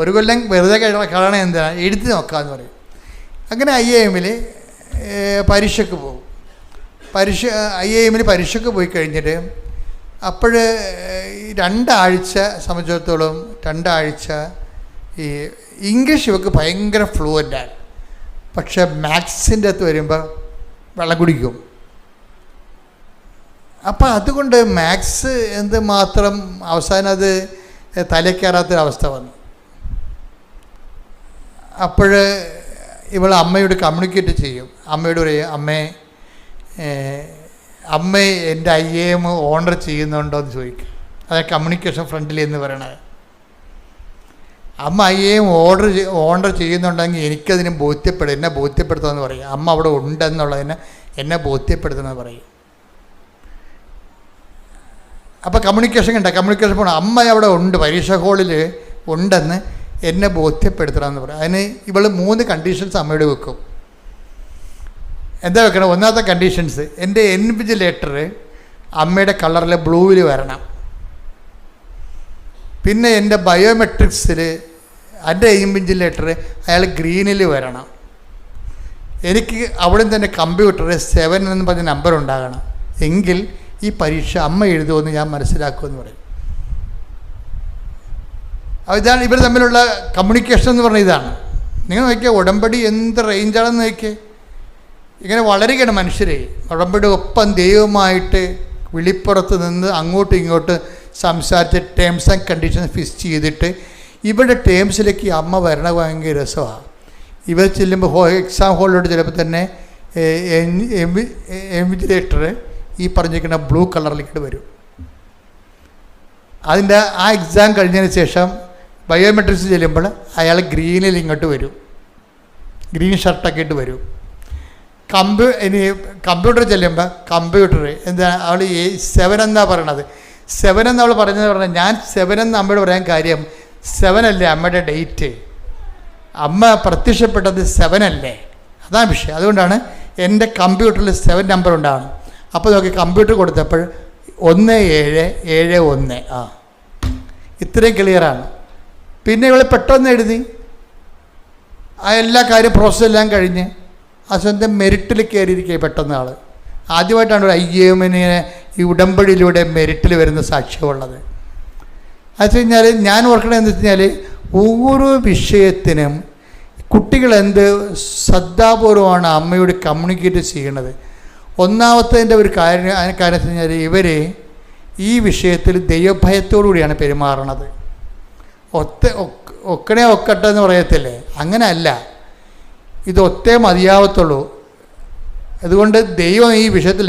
ഒരു കൊല്ലം വെറുതെ കളയണ എന്താ, എഴുതി നോക്കാമെന്ന് പറയും. അങ്ങനെ IIM പരീക്ഷയ്ക്ക് പോകും. IIM പരീക്ഷയ്ക്ക് പോയി കഴിഞ്ഞിട്ട് അപ്പോൾ 2 ആഴ്ച സംബന്ധിച്ചിടത്തോളം 2 ആഴ്ച ഈ ഇംഗ്ലീഷ് ഇവർക്ക് ഭയങ്കര ഫ്ലുവൻ്റാണ്. പക്ഷെ മാത്സിൻ്റെ അകത്ത് വരുമ്പോൾ വെള്ളം കുടിക്കും. അപ്പോൾ അതുകൊണ്ട് മാത്സ് എന്തുമാത്രം അവസാനം അത് തലക്കയറാത്തൊരവസ്ഥ വന്നു. അപ്പോൾ ഇവൾ അമ്മയോട് കമ്മ്യൂണിക്കേറ്റ് ചെയ്യും. അമ്മയോട് പറയും, അമ്മ എൻ്റെ IIM ഓണർ ചെയ്യുന്നുണ്ടോ എന്ന് ചോദിക്കും. അതായത് കമ്മ്യൂണിക്കേഷൻ ഫ്രണ്ടിൽ എന്ന് പറയണത്. അമ്മ IIM ഓണർ ചെയ്യുന്നുണ്ടെങ്കിൽ എനിക്കതിന് എന്നെ ബോധ്യപ്പെടുത്തുമെന്ന് പറയും. അമ്മ അവിടെ ഉണ്ടെന്നുള്ളതിനെ എന്നെ ബോധ്യപ്പെടുത്തുമെന്ന് പറയും. അപ്പോൾ കമ്മ്യൂണിക്കേഷൻ പോകണം. അമ്മ അവിടെ ഉണ്ട്, പരീക്ഷാ ഹാളിൽ ഉണ്ടെന്ന് എന്നെ ബോധ്യപ്പെടുത്തണമെന്ന് പറയും. അതിന് ഇവൾ 3 കണ്ടീഷൻസ് അമ്മയോട് വെക്കും. എന്താ വെക്കണം? ഒന്നാമത്തെ കണ്ടീഷൻസ്, എൻ്റെ ഇൻവിജിലേറ്റർ അമ്മയുടെ കളറിൽ ബ്ലൂവിൽ വരണം. പിന്നെ എൻ്റെ ബയോമെട്രിക്സിൽ എൻ്റെ ഇൻവിജിലേറ്റർ അയാൾ ഗ്രീനിൽ വരണം. എനിക്ക് അവിടെ തന്നെ കമ്പ്യൂട്ടറിൽ 7 എന്ന് പറഞ്ഞ നമ്പർ ഉണ്ടാകണം. എങ്കിൽ ഈ പരീക്ഷ അമ്മ എഴുതുമെന്ന് ഞാൻ മനസ്സിലാക്കുമെന്ന് പറയും. ഇതാണ് ഇവർ തമ്മിലുള്ള കമ്മ്യൂണിക്കേഷൻ എന്ന് പറഞ്ഞ ഇതാണ്. നിങ്ങൾ നോക്കിയാൽ ഉടമ്പടി എന്ത് റേഞ്ചാണെന്ന് നോക്കിയേ. ഇങ്ങനെ വളരുകയാണ് മനുഷ്യരെ. ഉടമ്പടി ഒപ്പം ദൈവമായിട്ട് വിളിപ്പുറത്ത് നിന്ന് അങ്ങോട്ടും ഇങ്ങോട്ടും സംസാരിച്ച് ടേംസ് ആൻഡ് കണ്ടീഷൻസ് ഫിക്സ് ചെയ്തിട്ട് ഇവരുടെ ടേംസിലേക്ക് അമ്മ വരണ ഭയങ്കര രസമാണ്. ഇവർ ചെല്ലുമ്പോൾ എക്സാം ഹോളിലോട്ട് ചിലപ്പോൾ തന്നെ ഇൻവിജിലേറ്റർ ഈ പറഞ്ഞിരിക്കുന്ന ബ്ലൂ കളറിലേക്ക് വരും. അതിൻ്റെ ആ എക്സാം കഴിഞ്ഞതിന് ശേഷം ബയോമെട്രിക്സ് ചെല്ലുമ്പോൾ അയാൾ ഗ്രീനിൽ ഇങ്ങോട്ട് വരും, ഗ്രീൻ ഷർട്ടൊക്കെ ഇട്ട് വരും. കമ്പ്യൂട്ടർ ചെല്ലുമ്പോൾ കമ്പ്യൂട്ടർ എന്താ അവൾ 7 എന്നാണ് പറയണത്. 7 എന്ന് അവൾ പറഞ്ഞത് ഞാൻ 7 എന്ന് അമ്മയോട് പറയാൻ കാര്യം 7 അല്ലേ അമ്മയുടെ ഡേറ്റ്. അമ്മ പ്രത്യക്ഷപ്പെട്ടത് 7 അല്ലേ, അതാണ് വിഷയം. അതുകൊണ്ടാണ് എൻ്റെ കമ്പ്യൂട്ടറിൽ 7 നമ്പർ ഉണ്ടാവണം. അപ്പോൾ നോക്കി കമ്പ്യൂട്ടർ കൊടുത്തപ്പോൾ 1771 ഇത്രയും ക്ലിയറാണ്. പിന്നെ ഇവൾ പെട്ടെന്ന് എഴുതി. ആ എല്ലാ കാര്യം പ്രോസസ്സെല്ലാം കഴിഞ്ഞ് ആ സ്വന്തം മെറിറ്റിൽ കയറിയിരിക്കുക പെട്ടെന്ന് ആൾ. ആദ്യമായിട്ടാണ് ഒരു IIM ഈ ഉടമ്പടിയിലൂടെ മെറിറ്റിൽ വരുന്ന സാക്ഷ്യമുള്ളത്. അത് വെച്ച് കഴിഞ്ഞാൽ ഞാൻ ഓർക്കണതെന്ന് വെച്ച് കഴിഞ്ഞാൽ ഓരോ വിഷയത്തിനും കുട്ടികളെന്ത് ശ്രദ്ധാപൂർവമാണ് അമ്മയോട് കമ്മ്യൂണിക്കേറ്റ് ചെയ്യണത്. ഒന്നാമത്തതിൻ്റെ ഒരു കാര്യം വെച്ച് കഴിഞ്ഞാൽ ഇവർ ഈ വിഷയത്തിൽ ദൈവഭയത്തോടു കൂടിയാണ് പെരുമാറണത്. ഒക്കട്ടെ എന്ന് പറയത്തില്ലേ, അങ്ങനെ അല്ല. ഇത് ഒത്തേ മതിയാവത്തുള്ളൂ. അതുകൊണ്ട് ദൈവം ഈ വിഷയത്തിൽ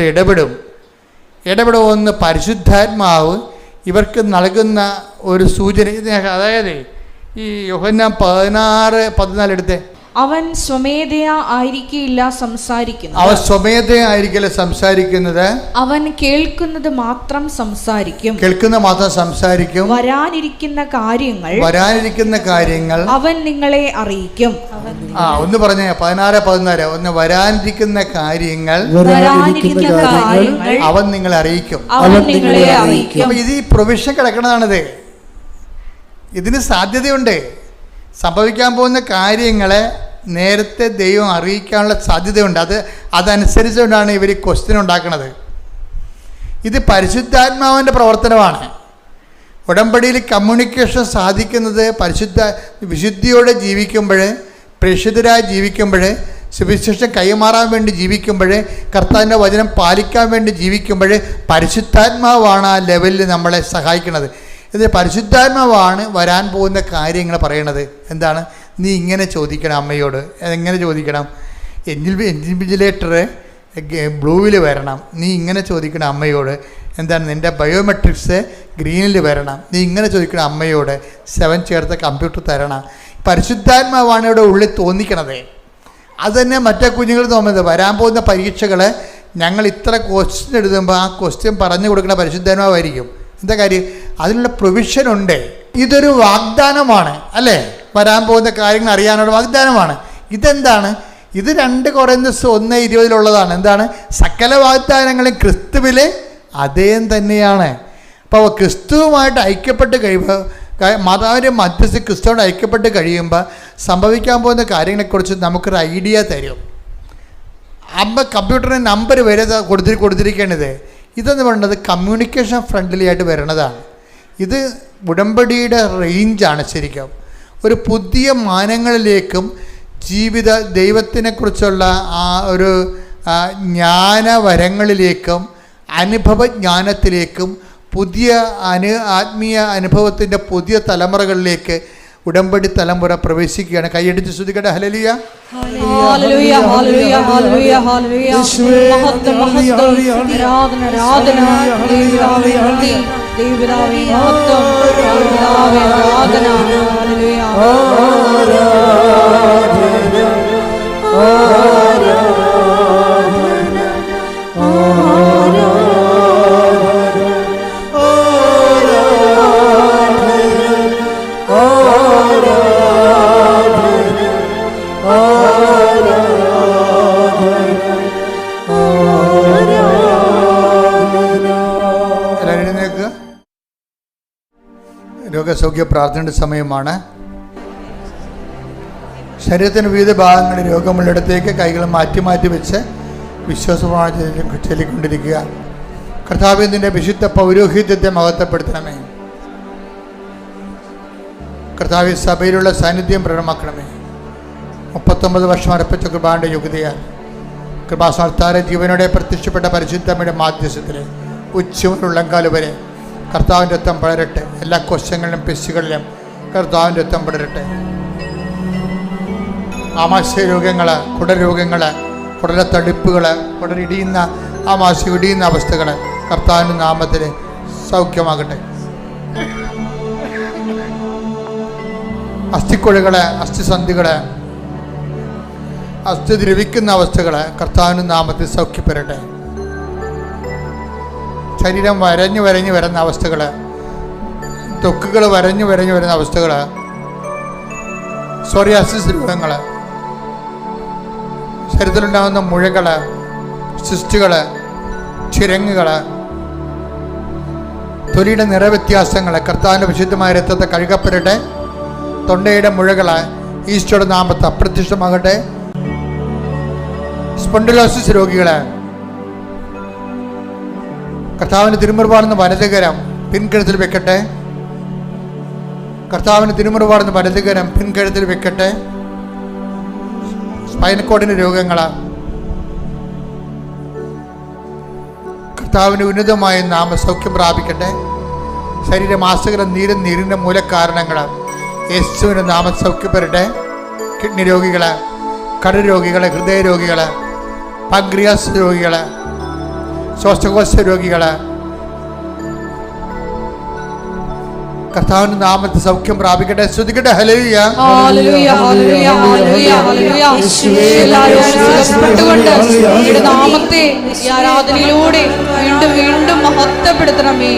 ഇടപെടുമെന്ന് പരിശുദ്ധാത്മാവ് ഇവർക്ക് നൽകുന്ന ഒരു സൂചന. അതായത് ഈ യോഹന്നാൻ 16:14 എടുത്തേ. അവൻ സ്വമേധയാ ആയിരിക്കില്ല സംസാരിക്കുന്നത്. അവൻ കേൾക്കുന്നത് മാത്രം സംസാരിക്കും. വരാനിരിക്കുന്ന കാര്യങ്ങൾ അവൻ നിങ്ങളെ അറിയിക്കും. ഒന്ന് പറഞ്ഞേ 16:14. ഒന്ന് വരാനിരിക്കുന്ന കാര്യങ്ങൾ അവൻ നിങ്ങളെ അറിയിക്കും. അപ്പൊ ഇത് ഈ പ്രൊവിഷൻ കിടക്കണതാണിത്. ഇതിന് സാധ്യതയുണ്ട്. സംഭവിക്കാൻ പോകുന്ന കാര്യങ്ങളെ നേരത്തെ ദൈവം അറിയിക്കാനുള്ള സാധ്യതയുണ്ട്. അതനുസരിച്ചുകൊണ്ടാണ് ഇവർ ഈ ക്വസ്റ്റ്യൻ ഉണ്ടാക്കുന്നത്. ഇത് പരിശുദ്ധാത്മാവിൻ്റെ പ്രവർത്തനമാണ്. ഉടമ്പടിയിൽ കമ്മ്യൂണിക്കേഷൻ സാധിക്കുന്നത് വിശുദ്ധിയോടെ ജീവിക്കുമ്പോൾ, പ്രേക്ഷിതരായി ജീവിക്കുമ്പോൾ സുവിശേഷം കൈമാറാൻ വേണ്ടി ജീവിക്കുമ്പോൾ, കർത്താവിൻ്റെ വചനം പാലിക്കാൻ വേണ്ടി ജീവിക്കുമ്പോൾ പരിശുദ്ധാത്മാവാണ് ആ ലെവലിൽ നമ്മളെ സഹായിക്കുന്നത്. ഇത് പരിശുദ്ധാത്മാവാണ് വരാൻ പോകുന്ന കാര്യങ്ങൾ പറയണത്. എന്താണ്? നീ ഇങ്ങനെ ചോദിക്കണം അമ്മയോട്. എങ്ങനെ ചോദിക്കണം? ഇൻവിജിലേറ്റർ ബ്ലൂവിൽ വരണം. നീ ഇങ്ങനെ ചോദിക്കണം അമ്മയോട്. എന്താണ്? നിൻ്റെ ബയോമെട്രിക്സ് ഗ്രീനിൽ വരണം. നീ ഇങ്ങനെ ചോദിക്കണം അമ്മയോട്. 7 ചേർത്ത കമ്പ്യൂട്ടർ തരണം. പരിശുദ്ധാത്മാവാണ് ഇവിടെ ഉള്ളിൽ തോന്നിക്കണത്. അത് തന്നെ മറ്റേ കുഞ്ഞുങ്ങൾ തോന്നുന്നത്. വരാൻ പോകുന്ന പരീക്ഷകൾ ഞങ്ങൾ ഇത്ര ക്വസ്റ്റ്യൻ എഴുതുമ്പോൾ ആ ക്വസ്റ്റ്യൻ പറഞ്ഞു കൊടുക്കുന്ന പരിശുദ്ധാത്മാവായിരിക്കും. എന്താ കാര്യം? അതിനുള്ള പ്രൊവിഷനുണ്ട്. ഇതൊരു വാഗ്ദാനമാണ്, അല്ലേ? വരാൻ പോകുന്ന കാര്യങ്ങൾ അറിയാനുള്ള വാഗ്ദാനമാണ്. ഇതെന്താണ്? ഇത് 2 കൊറിന്ത്യർ 1:20 എന്താണ്? സകല വാഗ്ദാനങ്ങളും ക്രിസ്തുവിൽ അതേ തന്നെയാണ്. അപ്പോൾ ക്രിസ്തുവുമായിട്ട് ഐക്യപ്പെട്ട് കഴിയുമ്പോൾ, മാതാവിൻ്റെ മധ്യസ്ഥ ക്രിസ്തുവോട് ഐക്യപ്പെട്ട് കഴിയുമ്പോൾ സംഭവിക്കാൻ പോകുന്ന കാര്യങ്ങളെക്കുറിച്ച് നമുക്കൊരു ഐഡിയ തരും. അമ്മ കമ്പ്യൂട്ടറിന് നമ്പർ വരെ കൊടുത്തിരിക്കേണ്ടത്. ഇതെന്ന് പറയുന്നത് കമ്മ്യൂണിക്കേഷൻ ഫ്രണ്ട്ലി ആയിട്ട് വരണതാണ്. ഇത് ഉടമ്പടിയുടെ റേഞ്ചാണ്. ശരിക്കും ഒരു പുതിയ മാനങ്ങളിലേക്കും ദൈവത്തിനെക്കുറിച്ചുള്ള ആ ഒരു ജ്ഞാനവരങ്ങളിലേക്കും അനുഭവജ്ഞാനത്തിലേക്കും പുതിയ ആത്മീയ അനുഭവത്തിൻ്റെ പുതിയ തലമുറകളിലേക്ക് ഉടമ്പടി തലമുറ പ്രവേശിക്കുകയാണ്. കൈയടിച്ച് ശ്രുതിക്കട്ടെ. Hallelujah, hallelujah, hallelujah, hallelujah, hallelujah. മഹത്വം, മഹത്വം, ആരാധന, ആരാധന. ദൈവപിതാവേ നന്ദി, ദൈവപിതാവേ മഹത്വം, ദൈവപിതാവേ ആരാധന. ഹല്ലേലൂയ, രോഗസൗഖ്യ പ്രാർത്ഥനയുടെ സമയമാണ്. ശരീരത്തിന് വിവിധ ഭാഗങ്ങളിൽ രോഗമുള്ളിടത്തേക്ക് കൈകൾ മാറ്റി മാറ്റി വെച്ച് വിശ്വാസപ്രമാണം ചൊല്ലിക്കൊണ്ടിരിക്കുക. കർത്താവേ, നിന്റെ വിശുദ്ധ പൗരോഹിത്യത്തെ മഹത്വപ്പെടുത്തണമേ. കർത്താവേ, സഭയിലുള്ള സാന്നിധ്യം പ്രകടമാക്കണമേ. 39 വർഷം അർപ്പിച്ച കൃപാന്റെ യോഗ്യതയാൽ കൃപാസ്ഥാന ജീവനോടെ പ്രത്യക്ഷപ്പെട്ട പരിശുദ്ധമ്മയുടെ മാധ്യസ്ഥത്തിൽ ഉച്ചമുള്ളങ്കാല് വരെ കർത്താവിൻ്റെ രക്തം പടരട്ടെ. എല്ലാ കോശങ്ങളിലും പെശുകളിലും കർത്താവിൻ്റെ രക്തം പടരട്ടെ. ആമാശയ രോഗങ്ങൾ, കുടരോഗങ്ങൾ, കുടലത്തടിപ്പുകൾ, കുടലിടിയുന്ന ആമാശയം ഇടിയുന്ന അവസ്ഥകൾ കർത്താവിൻ്റെ നാമത്തിൽ സൗഖ്യമാകട്ടെ. അസ്ഥിക്കുഴകൾ, അസ്ഥിസന്ധികൾ, അസ്ഥി ദ്രവിക്കുന്ന അവസ്ഥകൾ കർത്താവിൻ്റെ നാമത്തിൽ സൗഖ്യപ്പെടട്ടെ. ശരീരം വരഞ്ഞു വരുന്ന അവസ്ഥകൾ, ത്വക്കുകൾ വരഞ്ഞു വരുന്ന അവസ്ഥകൾ, സോറിയാസിസ് രോഗങ്ങൾ, ശരീരത്തിലുണ്ടാകുന്ന മുഴകൾ, സിസ്റ്റുകൾ, ചിരങ്ങുകൾ, തൊലിയുടെ നിറവ്യത്യാസങ്ങൾ കർത്താവിൻ്റെ വിശുദ്ധമായ രക്തത്തെ കഴുകപ്പെടട്ടെ. തൊണ്ടയുടെ മുഴകൾ ഈശോയുടെ നാമത്തെ അപ്രത്യക്ഷമാകട്ടെ. സ്പോണ്ടിലോസിസ് രോഗികൾ കർത്താവിന് തിരുമുറുപാടുന്ന വലതുകരം പിൻകഴുത്തിൽ വെക്കട്ടെ. കർത്താവിന് തിരുമുറുപാടുന്ന വലതുകരം പിൻകഴുത്തിൽ വെക്കട്ടെ. സ്പൈനൽ രോഗങ്ങൾ കർത്താവിന് ഉന്നതമായ നാമ സൗഖ്യം പ്രാപിക്കട്ടെ. ശരീരമാസകരം നീരിൻ്റെ മൂലകാരണങ്ങൾ യേശുവിൻ്റെ നാമം സൗഖ്യപ്പെടട്ടെ. കിഡ്നി രോഗികൾ, കരരോഗികൾ, ഹൃദയരോഗികൾ, പാൻക്രിയാസ് രോഗികൾ, ശ്വാസകോശ രോഗികൾ കർത്താവിന്റെ നാമത്തിൽ സൗഖ്യം പ്രാപിക്കട്ടെ. ശ്രുതിക്കട്ടെ. Hallelujah, hallelujah, hallelujah, hallelujah, hallelujah. അങ്ങയുടെ നാമത്തെ ഈ ആരാധനയിലൂടെ വീണ്ടും വീണ്ടും മഹത്വപ്പെടുത്തണമേ.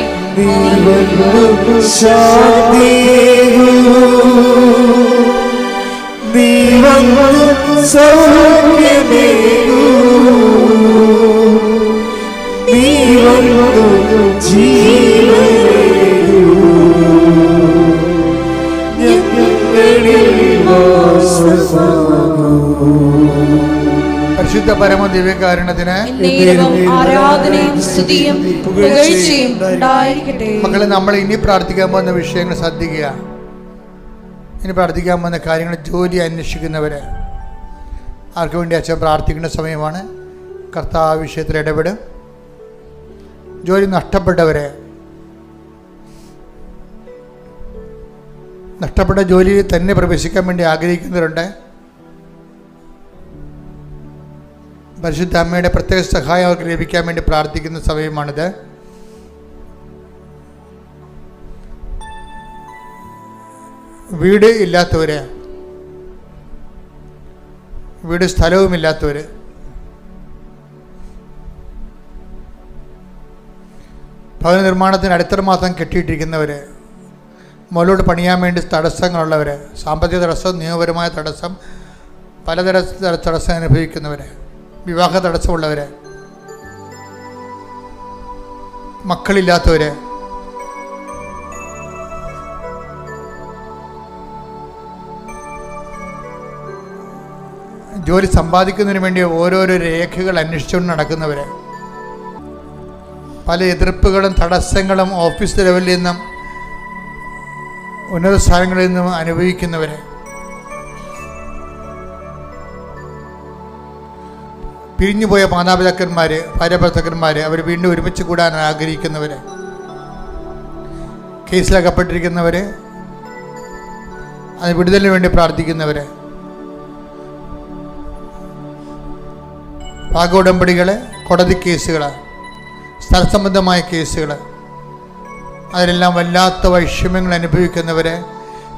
പരിശുദ്ധ പരമ ദിവ്യകാരുണ്യത്തിന് ആരാധനയും സ്തുതിയും പുകഴ്ചയും ഉണ്ടായിരിക്കട്ടെ. മക്കളെ, നമ്മൾ ഇനി പ്രാർത്ഥിക്കാൻ പോകുന്ന വിഷയങ്ങൾ ശ്രദ്ധിക്കുക. ഇനി പ്രാർത്ഥിക്കാൻ പോകുന്ന കാര്യങ്ങൾ ജോലി അന്വേഷിക്കുന്നവര്, ആർക്ക് വേണ്ടി അച്ഛൻ പ്രാർത്ഥിക്കേണ്ട സമയമാണ്. കർത്താവ് വിഷയത്തിൽ ഇടപെടും. ജോലി നഷ്ടപ്പെട്ടവരെ, നഷ്ടപ്പെട്ട ജോലിയിൽ തന്നെ പ്രവേശിക്കാൻ വേണ്ടി ആഗ്രഹിക്കുന്നവരുണ്ട്. പരിശുദ്ധ അമ്മയുടെ പ്രത്യേക സഹായം അവർക്ക് ലഭിക്കാൻ വേണ്ടി പ്രാർത്ഥിക്കുന്ന സമയമാണിത്. വീട് ഇല്ലാത്തവര്, വീട് സ്ഥലവുമില്ലാത്തവർ, ഭവന നിർമ്മാണത്തിന് അടുത്ത മാസം കെട്ടിയിട്ടിരിക്കുന്നവർ, മുകളിലോട്ട് പണിയാൻ വേണ്ടി തടസ്സങ്ങളുള്ളവർ, സാമ്പത്തിക തടസ്സം, നിയമപരമായ തടസ്സം, പലതര തടസ്സം അനുഭവിക്കുന്നവർ, വിവാഹ തടസ്സമുള്ളവർ, മക്കളില്ലാത്തവർ, ജോലി സമ്പാദിക്കുന്നതിന് വേണ്ടി ഓരോരോ രേഖകൾ അന്വേഷിച്ചുകൊണ്ട് നടക്കുന്നവർ, പല എതിർപ്പുകളും തടസ്സങ്ങളും ഓഫീസ് ലെവലിൽ നിന്നും ഉന്നത സ്ഥാനങ്ങളിൽ നിന്നും അനുഭവിക്കുന്നവർ, പിരിഞ്ഞുപോയ മാതാപിതാക്കന്മാർ, ഭാര്യാഭർത്താക്കന്മാർ, അവർ വീണ്ടും ഒരുമിച്ച് കൂടാൻ ആഗ്രഹിക്കുന്നവർ, കേസിലകപ്പെട്ടിരിക്കുന്നവർ, അത് വിടുതലിന് വേണ്ടി പ്രാർത്ഥിക്കുന്നവർ, ഭാഗോടമ്പടികൾ, കോടതി കേസുകൾ, സ്ഥലസംബന്ധമായ കേസുകൾ, അതിലെല്ലാം വല്ലാത്ത വൈഷമ്യങ്ങൾ അനുഭവിക്കുന്നവർ,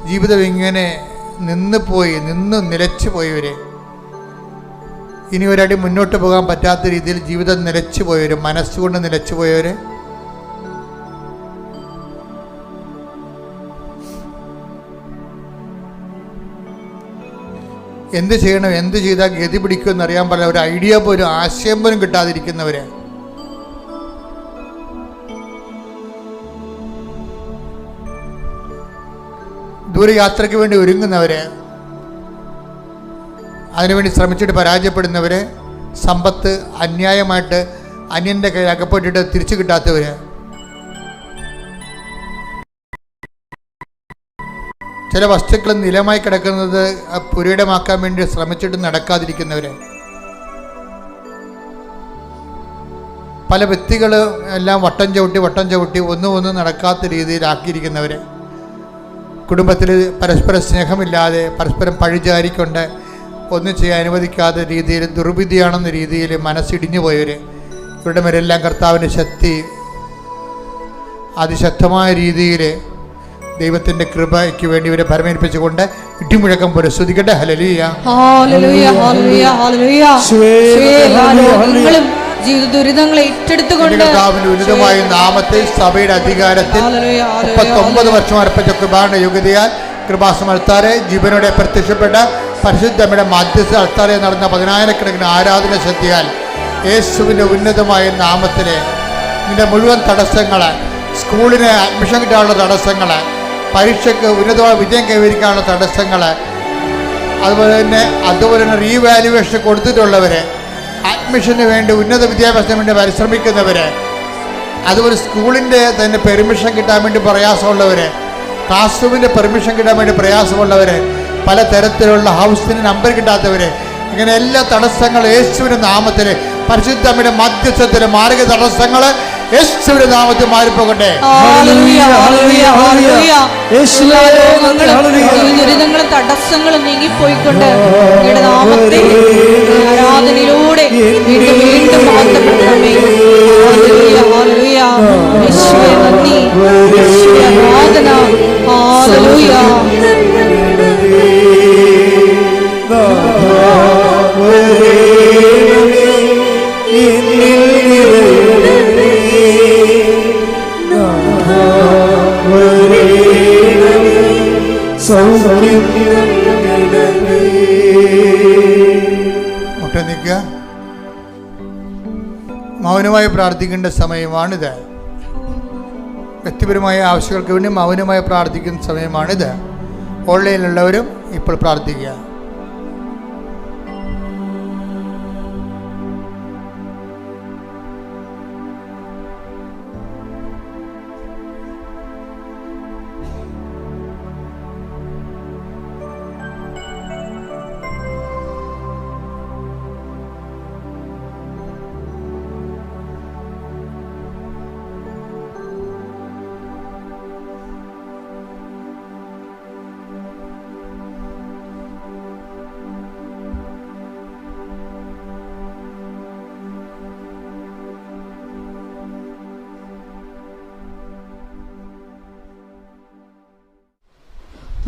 ജീവിതം ഇങ്ങനെ നിന്ന് നിലച്ചു പോയവർ, ഇനി ഒരടി മുന്നോട്ട് പോകാൻ പറ്റാത്ത രീതിയിൽ ജീവിതം നിലച്ചു പോയവർ, മനസ്സുകൊണ്ട് നിലച്ചു പോയവർ, എന്ത് ചെയ്യണം, എന്ത് ചെയ്താൽ ഗതി പിടിക്കുമെന്ന് അറിയാൻ പാടില്ല, ഒരു ഐഡിയ പോലും, ആശയം പോലും കിട്ടാതിരിക്കുന്നവർ, ദൂരയാത്രയ്ക്ക് വേണ്ടി ഒരുങ്ങുന്നവർ, അതിനുവേണ്ടി ശ്രമിച്ചിട്ട് പരാജയപ്പെടുന്നവർ, സമ്പത്ത് അന്യായമായിട്ട് അന്യൻ്റെ കയ്യിൽ അകപ്പെട്ടിട്ട് തിരിച്ചു കിട്ടാത്തവർ, ചില വസ്തുക്കൾ നിലമായി കിടക്കുന്നത് പുരയിടമാക്കാൻ വേണ്ടി ശ്രമിച്ചിട്ട് നടക്കാതിരിക്കുന്നവർ, പല വ്യക്തികൾ എല്ലാം വട്ടം ചവിട്ടി ഒന്നും നടക്കാത്ത രീതിയിലാക്കിയിരിക്കുന്നവർ, കുടുംബത്തിൽ പരസ്പര സ്നേഹമില്ലാതെ പരസ്പരം പഴിചാരിക്കൊണ്ട് ഒന്നും ചെയ്യാൻ അനുവദിക്കാത്ത രീതിയിൽ ദുർവിധിയാണെന്ന രീതിയിൽ മനസ്സിടിഞ്ഞു പോയവർ, ഇവരുടെ മേലെല്ലാം കർത്താവിൻ്റെ ശക്തി അതിശക്തമായ രീതിയിൽ ദൈവത്തിൻ്റെ കൃപയ്ക്ക് വേണ്ടി ഇവരെ പരമേൽപ്പിച്ചുകൊണ്ട് ഇടിമുഴക്കം പോലെ സ്തുതിക്കട്ടെ. Hallelujah, hallelujah, hallelujah, hallelujah. ജീവിത ദുരിതങ്ങളെ ഏറ്റെടുത്തുകൊണ്ട് കർത്താവിന്റെ ഉന്നതമായ നാമത്തെ സഭയുടെ അധികാരത്തിൽ 39 വർഷം അർപ്പിച്ച കൃപാന്റെ യോഗ്യതയാൽ കൃപാസമർത്താരെ ജീവനോടെ പ്രത്യക്ഷപ്പെട്ട പരിശുദ്ധമ്മയുടെ മധ്യസ്ഥ അൾത്താരെ നടന്ന 10,000കണക്കിന് ആരാധന ശക്തിയാൽ യേശുവിൻ്റെ ഉന്നതമായ നാമത്തിലെ നിന്റെ മുഴുവൻ തടസ്സങ്ങൾ, സ്കൂളിന് അഡ്മിഷൻ കിട്ടാനുള്ള തടസ്സങ്ങൾ, പരീക്ഷയ്ക്ക് ഉന്നതമായ വിജയം കൈവരിക്കാനുള്ള തടസ്സങ്ങൾ, അതുപോലെ തന്നെ റീവാലുവേഷൻ കൊടുത്തിട്ടുള്ളവർ, അഡ്മിഷന് വേണ്ടി ഉന്നത വിദ്യാഭ്യാസത്തിന് വേണ്ടി പരിശ്രമിക്കുന്നവർ, അതുപോലെ സ്കൂളിൻ്റെ തന്നെ പെർമിഷൻ കിട്ടാൻ വേണ്ടി പ്രയാസമുള്ളവർ, ക്ലാസ് റൂമിൻ്റെ പെർമിഷൻ കിട്ടാൻ വേണ്ടി പ്രയാസമുള്ളവർ, പല തരത്തിലുള്ള ഹൗസിന് നമ്പർ കിട്ടാത്തവർ, ഇങ്ങനെ എല്ലാ തടസ്സങ്ങളും യേശുവിൻ്റെ നാമത്തിൽ പരിശുദ്ധമ്മയുടെ മധ്യസ്ഥത്തിലെ മാർഗ തടസ്സങ്ങൾ യേശുവിന്റെ നാമത്തിൽ മാറിപ്പോകട്ടെ. ദുരിതങ്ങളും തടസ്സങ്ങളും നീങ്ങിപ്പോയിക്കൊണ്ട് നാമത്തെ ആരാധനയിലൂടെ വീണ്ടും വീണ്ടും മഹത്വപ്പെടുത്തണമേ. യേശുവേ നന്ദി, യേശുവേ ആരാധന. ഹല്ലേലൂയ. മുട്ടനിക്കുക, മൗനമായി പ്രാർത്ഥിക്കേണ്ട സമയമാണിത്. വ്യക്തിപരമായ ആവശ്യങ്ങൾക്ക് വേണ്ടി മൗനമായി പ്രാർത്ഥിക്കുന്ന സമയമാണിത്. ഓൺലൈനിലുള്ളവരും ഇപ്പോൾ പ്രാർത്ഥിക്കുക.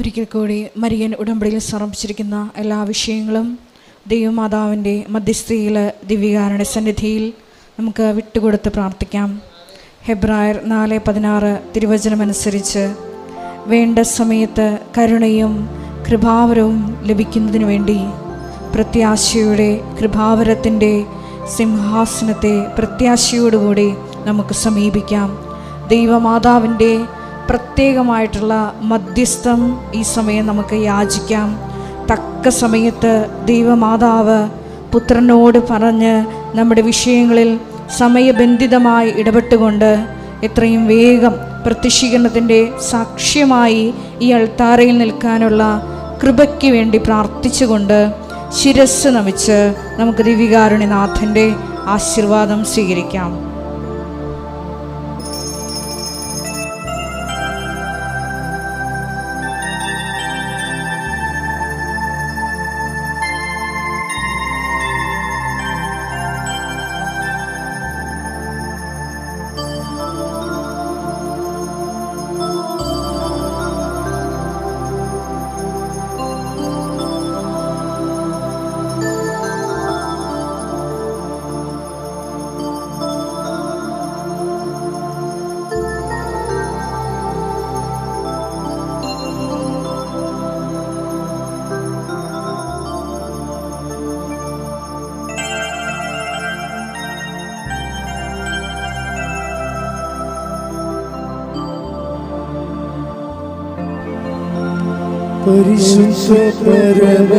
ഒരിക്കൽ കൂടി മരിയൻ ഉടമ്പടിയിൽ സമർപ്പിച്ചിരിക്കുന്ന എല്ലാ വിഷയങ്ങളും ദൈവമാതാവിൻ്റെ മധ്യസ്ഥയിൽ ദിവ്യകാരുണ്യ സന്നിധിയിൽ നമുക്ക് വിട്ടുകൊടുത്ത് പ്രാർത്ഥിക്കാം. ഹെബ്രായർ 4:16 തിരുവചനമനുസരിച്ച് വേണ്ട സമയത്ത് കരുണയും കൃപാവരവും ലഭിക്കുന്നതിന് വേണ്ടി പ്രത്യാശയുടെ കൃപാവരത്തിൻ്റെ സിംഹാസനത്തെ പ്രത്യാശയോടുകൂടി നമുക്ക് സമീപിക്കാം. ദൈവമാതാവിൻ്റെ പ്രത്യേകമായിട്ടുള്ള മധ്യസ്ഥം ഈ സമയം നമുക്ക് യാചിക്കാം. തക്ക സമയത്ത് ദൈവമാതാവ് പുത്രനോട് പറഞ്ഞ് നമ്മുടെ വിഷയങ്ങളിൽ സമയബന്ധിതമായി ഇടപെട്ടുകൊണ്ട് എത്രയും വേഗം പ്രത്യക്ഷീകരണത്തിൻ്റെ സാക്ഷ്യമായി ഈ അൾത്താരയിൽ നിൽക്കാനുള്ള കൃപയ്ക്ക് വേണ്ടി പ്രാർത്ഥിച്ചുകൊണ്ട് ശിരസ്സ് നമിച്ച് നമുക്ക് ദിവ്യകാരുണ്യനാഥൻ്റെ ആശീർവാദം സ്വീകരിക്കാം. പരിശുദ്ധ പരമ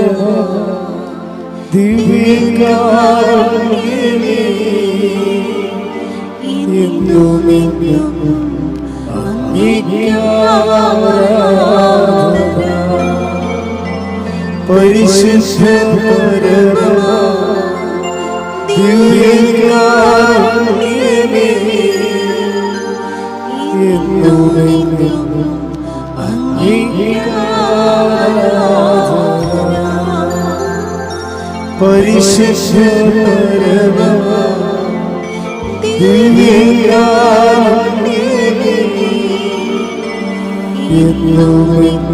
ദിവ്യകാരുണ്യമേ, എന്നുമെന്നും അങ്ങേക്ക് ആരാധന. പരിശുദ്ധ പരമ ദിവ്യകാരുണ്യമേ, എന്നുമെന്നും അങ്ങേക്ക് പരിശുദ്ധ പരമ ദിവ്യകാരുണ്യമേ, എന്നുമെന്നും